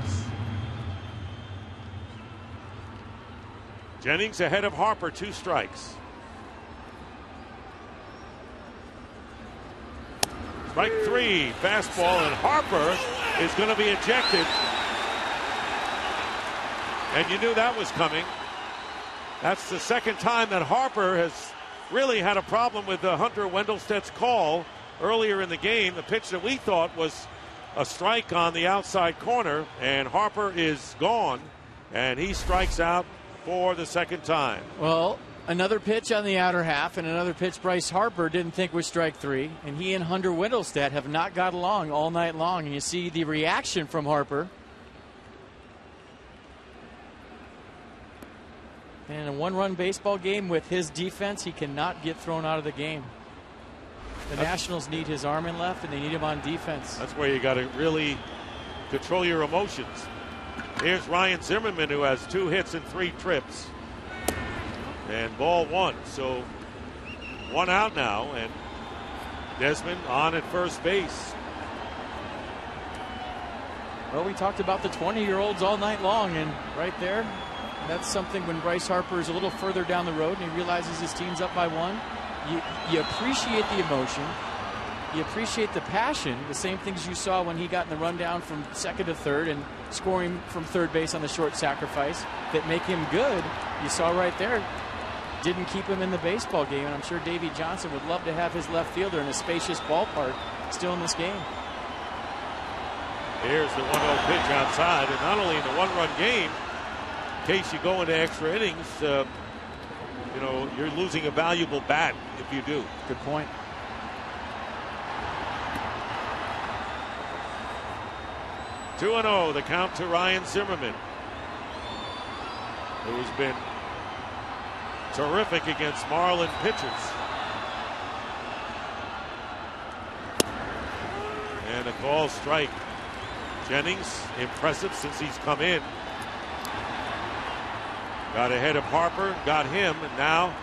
Jennings ahead of Harper, 2 strikes. Strike 3, fastball, and Harper is going to be ejected. And you knew that was coming. That's the second time that Harper has really had a problem with Hunter Wendelstedt's call earlier in the game. The pitch that we thought was a strike on the outside corner, and Harper is gone, and he strikes out for the second time. Well, another pitch on the outer half, and another pitch Bryce Harper didn't think was strike 3, and he and Hunter Wendelstedt have not got along all night long, and you see the reaction from Harper. And in a one-run baseball game with his defense, he cannot get thrown out of the game. The Nationals need his arm in left, and they need him on defense. That's where you got to really control your emotions. Here's Ryan Zimmerman, who has 2 hits and 3 trips. And ball 1. So 1 out now, and Desmond on at first base. Well, we talked about the 20-year-olds all night long, and right there, that's something when Bryce Harper is a little further down the road and he realizes his team's up by 1. You appreciate the emotion. You appreciate the passion, the same things you saw when he got in the rundown from second to third and scoring from third base on the short sacrifice that make him good. You saw right there, didn't keep him in the baseball game, and I'm sure Davey Johnson would love to have his left fielder in a spacious ballpark still in this game. Here's the 1-0 pitch outside, and not only in the one-run game, in case you go into extra innings, you know, you're losing a valuable bat if you do. Good point. Two 2-0, the count to Ryan Zimmerman, who's been terrific against Marlin pitchers. And a call strike. Jennings, impressive since he's come in. Got ahead of Harper, got him, and now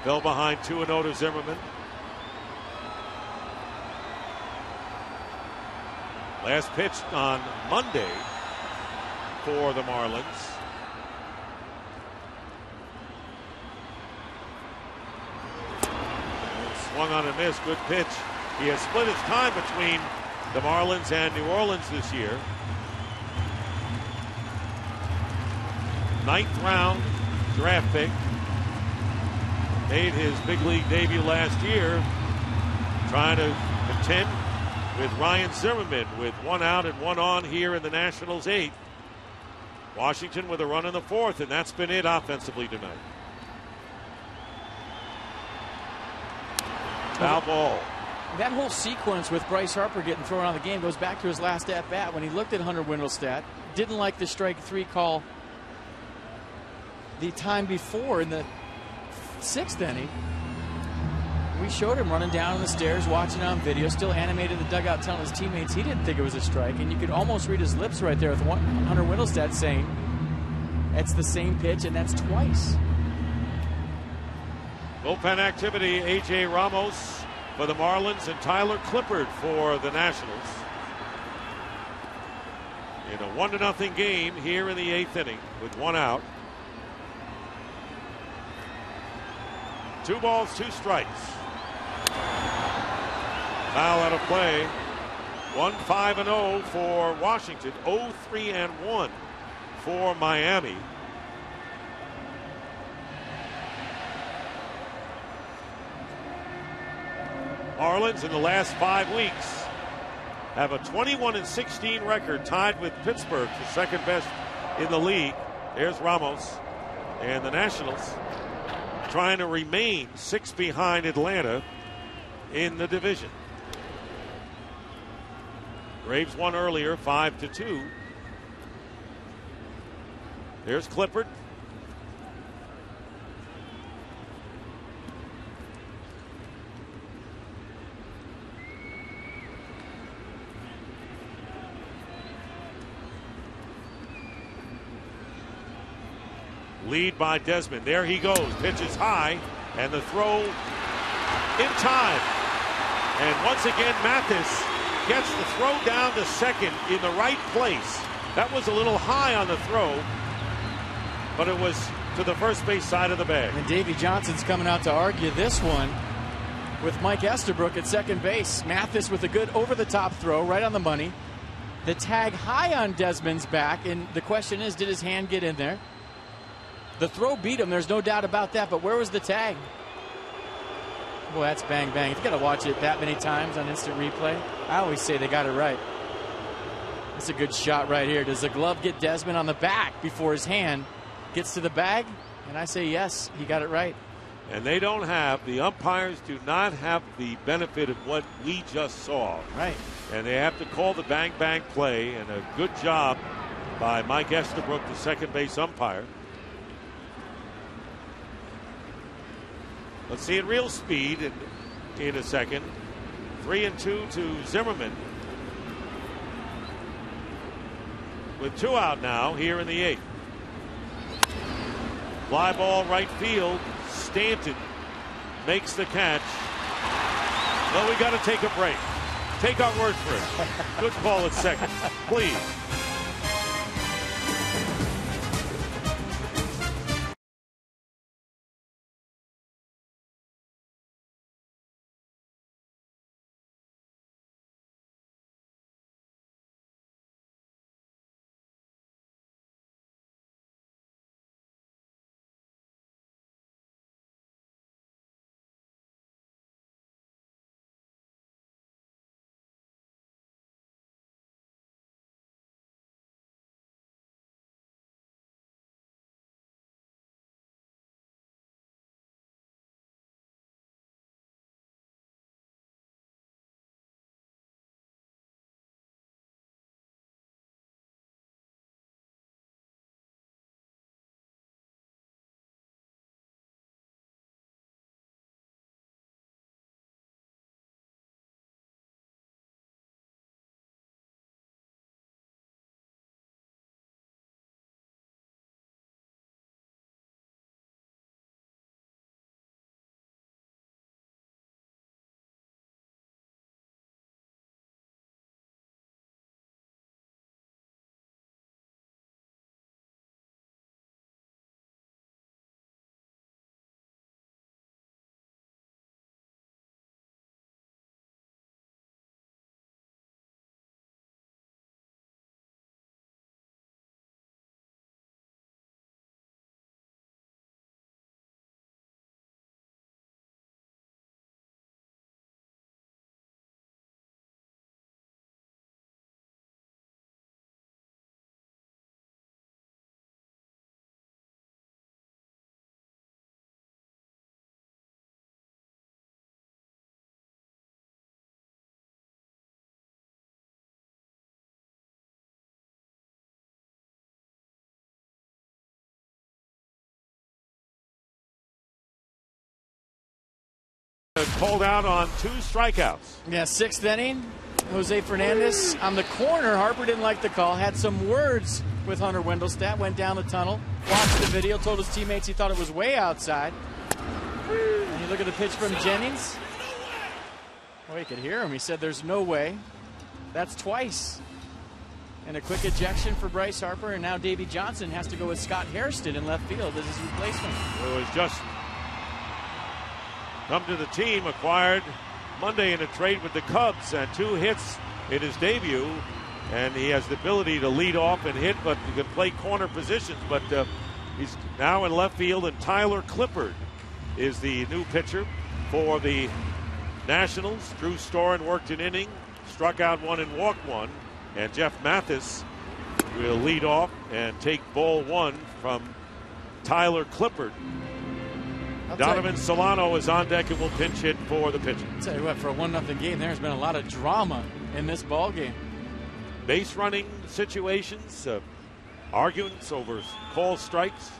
fell behind 2-0 to Zimmerman. Last pitch on Monday for the Marlins. Swung on a miss, good pitch. He has split his time between the Marlins and New Orleans this year. 9th round draft pick. Made his big league debut last year, trying to contend with Ryan Zimmerman with 1 out and 1 on here in the Nationals' 8th. Washington with a run in the 4th, and that's been it offensively tonight. Foul ball. That whole sequence with Bryce Harper getting thrown out of the game goes back to his last at-bat when he looked at Hunter Wendelstedt, didn't like the strike 3 call the time before in the 6th inning. We showed him running down the stairs, watching on video, still animated in the dugout, telling his teammates he didn't think it was a strike, and you could almost read his lips right there with Hunter Wendelstedt saying it's the same pitch, and that's twice. Bullpen activity, A.J. Ramos for the Marlins and Tyler Clippard for the Nationals. In a 1-0 game here in the 8th inning with 1 out. 2 balls, 2 strikes. Foul out of play. 1-5-0 for Washington. 0-3-1 for Miami. Marlins in the last 5 weeks have a 21-16 record, tied with Pittsburgh for second best in the league. There's Ramos, and the Nationals trying to remain 6 behind Atlanta in the division. Braves won earlier, 5-2. There's Clippard. Lead by Desmond. There he goes. Pitch is high, and the throw in time. And once again, Mathis gets the throw down to second in the right place. That was a little high on the throw, but it was to the first base side of the bag. And Davey Johnson's coming out to argue this one. with Mike Estabrook at second base. Mathis with a good over-the-top throw, right on the money. The tag high on Desmond's back, and the question is, did his hand get in there? The throw beat him, there's no doubt about that, but where was the tag? Boy, that's bang, bang. You've got to watch it that many times on instant replay. I always say they got it right. That's a good shot right here. Does the glove get Desmond on the back before his hand gets to the bag? And I say yes, he got it right. And they don't have, the umpires do not have the benefit of what we just saw. Right. And they have to call the bang bang play, and a good job by Mike Estabrook, the second base umpire. Let's see it real speed in a second. 3-2 to Zimmerman. With 2 out now here in the 8th. Fly ball right field. Stanton makes the catch. Well, we got to take a break. Take our word for it. Good call at second, please. Called out on 2 strikeouts. Yeah, 6th inning. Jose Fernandez on the corner. Harper didn't like the call. Had some words with Hunter Wendelstedt. Went down the tunnel. Watched the video. Told his teammates he thought it was way outside. And you look at the pitch from Jennings. Well, you could hear him. He said there's no way. That's twice. And a quick ejection for Bryce Harper. And now Davey Johnson has to go with Scott Hairston in left field as his replacement. It was just come to the team, acquired Monday in a trade with the Cubs, and 2 hits in his debut, and he has the ability to lead off and hit, but he can play corner positions, but he's now in left field, and Tyler Clippard is the new pitcher for the Nationals. Drew Storen worked an inning, struck out 1 and walked 1, and Jeff Mathis will lead off and take ball 1 from Tyler Clippard. Donovan Solano is on deck and will pinch hit for the pitcher. I'll tell you what, for a 1-0 game, there's been a lot of drama in this ball game. Base running situations, arguments over call strikes.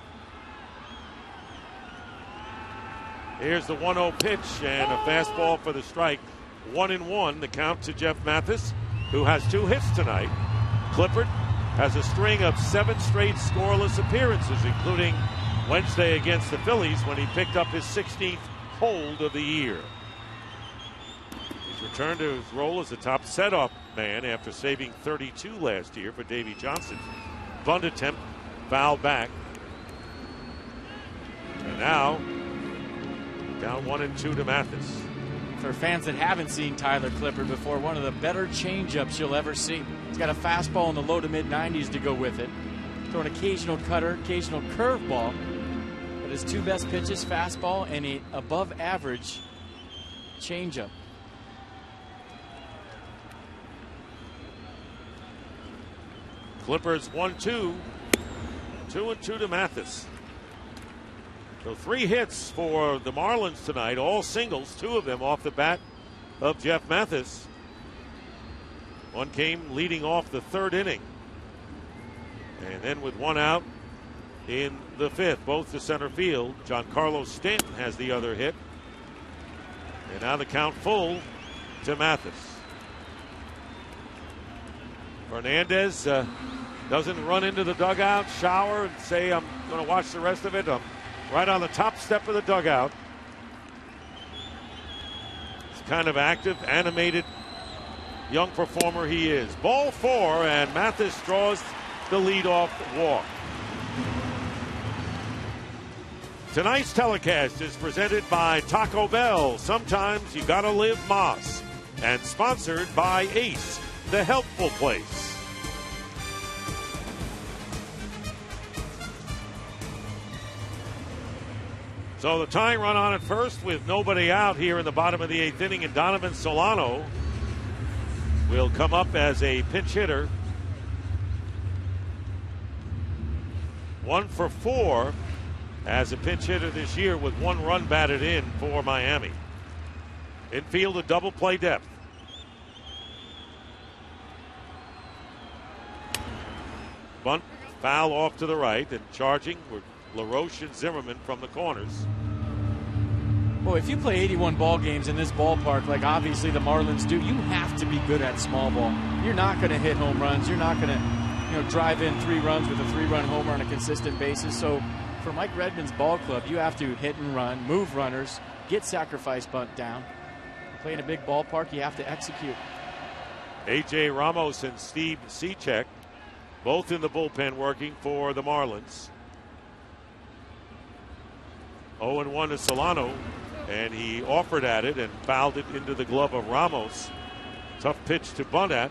Here's the 1-0 pitch and a fastball for the strike. 1-1, the count to Jeff Mathis, who has 2 hits tonight. Clippard has a string of 7 straight scoreless appearances, including Wednesday against the Phillies when he picked up his 16th hold of the year. He's returned to his role as a top set-off man after saving 32 last year for Davey Johnson. Bunt attempt, foul back. And now, down 1-2 to Mathis. for fans that haven't seen Tyler Clippard before, one of the better changeups you'll ever see. He's got a fastball in the low to mid 90s to go with it. Throw an occasional cutter, occasional curveball. But his two best pitches, fastball and an above average changeup. Clippers 1-2. 2-2 to Mathis. So 3 hits for the Marlins tonight, all singles, 2 of them off the bat of Jeff Mathis. One came leading off the 3rd inning. And then with 1 out in the 5th, both to center field. Giancarlo Stanton has the other hit. And now the count full to Mathis. Fernandez doesn't run into the dugout, shower, and say, I'm going to watch the rest of it. I'm right on the top step of the dugout. It's kind of active, animated young performer he is. Ball 4, and Mathis draws the leadoff walk. Tonight's telecast is presented by Taco Bell. Sometimes you gotta live Moss. And sponsored by Ace, the healthful place. So the tying run on at first with nobody out here in the bottom of the 8th inning, and Donovan Solano will come up as a pinch hitter. 1 for 4 as a pinch hitter this year with 1 run batted in for Miami. Infield a double play depth. Bunt, foul off to the right, and charging were LaRoche and Zimmerman from the corners. Well, if you play 81 ball games in this ballpark, like obviously the Marlins do, you have to be good at small ball. You're not going to hit home runs. You're not going to, drive in 3 runs with a 3-run homer on a consistent basis. So for Mike Redmond's ball club, you have to hit and run, move runners, get sacrifice bunt down. Playing a big ballpark, you have to execute. A.J. Ramos and Steve Cechek, both in the bullpen working for the Marlins. 0-1 to Solano, and he offered at it and fouled it into the glove of Ramos. Tough pitch to bunt at.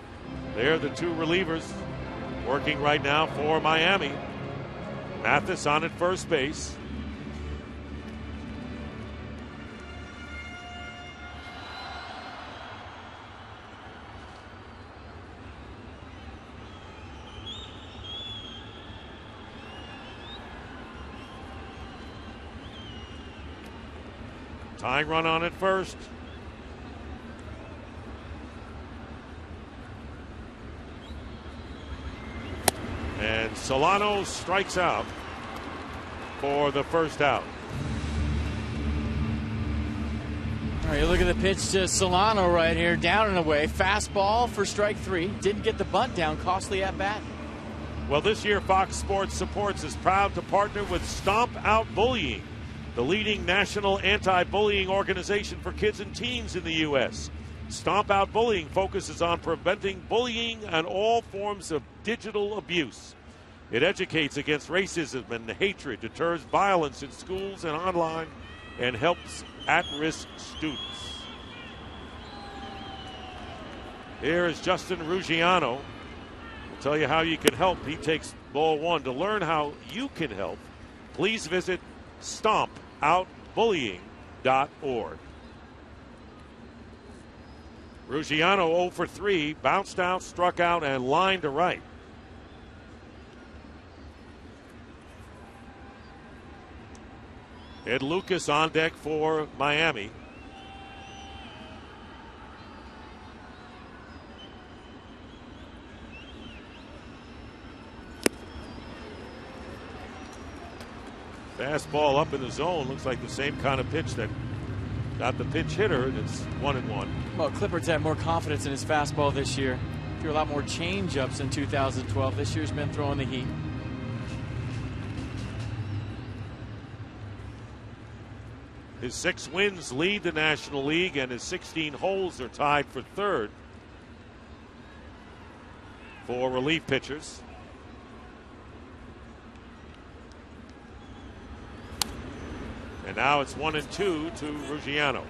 They're the 2 relievers working right now for Miami. Mathis on at first base. Tying run on at first. And Solano strikes out for the first out. All right, you look at the pitch to Solano right here, down and away. Fastball for strike 3. Didn't get the bunt down, costly at bat. Well, this year Fox Sports Supports is proud to partner with Stomp Out Bullying, the leading national anti-bullying organization for kids and teens in the U.S. Stomp Out Bullying focuses on preventing bullying and all forms of digital abuse. It educates against racism and hatred, deters violence in schools and online, and helps at-risk students. Here is Justin Ruggiano. We'll tell you how you can help. He takes ball 1. To learn how you can help, please visit StompOutBullying.org. Ruggiano 0 for 3, bounced out, struck out, and lined to right. Ed Lucas on deck for Miami. Fastball up in the zone. Looks like the same kind of pitch that got the pinch hitter, and it's 1-1. Well, Clippard's had more confidence in his fastball this year. Threw a lot more change-ups in 2012. This year's been throwing the heat. His 6 wins lead the National League, and his 16 holes are tied for 3rd for relief pitchers. And now it's 1-2 to Ruggiano.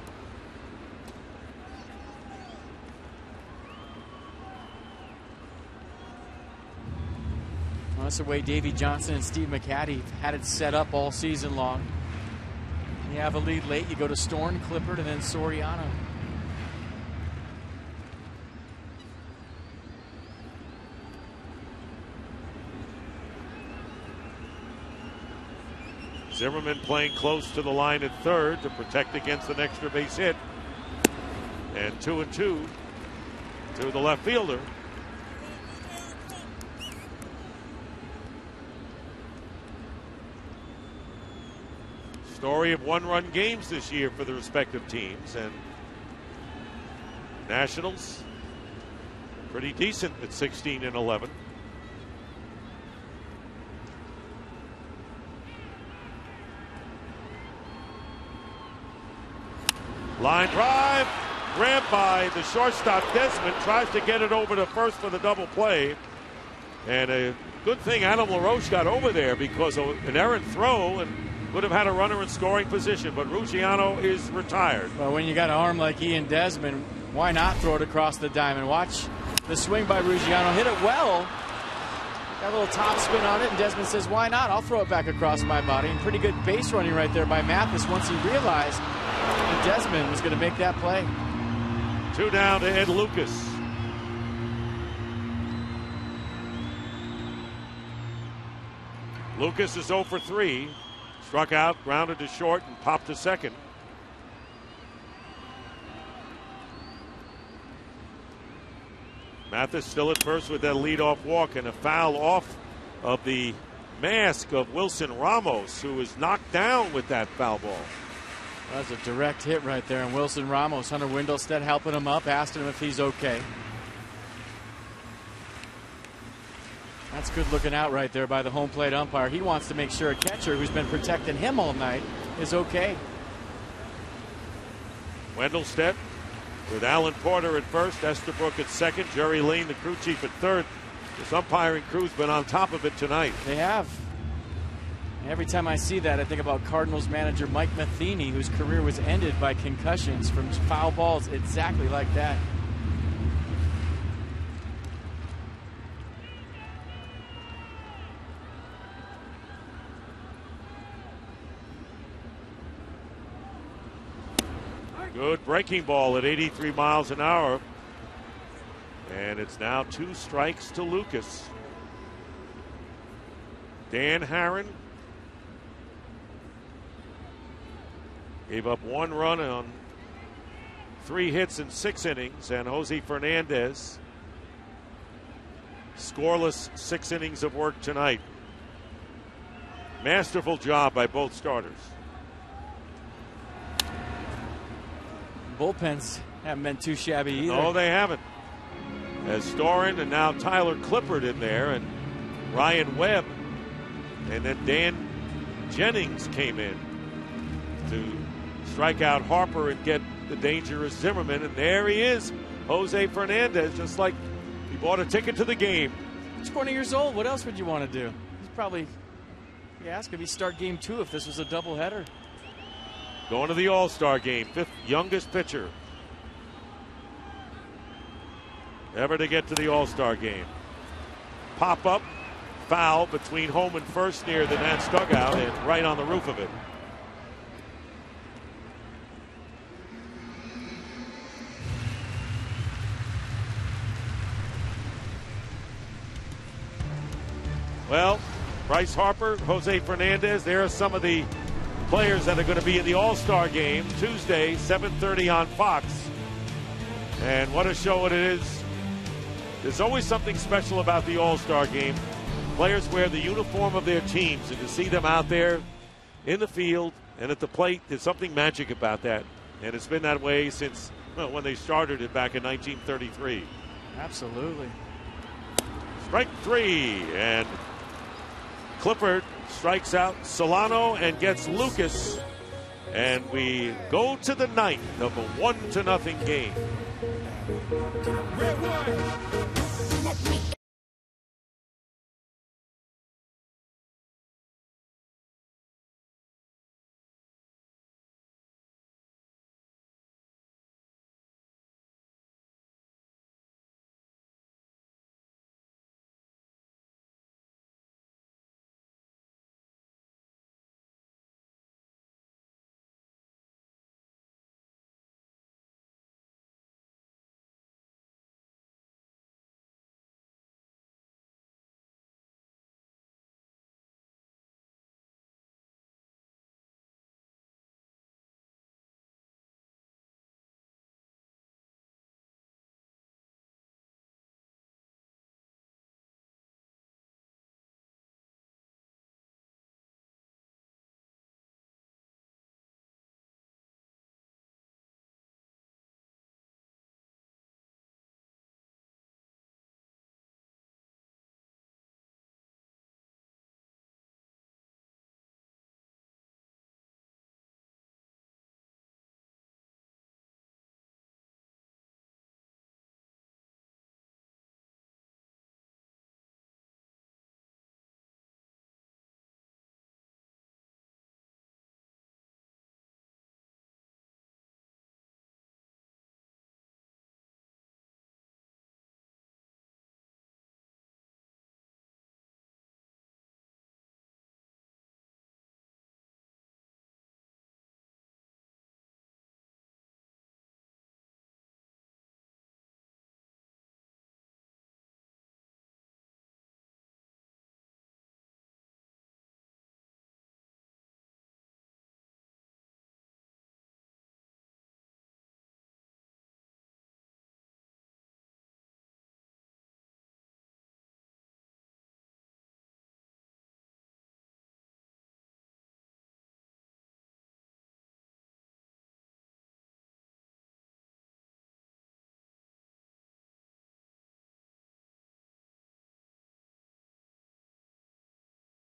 That's the way Davey Johnson and Steve McCaddy had it set up all season long. You have a lead late, you go to Storn, Clippard, and then Soriano. Zimmerman playing close to the line at third to protect against an extra base hit. And 2-2 to the left fielder. Story of one-run games this year for the respective teams, and Nationals pretty decent at 16-11. Line drive, grabbed by the shortstop Desmond, tries to get it over to first for the double play, and a good thing Adam LaRoche got over there because of an errant throw and would have had a runner in scoring position, but Ruggiano is retired. Well, when you got an arm like Ian Desmond, why not throw it across the diamond? Watch the swing by Ruggiano, hit it well. Got a little top spin on it, and Desmond says, why not? I'll throw it back across my body. And pretty good base running right there by Mathis once he realized that Desmond was going to make that play. 2 down to Ed Lucas. Lucas is 0 for 3. Struck out, grounded to short, and popped to second. Mathis still at first with that leadoff walk and a foul off of the mask of Wilson Ramos, who was knocked down with that foul ball. That was a direct hit right there, and Wilson Ramos, Hunter Windelstead helping him up, asking him if he's okay. That's good looking out right there by the home plate umpire. He wants to make sure a catcher who's been protecting him all night is okay. Wendelstedt with Alan Porter at first, Estabrook at second, Jerry Lane, the crew chief, at third. This umpiring crew's been on top of it tonight. They have. Every time I see that, I think about Cardinals manager Mike Matheny, whose career was ended by concussions from foul balls exactly like that. Good breaking ball at 83 miles an hour. And it's now 2 strikes to Lucas. Dan Herron gave up 1 run on 3 hits in 6 innings, and Jose Fernandez scoreless 6 innings of work tonight. Masterful job by both starters. Bullpens haven't been too shabby either. No, they haven't. As Storin and now Tyler Clippard in there, and Ryan Webb, and then Dan Jennings came in to strike out Harper and get the dangerous Zimmerman, and there he is, Jose Fernandez, just like he bought a ticket to the game. 20 years old. What else would you want to do? He's probably, you ask if he'd start game 2 if this was a doubleheader. Going to the All-Star game, 5th youngest pitcher ever to get to the All-Star game. Pop up, foul between home and first near the Nats dugout and right on the roof of it. Well, Bryce Harper, Jose Fernandez, there are some of the players that are going to be in the All-Star game Tuesday, 7:30 on Fox. And what a show it is. There's always something special about the All-Star game. Players wear the uniform of their teams, and to see them out there in the field and at the plate, there's something magic about that. And it's been that way since when they started it back in 1933. Absolutely. Strike 3, and Clippard strikes out Solano and gets Lucas, and we go to the 9th of a 1-0 game.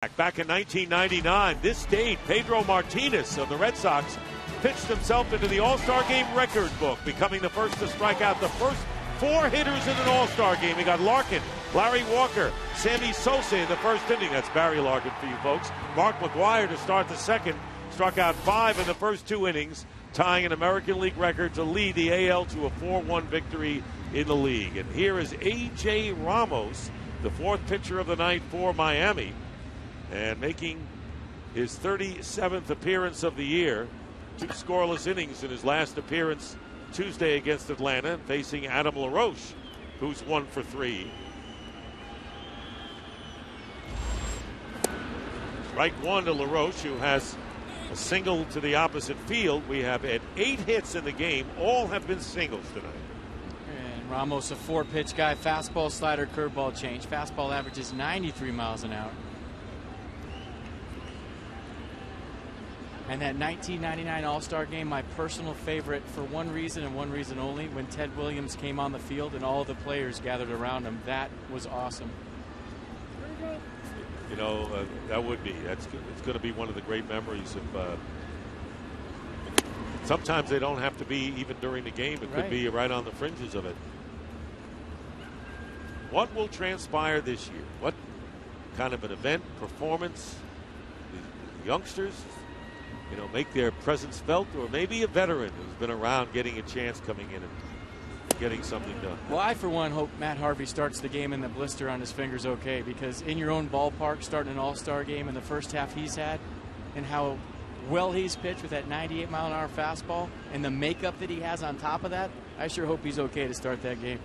Back in 1999, this date, Pedro Martinez of the Red Sox pitched himself into the All-Star Game record book, becoming the first to strike out the first 4 hitters in an All-Star game. He got Larkin, Larry Walker, Sammy Sosa in the first inning. That's Barry Larkin for you folks. Mark McGwire to start the second. Struck out 5 in the first 2 innings, tying an American League record to lead the AL to a 4-1 victory in the league. And here is A.J. Ramos, the 4th pitcher of the night for Miami, and making his 37th appearance of the year. 2 scoreless innings in his last appearance Tuesday against Atlanta, facing Adam LaRoche, who's 1 for 3. Strike 1 to LaRoche, who has a single to the opposite field. We have had 8 hits in the game. All have been singles tonight. And Ramos, a 4-pitch guy, fastball, slider, curveball change. Fastball averages 93 miles an hour. And that 1999 All-Star game, my personal favorite for one reason and one reason only, when Ted Williams came on the field and all the players gathered around him. That was awesome. You know, that would be. It's going to be one of the great memories of. Sometimes they don't have to be even during the game. It could be right on the fringes of it. What will transpire this year? What kind of an event, performance? The youngsters, you know, make their presence felt, or maybe a veteran who's been around getting a chance coming in and getting something done. Well, I for one hope Matt Harvey starts the game and the blister on his fingers okay, because in your own ballpark, starting an All-Star game in the first half he's had, and how well he's pitched with that 98-mile-an-hour fastball and the makeup that he has on top of that, I sure hope he's okay to start that game.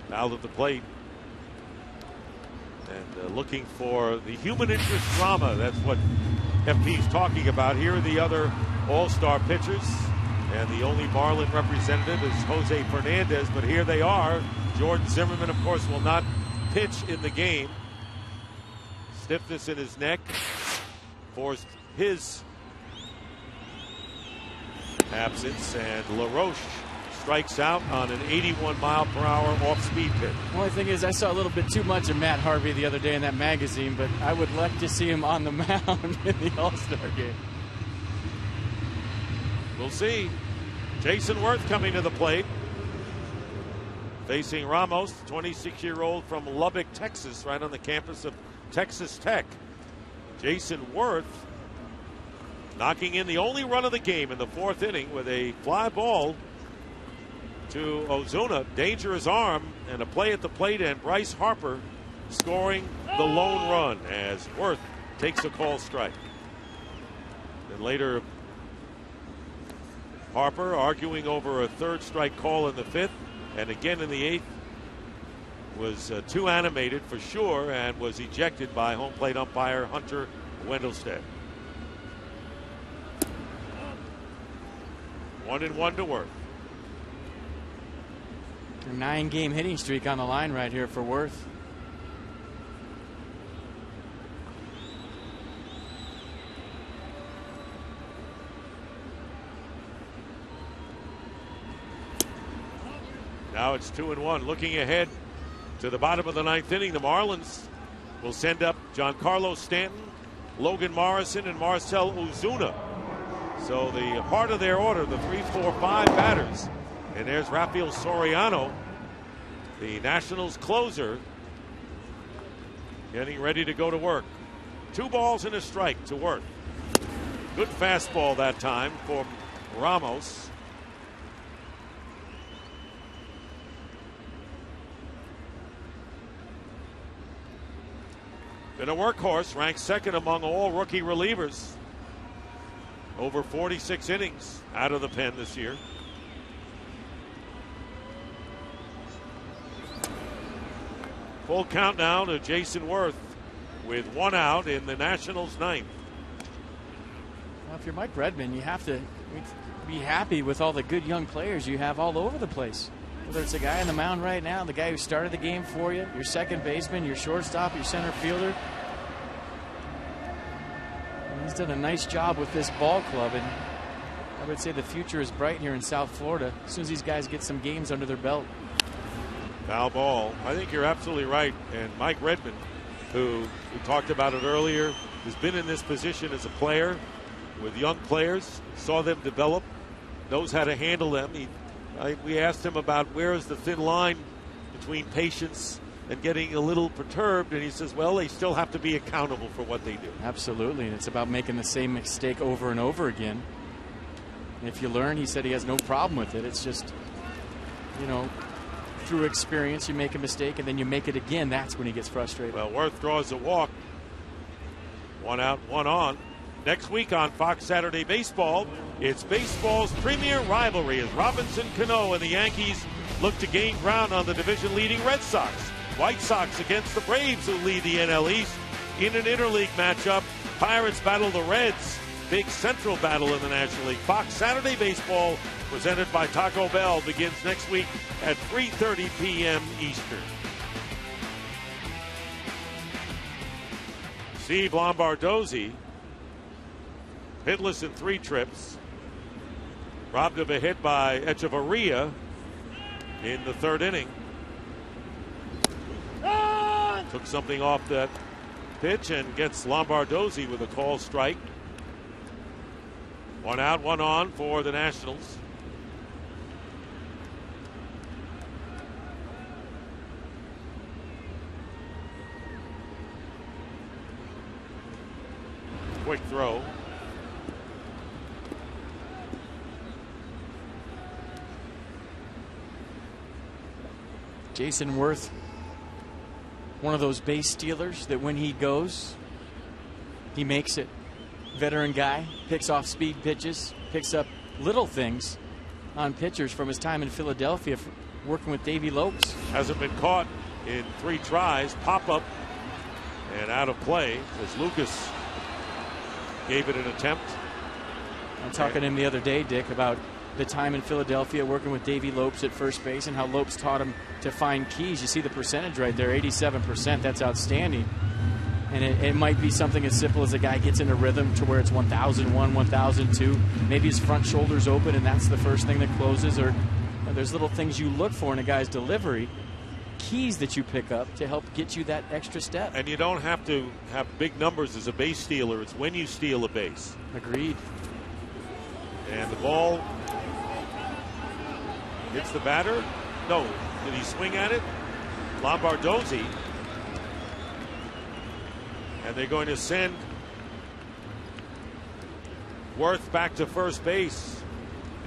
Fouled at the plate. And looking for the human interest drama. That's what FP's talking about. Here are the other All-Star pitchers. And the only Marlin representative is Jose Fernandez. But here they are. Jordan Zimmerman, of course, will not pitch in the game. Stiffness in his neck forced his absence. And LaRoche strikes out on an 81-mile-per-hour off-speed pitch. The only thing is, I saw a little bit too much of Matt Harvey the other day in that magazine, but I would like to see him on the mound in the All-Star game. We'll see. Jason Worth coming to the plate, facing Ramos, 26-year-old from Lubbock, Texas, right on the campus of Texas Tech. Jason Worth knocking in the only run of the game in the 4th inning with a fly ball to Ozuna. Dangerous arm and a play at the plate, and Bryce Harper scoring the lone run as Worth takes a call strike. Then later, Harper arguing over a 3rd strike call in the 5th, and again in the 8th was too animated for sure and was ejected by home plate umpire Hunter Wendelstedt. 1-1 to Worth. A 9-game hitting streak on the line right here for Worth. Now it's 2-1. Looking ahead to the bottom of the 9th inning, the Marlins will send up Giancarlo Stanton, Logan Morrison, and Marcell Ozuna. So the heart of their order, the 3, 4, 5 batters. And there's Rafael Soriano, the Nationals closer, getting ready to go to work. 2 balls and a strike to Worth. Good fastball that time for Ramos. Been a workhorse, ranked 2nd among all rookie relievers. Over 46 innings out of the pen this year. Full count now to Jason Worth with 1 out in the Nationals' 9th. Well, if you're Mike Redmond, you have to be happy with all the good young players you have all over the place. Whether it's a guy on the mound right now, the guy who started the game for you, your second baseman, your shortstop, your center fielder. And he's done a nice job with this ball club, and I would say the future is bright here in South Florida as soon as these guys get some games under their belt. Foul ball. I think you're absolutely right. And Mike Redmond who we talked about it earlier, has been in this position as a player with young players, saw them develop, knows how to handle them. We asked him about where is the thin line between patience and getting a little perturbed, and he says, well, they still have to be accountable for what they do. Absolutely, and it's about making the same mistake over and over again. And if you learn, he said he has no problem with it. It's just, you know, through experience, you make a mistake and then you make it again. That's when he gets frustrated. Well, Worth draws a walk. 1 out, 1 on. Next week on Fox Saturday Baseball, it's baseball's premier rivalry as Robinson Cano and the Yankees look to gain ground on the division-leading Red Sox. White Sox against the Braves, who lead the NL East. In an interleague matchup, Pirates battle the Reds. Big central battle in the National League. Fox Saturday Baseball, presented by Taco Bell, begins next week at 3:30 p.m. Eastern. Steve Lombardozzi, hitless in 3 trips, robbed of a hit by Echeverria in the 3rd inning. Took something off that pitch and gets Lombardozzi with a call strike. 1 out, 1 on for the Nationals. Quick throw. Jason Worth, one of those base stealers that when he goes, he makes it. Veteran guy, picks off speed pitches, picks up little things on pitchers from his time in Philadelphia working with Davey Lopes. Hasn't been caught in 3 tries. Pop up and out of play as Lucas gave it an attempt. I'm talking to him the other day, Dick, about the time in Philadelphia working with Davey Lopes at first base and how Lopes taught him to find keys. You see the percentage right there, 87%. That's outstanding. And it might be something as simple as a guy gets in a rhythm to where it's 1001, 1002. Maybe his front shoulder's open and that's the first thing that closes. Or there's little things you look for in a guy's delivery, keys that you pick up to help get you that extra step. And you don't have to have big numbers as a base stealer. It's when you steal a base. Agreed. And the ball hits the batter. No. Did he swing at it? Lombardozzi. And they're going to send Worth back to first base.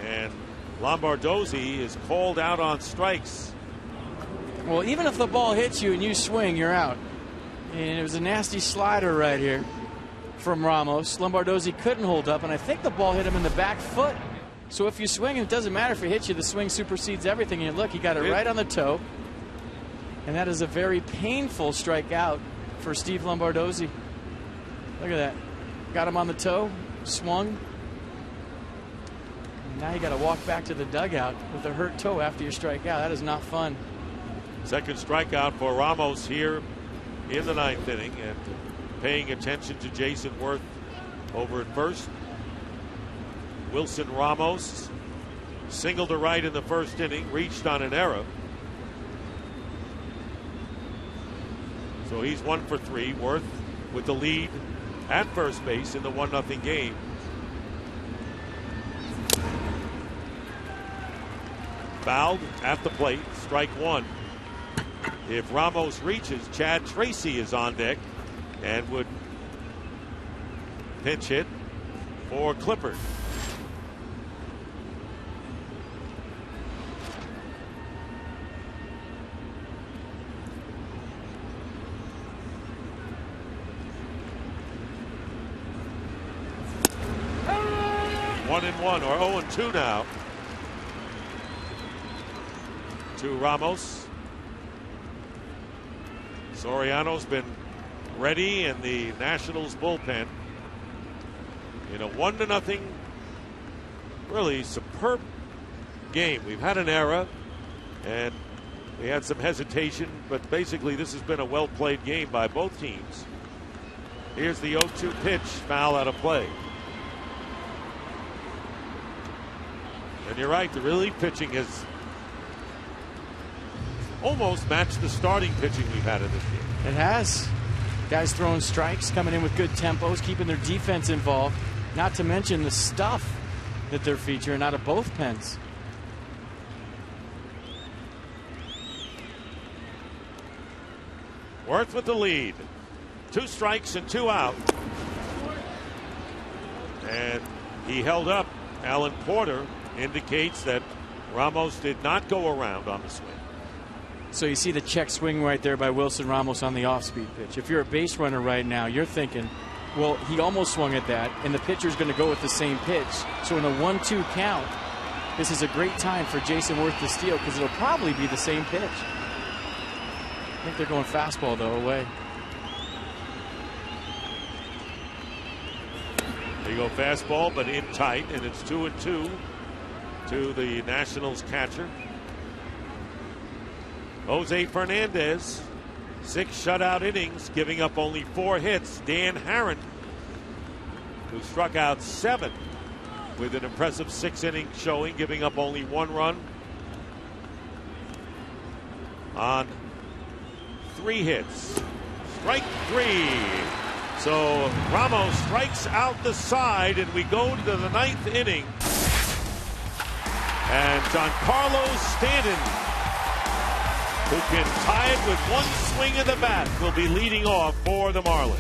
And Lombardozzi is called out on strikes. Well, even if the ball hits you and you swing, you're out. And it was a nasty slider right here from Ramos. Lombardozzi couldn't hold up, and I think the ball hit him in the back foot. So if you swing, it doesn't matter if it hits you. The swing supersedes everything. And look, he got it right on the toe. And that is a very painful strikeout for Steve Lombardozzi. Look at that. Got him on the toe, swung. And now you got to walk back to the dugout with a hurt toe after you strike out. That is not fun. Second strikeout for Ramos here in the 9th inning, and paying attention to Jason Worth over at first. Wilson Ramos singled to right in the 1st inning, reached on an error. So he's 1 for 3. Worth with the lead at first base in the 1-0 game. Fouled at the plate, strike 1. If Ramos reaches, Chad Tracy is on deck and would pinch hit for Clippard. One and 1 or 0-2 now to Ramos. Soriano's been ready in the Nationals bullpen in a 1-0 really superb game. We've had an error and we had some hesitation, but basically this has been a well played game by both teams. Here's the 0-2 pitch, foul out of play. And you're right, the relief pitching has almost matched the starting pitching we've had in this game. It has. Guys throwing strikes, coming in with good tempos, keeping their defense involved. Not to mention the stuff that they're featuring out of both pens. Worth with the lead. 2 strikes and 2 out. And he held up. Alan Porter indicates that Ramos did not go around on the swing. So you see the check swing right there by Wilson Ramos on the off-speed pitch. If you're a base runner right now, you're thinking, well, he almost swung at that, and the pitcher's going to go with the same pitch. So in a 1-2 count, this is a great time for Jason Worth to steal because it'll probably be the same pitch. I think they're going fastball, though, away. They go fastball, but in tight, and it's 2-2 to the Nationals catcher. Jose Fernandez, 6 shutout innings, giving up only 4 hits. Dan Herron, who struck out 7 with an impressive 6-inning showing, giving up only 1 run on 3 hits. Strike 3. So Ramos strikes out the side, and we go to the 9th inning. And Giancarlo Stanton, who can tie it with 1 swing of the bat, will be leading off for the Marlins.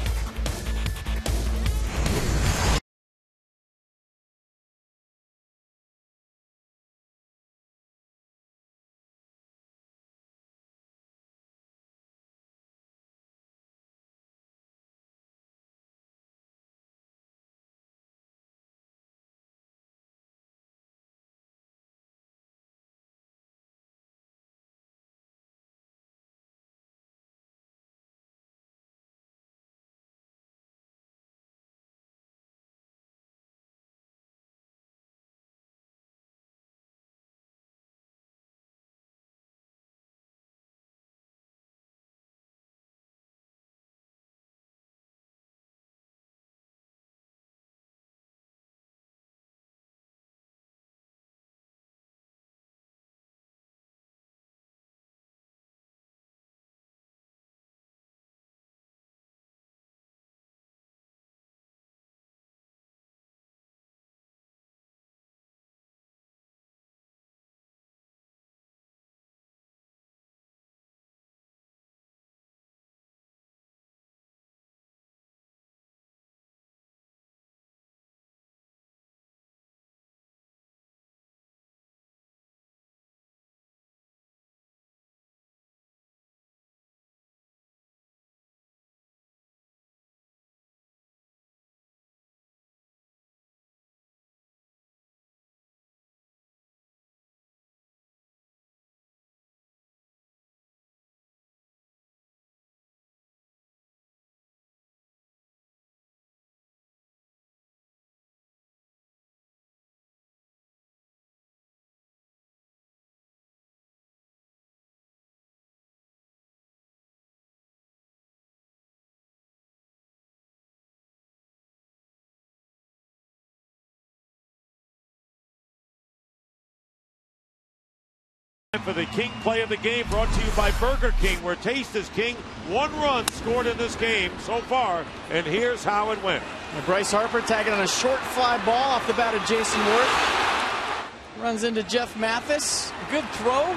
For the King play of the game, brought to you by Burger King, where taste is king. 1 run scored in this game so far, and here's how it went. And Bryce Harper tagging on a short fly ball off the bat of Jason Worth. Runs into Jeff Mathis. Good throw.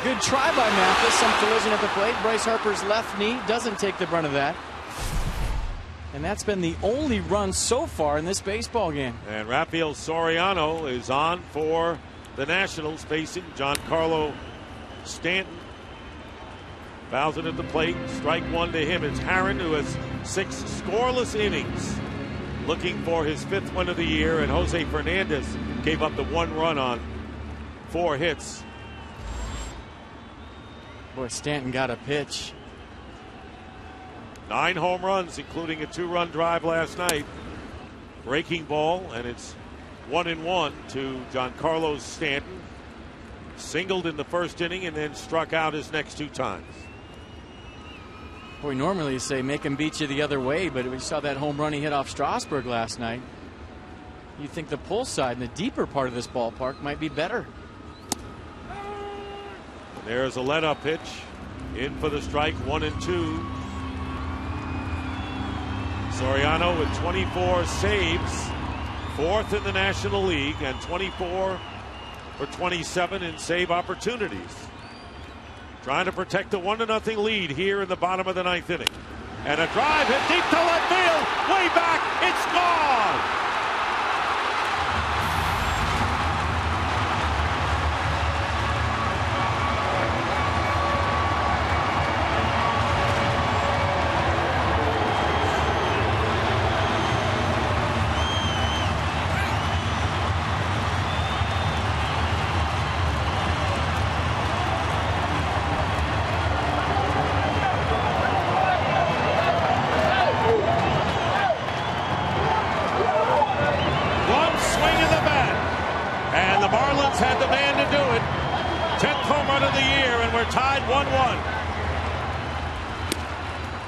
Good try by Mathis. Some collision at the plate. Bryce Harper's left knee doesn't take the brunt of that. And that's been the only run so far in this baseball game. And Rafael Soriano is on for the Nationals, facing Giancarlo Stanton. Fouls it at the plate. Strike 1 to him. It's Herron, who has 6 scoreless innings, looking for his 5th win of the year. And Jose Fernandez gave up the 1 run on 4 hits. Boy, Stanton got a pitch. 9 home runs, including a 2-run drive last night. Breaking ball, and it's 1-1 to Giancarlo Stanton. Singled in the first inning and then struck out his next 2 times. Boy, normally you say make him beat you the other way, but we saw that home run he hit off Strasburg last night. You think the pull side and the deeper part of this ballpark might be better. There's a let-up pitch. In for the strike, 1-2. Soriano with 24 saves, 4th in the National League, and 24 for 27 in save opportunities. Trying to protect the 1-0 lead here in the bottom of the 9th inning. And a drive hit deep to left field, way back, it's gone! Had the man to do it. 10th home run of the year, and we're tied 1-1.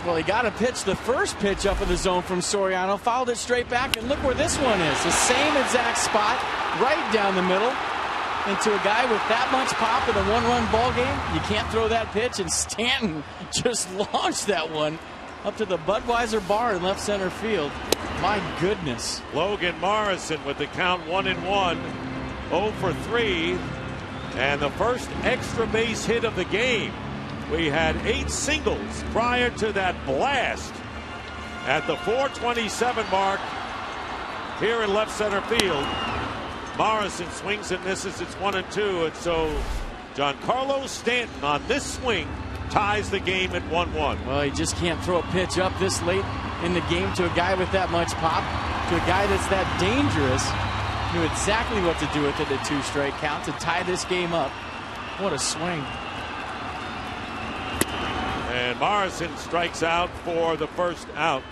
Well, he got a pitch, the first pitch up in the zone from Soriano, fouled it straight back, and look where this one is. The same exact spot, right down the middle. Into a guy with that much pop in a one-run ball game. You can't throw that pitch, and Stanton just launched that one up to the Budweiser bar in left center field. My goodness. Logan Morrison with the count 1-1. 0 for 3, and the first extra base hit of the game. We had 8 singles prior to that blast at the 427 mark here in left center field. Morrison swings and misses. It's 1-2, and so Giancarlo Stanton on this swing ties the game at 1-1. Well, he just can't throw a pitch up this late in the game to a guy with that much pop, to a guy that's that dangerous. Knew exactly what to do with it at 2 straight count to tie this game up. What a swing. And Morrison strikes out for the first out.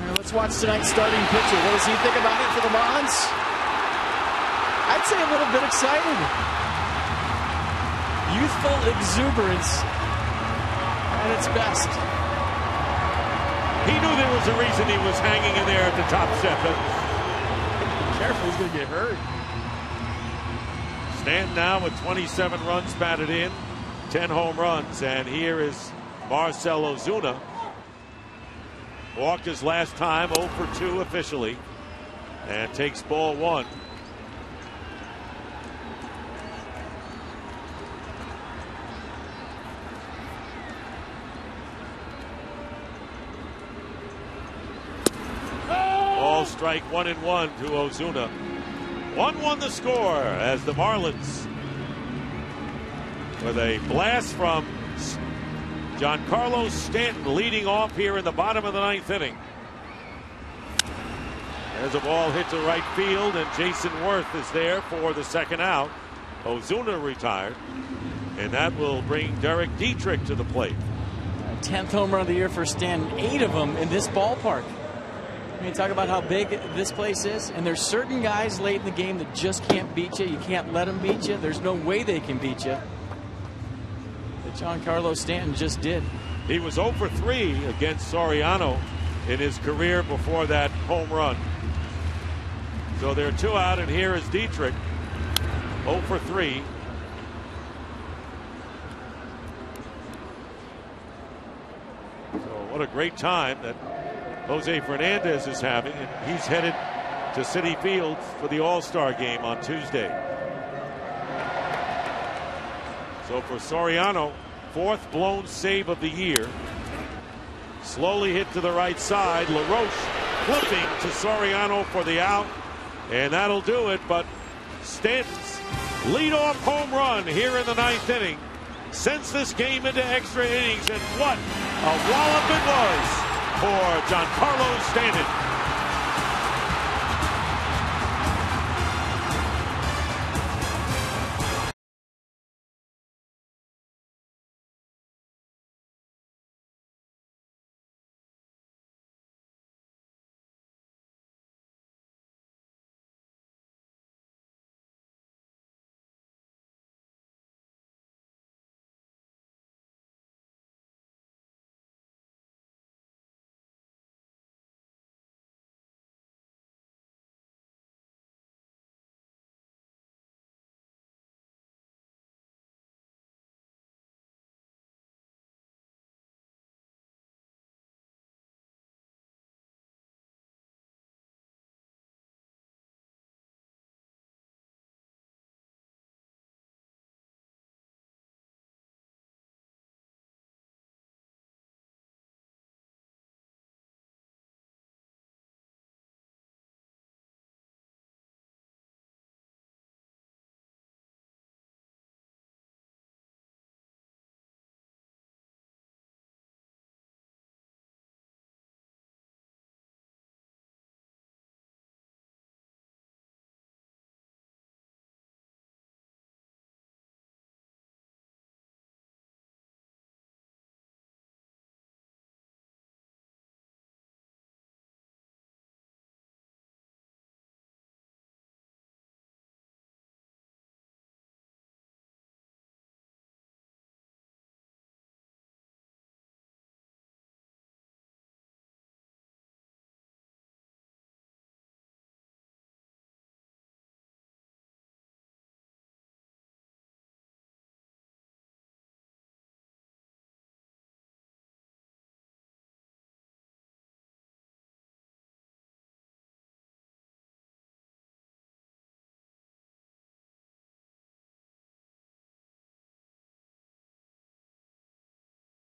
Right, let's watch tonight's starting pitcher. What does he think about it for the Marlins? I'd say a little bit excited. Youthful exuberance at its best. He knew there was a reason he was hanging in there at the top 7. Be careful, he's going to get hurt. Stanton now with 27 runs batted in, 10 home runs, and here is Marcell Ozuna. Walked his last time, 0 for 2 officially, and takes ball 1. Ball strike 1-1 to Ozuna. 1-1 the score as the Marlins, with a blast from Giancarlo Stanton leading off here in the bottom of the 9th inning. There's a ball hit to right field, and Jason Worth is there for the second out. Ozuna retired, and that will bring Derek Dietrich to the plate. 10th home run of the year for Stanton, 8 of them in this ballpark. I mean, talk about how big this place is, and there's certain guys late in the game that just can't beat you. You can't let them beat you. There's no way they can beat you. But Giancarlo Stanton just did. He was 0 for 3 against Soriano in his career before that home run. So they're 2 out, and here is Dietrich, 0 for 3. So what a great time that Jose Fernandez is having, and he's headed to Citi Field for the All-Star game on Tuesday. So for Soriano, 4th blown save of the year. Slowly hit to the right side. LaRoche flipping to Soriano for the out, and that'll do it. But Stanton's leadoff home run here in the 9th inning sends this game into extra innings, and what a wallop it was for Giancarlo Stanton.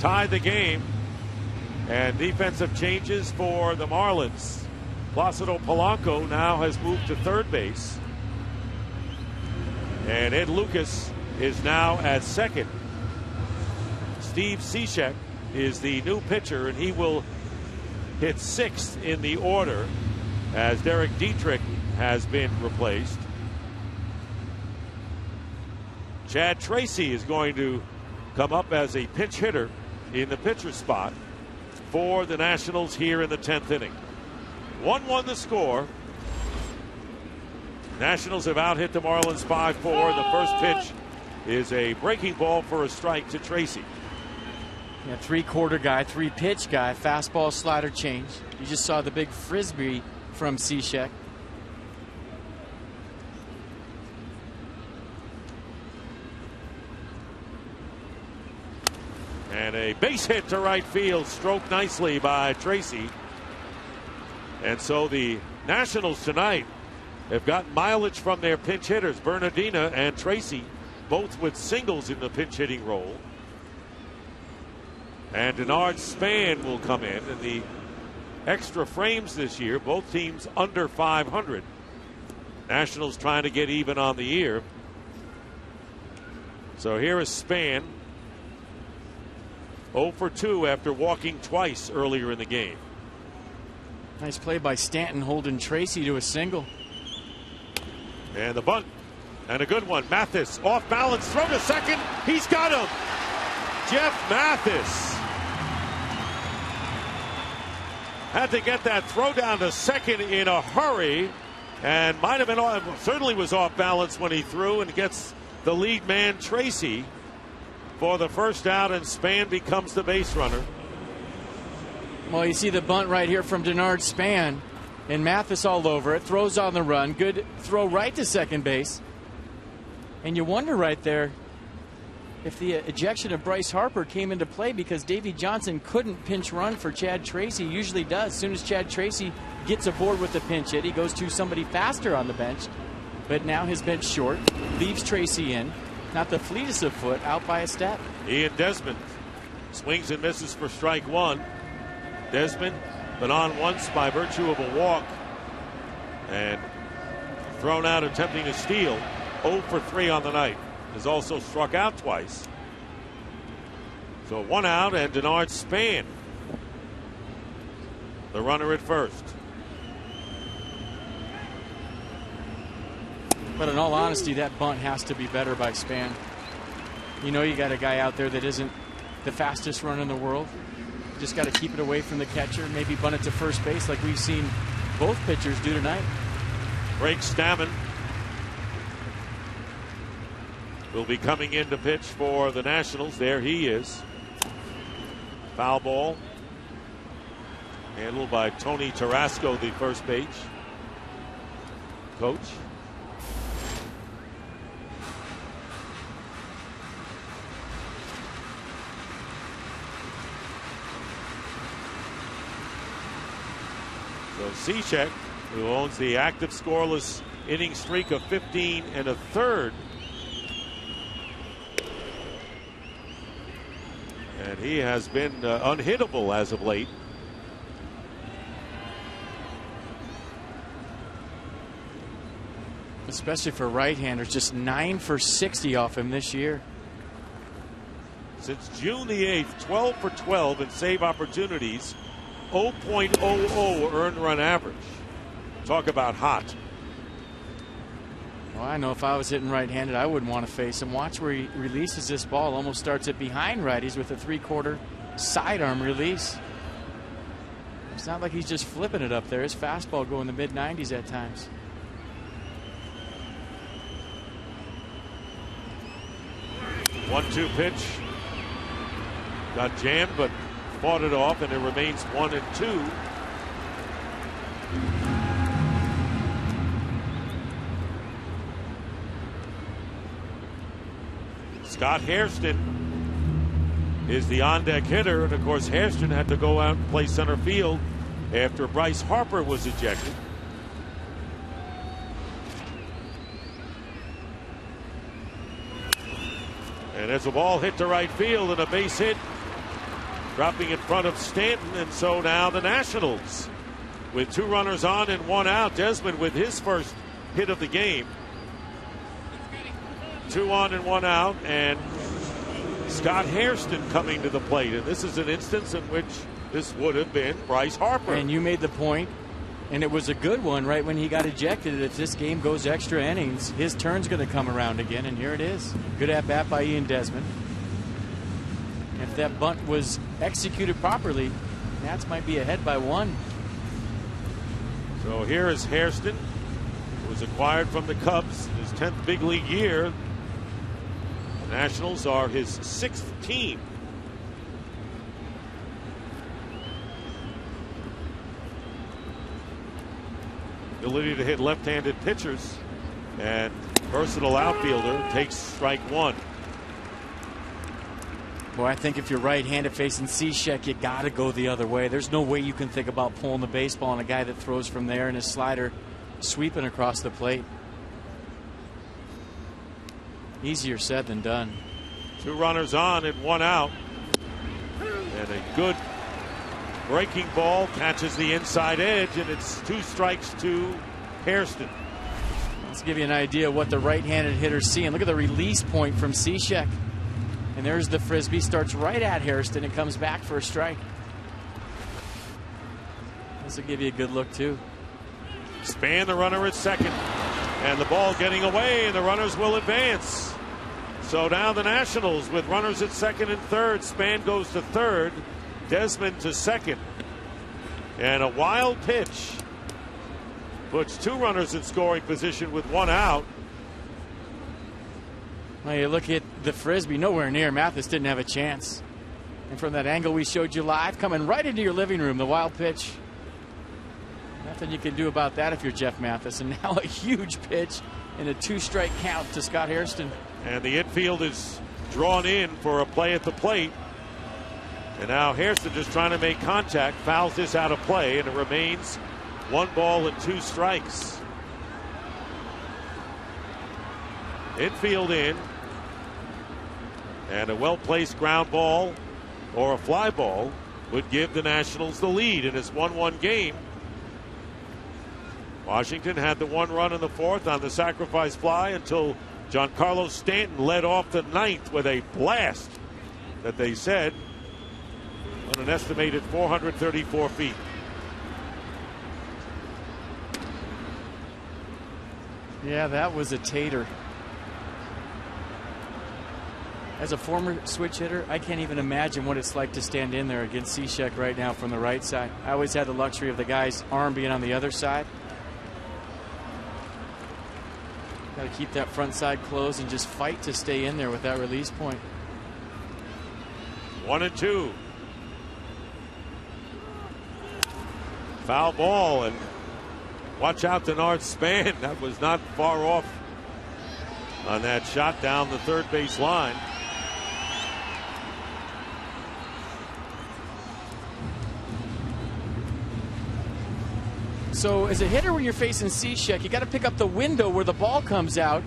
tied the game. And defensive changes for the Marlins. Placido Polanco now has moved to third base. And Ed Lucas is now at second. Steve Cishek is the new pitcher, and he will hit sixth in the order as Derek Dietrich has been replaced. Chad Tracy is going to come up as a pinch hitter in the pitcher spot for the Nationals here in the 10th inning. 1-1 the score. Nationals have out-hit the Marlins 5-4. The first pitch is a breaking ball for a strike to Tracy. Yeah, three-quarter guy, three-pitch guy, fastball, slider, change. You just saw the big frisbee from Cishek. And a base hit to right field, stroked nicely by Tracy. And so the Nationals tonight have got mileage from their pinch hitters, Bernardina and Tracy, both with singles in the pinch hitting role. And Denard Span will come in the extra frames this year, both teams under 500. Nationals trying to get even on the year. So here is Span. 0 for 2 after walking twice earlier in the game. Nice play by Stanton holding Tracy to a single. And the bunt. And a good one. Mathis off balance. Throw to second. He's got him. Jeff Mathis had to get that throw down to second in a hurry. And might have been certainly was off balance when he threw, and gets the lead man Tracy for the first out, and Span becomes the base runner. Well, you see the bunt right here from Denard Span, and Mathis all over it, throws on the run, good throw right to second base. And you wonder right there if the ejection of Bryce Harper came into play, because Davey Johnson couldn't pinch run for Chad Tracy. He usually does. As soon as Chad Tracy gets aboard with the pinch hit, he goes to somebody faster on the bench. But now his bench short, leaves Tracy in. Not the fleetest of foot, out by a step. Ian Desmond swings and misses for strike one. Desmond been on once by virtue of a walk and thrown out attempting to steal. 0 for 3 on the night. Has also struck out twice. So one out, and Denard Span, the runner at first. But in all honesty, that bunt has to be better by Span. You know you got a guy out there that isn't the fastest runner in the world. Just got to keep it away from the catcher. Maybe bunt it to first base like we've seen both pitchers do tonight. Greg Stammen will be coming in to pitch for the Nationals. There he is. Foul ball. Handled by Tony Tarasco, the first base coach. So Cishek, who owns the active scoreless inning streak of 15 1/3. And he has been unhittable as of late. Especially for right-handers, just 9 for 60 off him this year. Since June the 8th, 12 for 12 in save opportunities, 0.00 earned run average. Talk about hot. Well, I know if I was hitting right-handed, I wouldn't want to face him. Watch where he releases this ball. Almost starts it behind righties with a 3/4 sidearm release. It's not like he's just flipping it up there. His fastball go in the mid-90s at times. One-two pitch. Got jammed, but fought it off, and it remains 1-2. Scott Hairston is the on-deck hitter, and of course Hairston had to go out and play center field after Bryce Harper was ejected. And there's a ball hit to right field and a base hit dropping in front of Stanton, and so now the Nationals with 2 runners on and 1 out. Desmond with his first hit of the game. 2 on and 1 out, and Scott Hairston coming to the plate. And this is an instance in which this would have been Bryce Harper. And you made the point, and it was a good one right when he got ejected. If this game goes extra innings, his turn's going to come around again, and here it is. Good at bat by Ian Desmond. If that bunt was executed properly, Nats might be ahead by 1. So here is Hairston, who was acquired from the Cubs in his 10th big league year. The Nationals are his 6th team. Ability to hit left-handed pitchers, and versatile outfielder takes strike 1. Boy, I think if you're right-handed facing Cishek, you got to go the other way. There's no way you can think about pulling the baseball on a guy that throws from there and his slider sweeping across the plate. Easier said than done. 2 runners on and 1 out. And a good breaking ball catches the inside edge, and it's 2 strikes to Hairston. Let's give you an idea of what the right-handed hitter's seeing. Look at the release point from Cishek. And there's the frisbee, starts right at Hairston and comes back for a strike. This will give you a good look too. Span the runner at second, and the ball getting away, and the runners will advance. So now the Nationals with runners at second and third. Span goes to third, Desmond to second, and a wild pitch puts 2 runners in scoring position with 1 out. Well, you look at the frisbee, nowhere near. Mathis didn't have a chance. And from that angle we showed you live, coming right into your living room, the wild pitch. Nothing you can do about that if you're Jeff Mathis. And now a huge pitch and a 2-strike count to Scott Hairston. And the infield is drawn in for a play at the plate. And now Hairston just trying to make contact, fouls this out of play, and it remains 1 ball and 2 strikes. Infield in, and a well-placed ground ball or a fly ball would give the Nationals the lead in this 1-1 game. Washington had the 1 run in the 4th on the sacrifice fly until Giancarlo Stanton led off the 9th with a blast that they said on an estimated 434 feet. Yeah, that was a tater. As a former switch hitter, I can't even imagine what it's like to stand in there against Cishek right now from the right side. I always had the luxury of the guy's arm being on the other side. Got to keep that front side closed and just fight to stay in there with that release point. 1-2. Foul ball, and watch out Denard Span. That was not far off on that shot down the third base line. So as a hitter, when you're facing Cishek, you got to pick up the window where the ball comes out.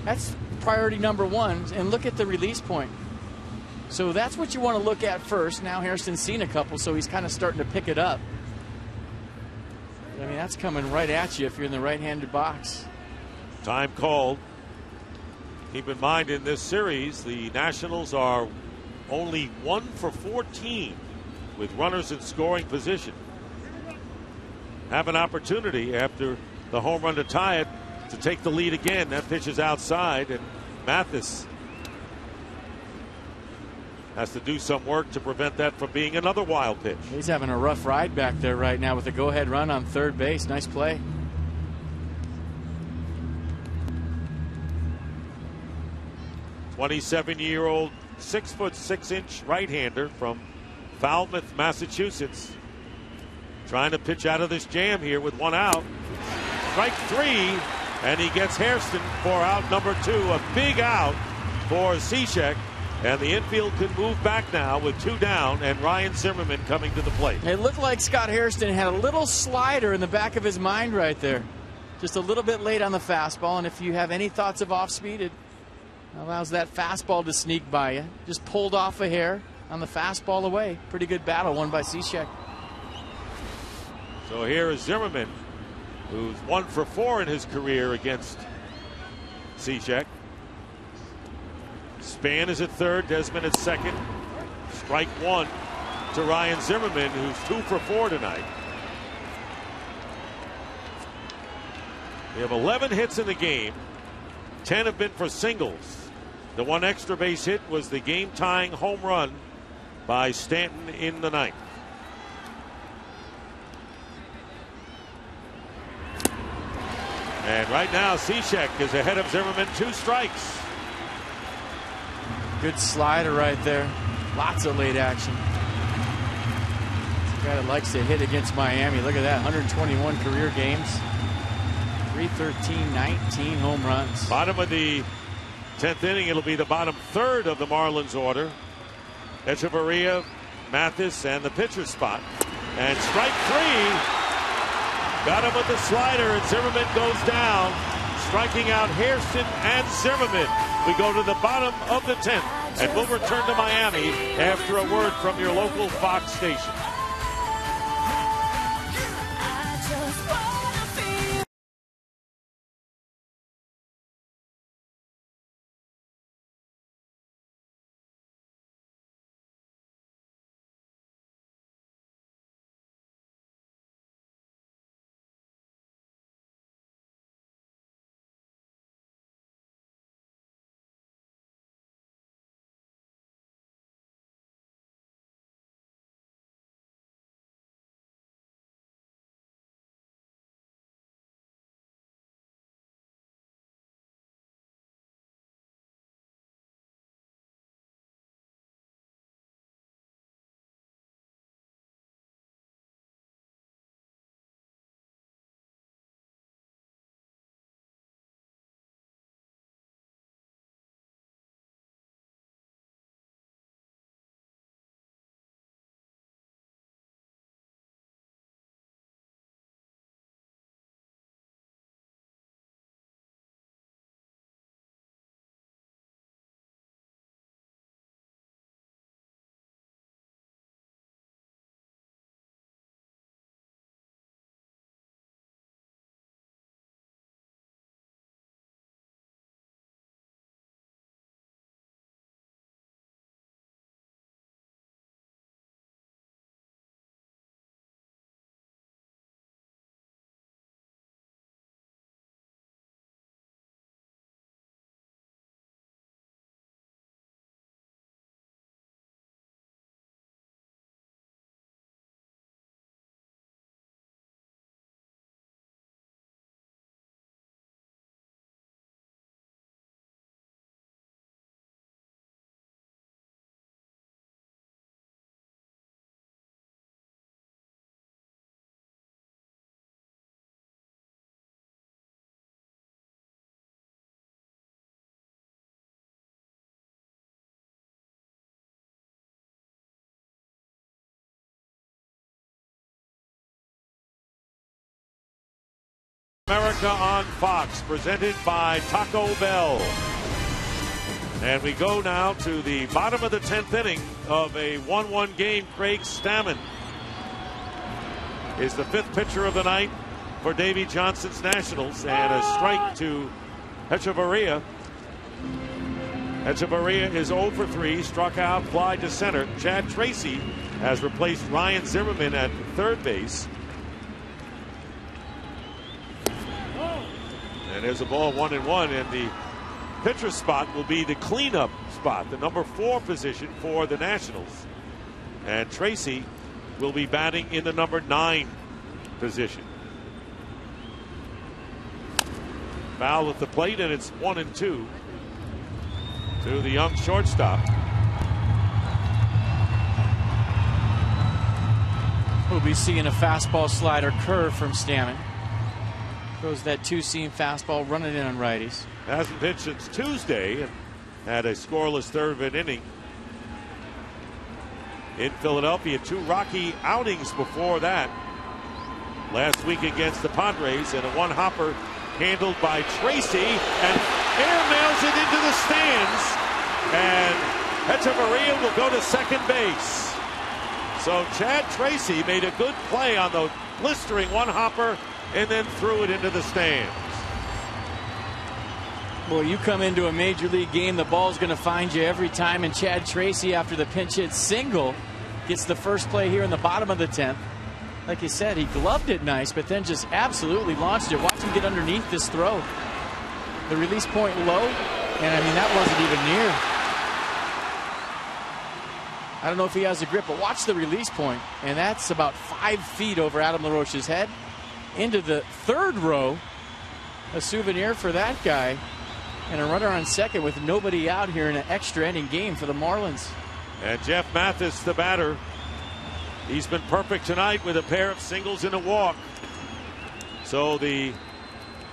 That's priority number 1. And look at the release point. So that's what you want to look at first. Now Hairston's seen a couple, so he's kind of starting to pick it up. I mean, that's coming right at you if you're in the right-handed box. Time called. Keep in mind, in this series, the Nationals are only 1 for 14 with runners in scoring position. Have an opportunity after the home run to tie it to take the lead again. That pitch is outside, and Mathis has to do some work to prevent that from being another wild pitch. He's having a rough ride back there right now with a go-ahead run on third base. Nice play. '27-year-old, 6'6" right-hander from Falmouth, Massachusetts, trying to pitch out of this jam here with 1 out. Strike 3, and he gets Hairston for out number 2. A big out for Cishek, and the infield can move back now with 2 down, and Ryan Zimmerman coming to the plate. It looked like Scott Hairston had a little slider in the back of his mind right there. Just a little bit late on the fastball, and if you have any thoughts of off speed, it allows that fastball to sneak by you. Just pulled off a hair. on the fastball away. Pretty good battle won by Cishek. So here is Zimmerman, who's 1 for 4 in his career against Cishek. Span is at third, Desmond at second. Strike 1 to Ryan Zimmerman, who's 2 for 4 tonight. We have 11 hits in the game. 10 have been for singles. The one extra base hit was the game-tying home run by Stanton in the 9th. And right now, Cishek is ahead of Zimmerman, 2 strikes. Good slider right there. Lots of late action. It's a guy that likes to hit against Miami. Look at that, 121 career games. 313, 19 home runs. Bottom of the 10th inning, it'll be the bottom third of the Marlins order. Echeverria, Mathis, and the pitcher spot. And strike 3. Got him with the slider, and Zimmerman goes down, striking out Hairston and Zimmerman. We go to the bottom of the 10th, and we'll return to Miami after a word from your local Fox station. America on Fox, presented by Taco Bell. And we go now to the bottom of the 10th inning of a 1-1 game. Craig Stammen is the 5th pitcher of the night for Davey Johnson's Nationals, and a strike to Echeverria. Echeverria is 0 for 3, struck out, fly to center. Chad Tracy has replaced Ryan Zimmerman at third base. And there's a ball 1-1, and the pitcher spot will be the cleanup spot, the number 4 position for the Nationals. And Tracy will be batting in the number 9 position. Foul at the plate, and it's 1-2 to the young shortstop. We'll be seeing a fastball slider curve from Stammen. Throws that two-seam fastball, running in on righties. Hasn't pitched since Tuesday and had a scoreless third of an inning in Philadelphia. 2 rocky outings before that. Last week against the Padres, and a one-hopper handled by Tracy, and air mails it into the stands. And Echeverria will go to second base. So Chad Tracy made a good play on the blistering one-hopper and then threw it into the stands. Well, you come into a major league game, the ball's going to find you every time, and Chad Tracy, after the pinch hit single, gets the first play here in the bottom of the 10th. Like you said, he gloved it nice, but then just absolutely launched it. Watch him get underneath this throw. The release point low, and I mean, that wasn't even near. I don't know if he has a grip, but watch the release point, and that's about 5 feet over Adam LaRoche's head. Into the third row, a souvenir for that guy, and a runner on second with nobody out here in an extra inning game for the Marlins. And Jeff Mathis, the batter, he's been perfect tonight with a pair of singles and a walk. So the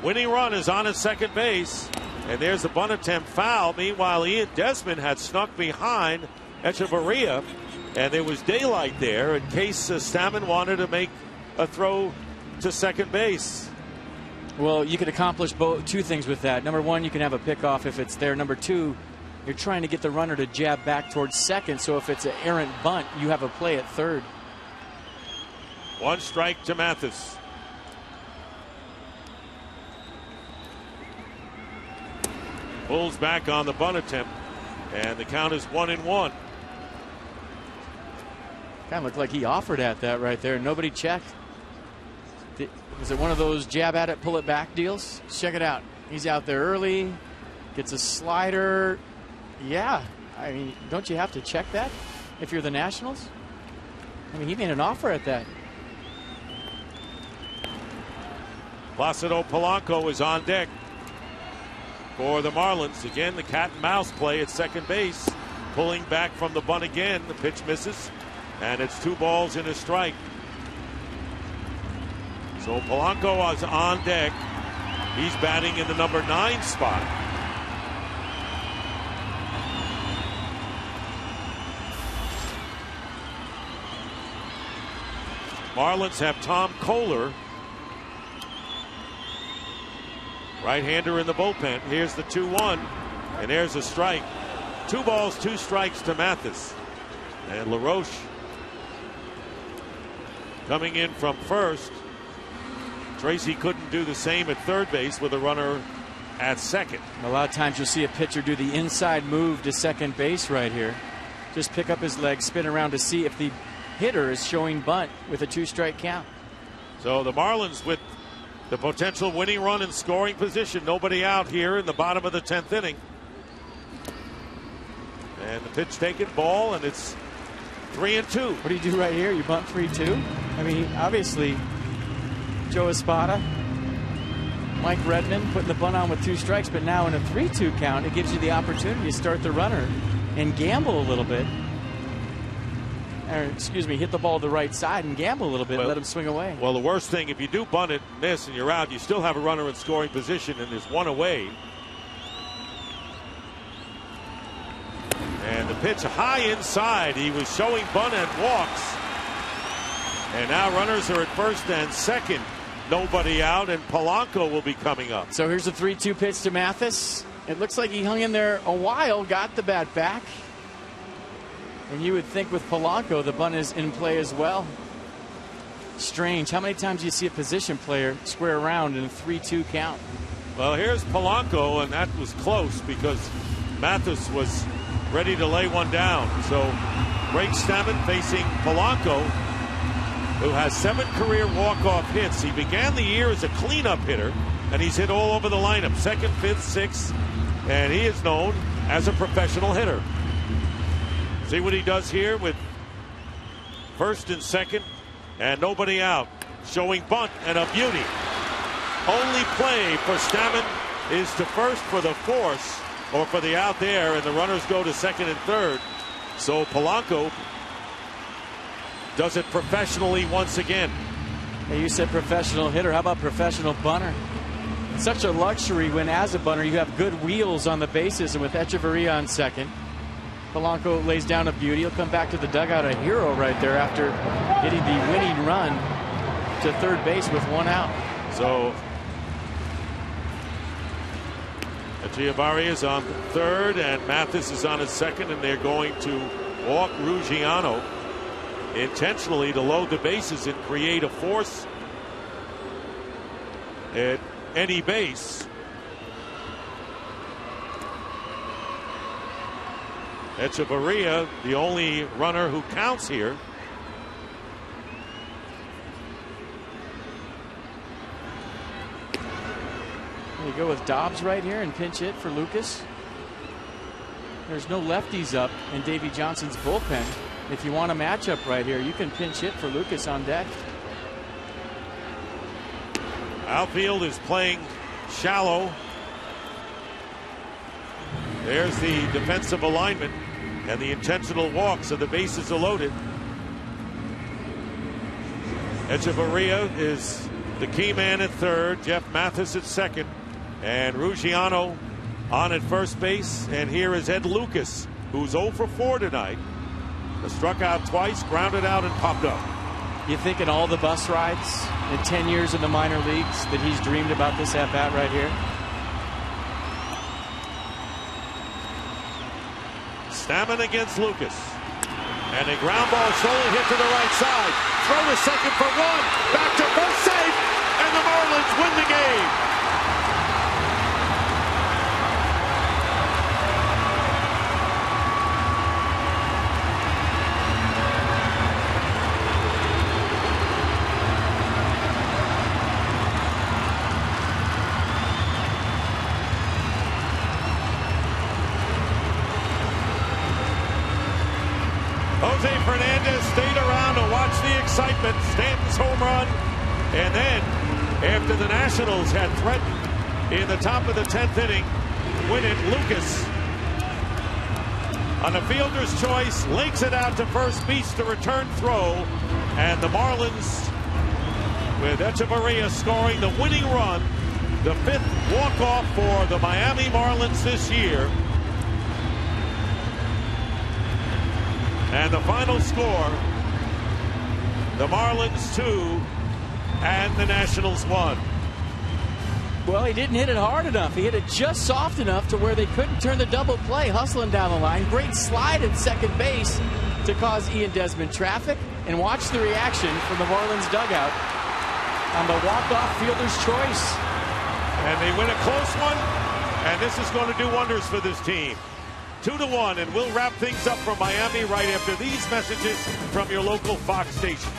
winning run is on at second base, and there's the bunt attempt foul. Meanwhile, Ian Desmond had snuck behind Echeverria, and there was daylight there in case Stammen wanted to make a throw to second base. Well, you could accomplish two things with that. Number one, you can have a pickoff if it's there. Number two, you're trying to get the runner to jab back towards second, so if it's an errant bunt, you have a play at third. 1 strike to Mathis. Pulls back on the bunt attempt, and the count is 1-1. Kind of looked like he offered at that right there. Nobody checked. Was it one of those jab at it, pull it back deals? Check it out. He's out there early, gets a slider. Yeah, I mean, don't you have to check that if you're the Nationals? I mean, he made an offer at that. Placido Polanco is on deck for the Marlins. Again, the cat and mouse play at second base. Pulling back from the bunt again. The pitch misses, and it's 2 balls and a strike. So Polanco was on deck. He's batting in the number 9 spot. Marlins have Tom Kohler, right-hander in the bullpen. Here's the 2-1, and there's a strike. 2 balls, 2 strikes to Mathis. And LaRoche coming in from first. Tracy couldn't do the same at third base with a runner at second. A lot of times you'll see a pitcher do the inside move to second base right here. Just pick up his leg, spin around to see if the hitter is showing bunt with a 2-strike count. So the Marlins with the potential winning run in scoring position. Nobody out here in the bottom of the 10th inning. And the pitch taken, ball, and it's 3-2. What do you do right here? You bunt 3-2? I mean, obviously, Joe Espada, Mike Redmond putting the bunt on with 2 strikes, but now in a 3-2 count, it gives you the opportunity to start the runner and gamble a little bit. Or, excuse me, hit the ball to the right side and gamble a little bit and let him swing away. Well, the worst thing, if you do bunt it, miss, and you're out, you still have a runner in scoring position, and there's 1 away. And the pitch high inside. He was showing bunt and walks. And now runners are at first and second. Nobody out, and Polanco will be coming up. So here's a 3-2 pitch to Mathis. It looks like he hung in there a while, got the bat back. And you would think with Polanco, the bunt is in play as well. Strange. How many times do you see a position player square around in a 3-2 count? Well, here's Polanco, and that was close because Mathis was ready to lay one down. So Greg Stammen facing Polanco, who has 7 career walk-off hits. He began the year as a cleanup hitter, and he's hit all over the lineup, 2nd, 5th, 6th, and he is known as a professional hitter. See what he does here with first and second, and nobody out. Showing bunt and a beauty. Only play for Stammen is to first for the force, or for the out there, and the runners go to second and third. So Polanco does it professionally once again. Hey, you said professional hitter. How about professional bunter? It's such a luxury when, as a bunter, you have good wheels on the bases, and with Echeverria on second, Polanco lays down a beauty. He'll come back to the dugout a hero right there after hitting the winning run to third base with 1 out. So Echevarria is on third, and Mathis is on his second, and they're going to walk Ruggiano intentionally to load the bases and create a force at any base. Echevarria, the only runner who counts here. You go with Dobbs right here and pinch hit for Lucas. There's no lefties up in Davey Johnson's bullpen. If you want a matchup right here, you can pinch hit for Lucas on deck. Outfield is playing shallow. There's the defensive alignment and the intentional walk, so the bases are loaded. Echevarria is the key man at third, Jeff Mathis at second, and Ruggiano on at first base. And here is Ed Lucas, who's 0 for 4 tonight. Struck out twice, grounded out, and popped up. You think in all the bus rides in 10 years in the minor leagues that he's dreamed about this at-bat right here? Stammen against Lucas. And a ground ball slowly hit to the right side. Throw to second for one. Back to first, safe. And the Marlins win the game. Jose Fernandez stayed around to watch the excitement. Stanton's home run. And then, after the Nationals had threatened in the top of the 10th inning, win it, Lucas, on a fielder's choice, links it out to first base to return throw. And the Marlins, with Echevarria scoring the winning run, the 5th walk-off for the Miami Marlins this year. And the final score, the Marlins 2 and the Nationals 1. Well, he didn't hit it hard enough. He hit it just soft enough to where they couldn't turn the double play, hustling down the line. Great slide at second base to cause Ian Desmond traffic. And watch the reaction from the Marlins dugout on the walk-off fielder's choice. And they win a close one, and this is going to do wonders for this team. 2-1, and we'll wrap things up from Miami right after these messages from your local Fox station.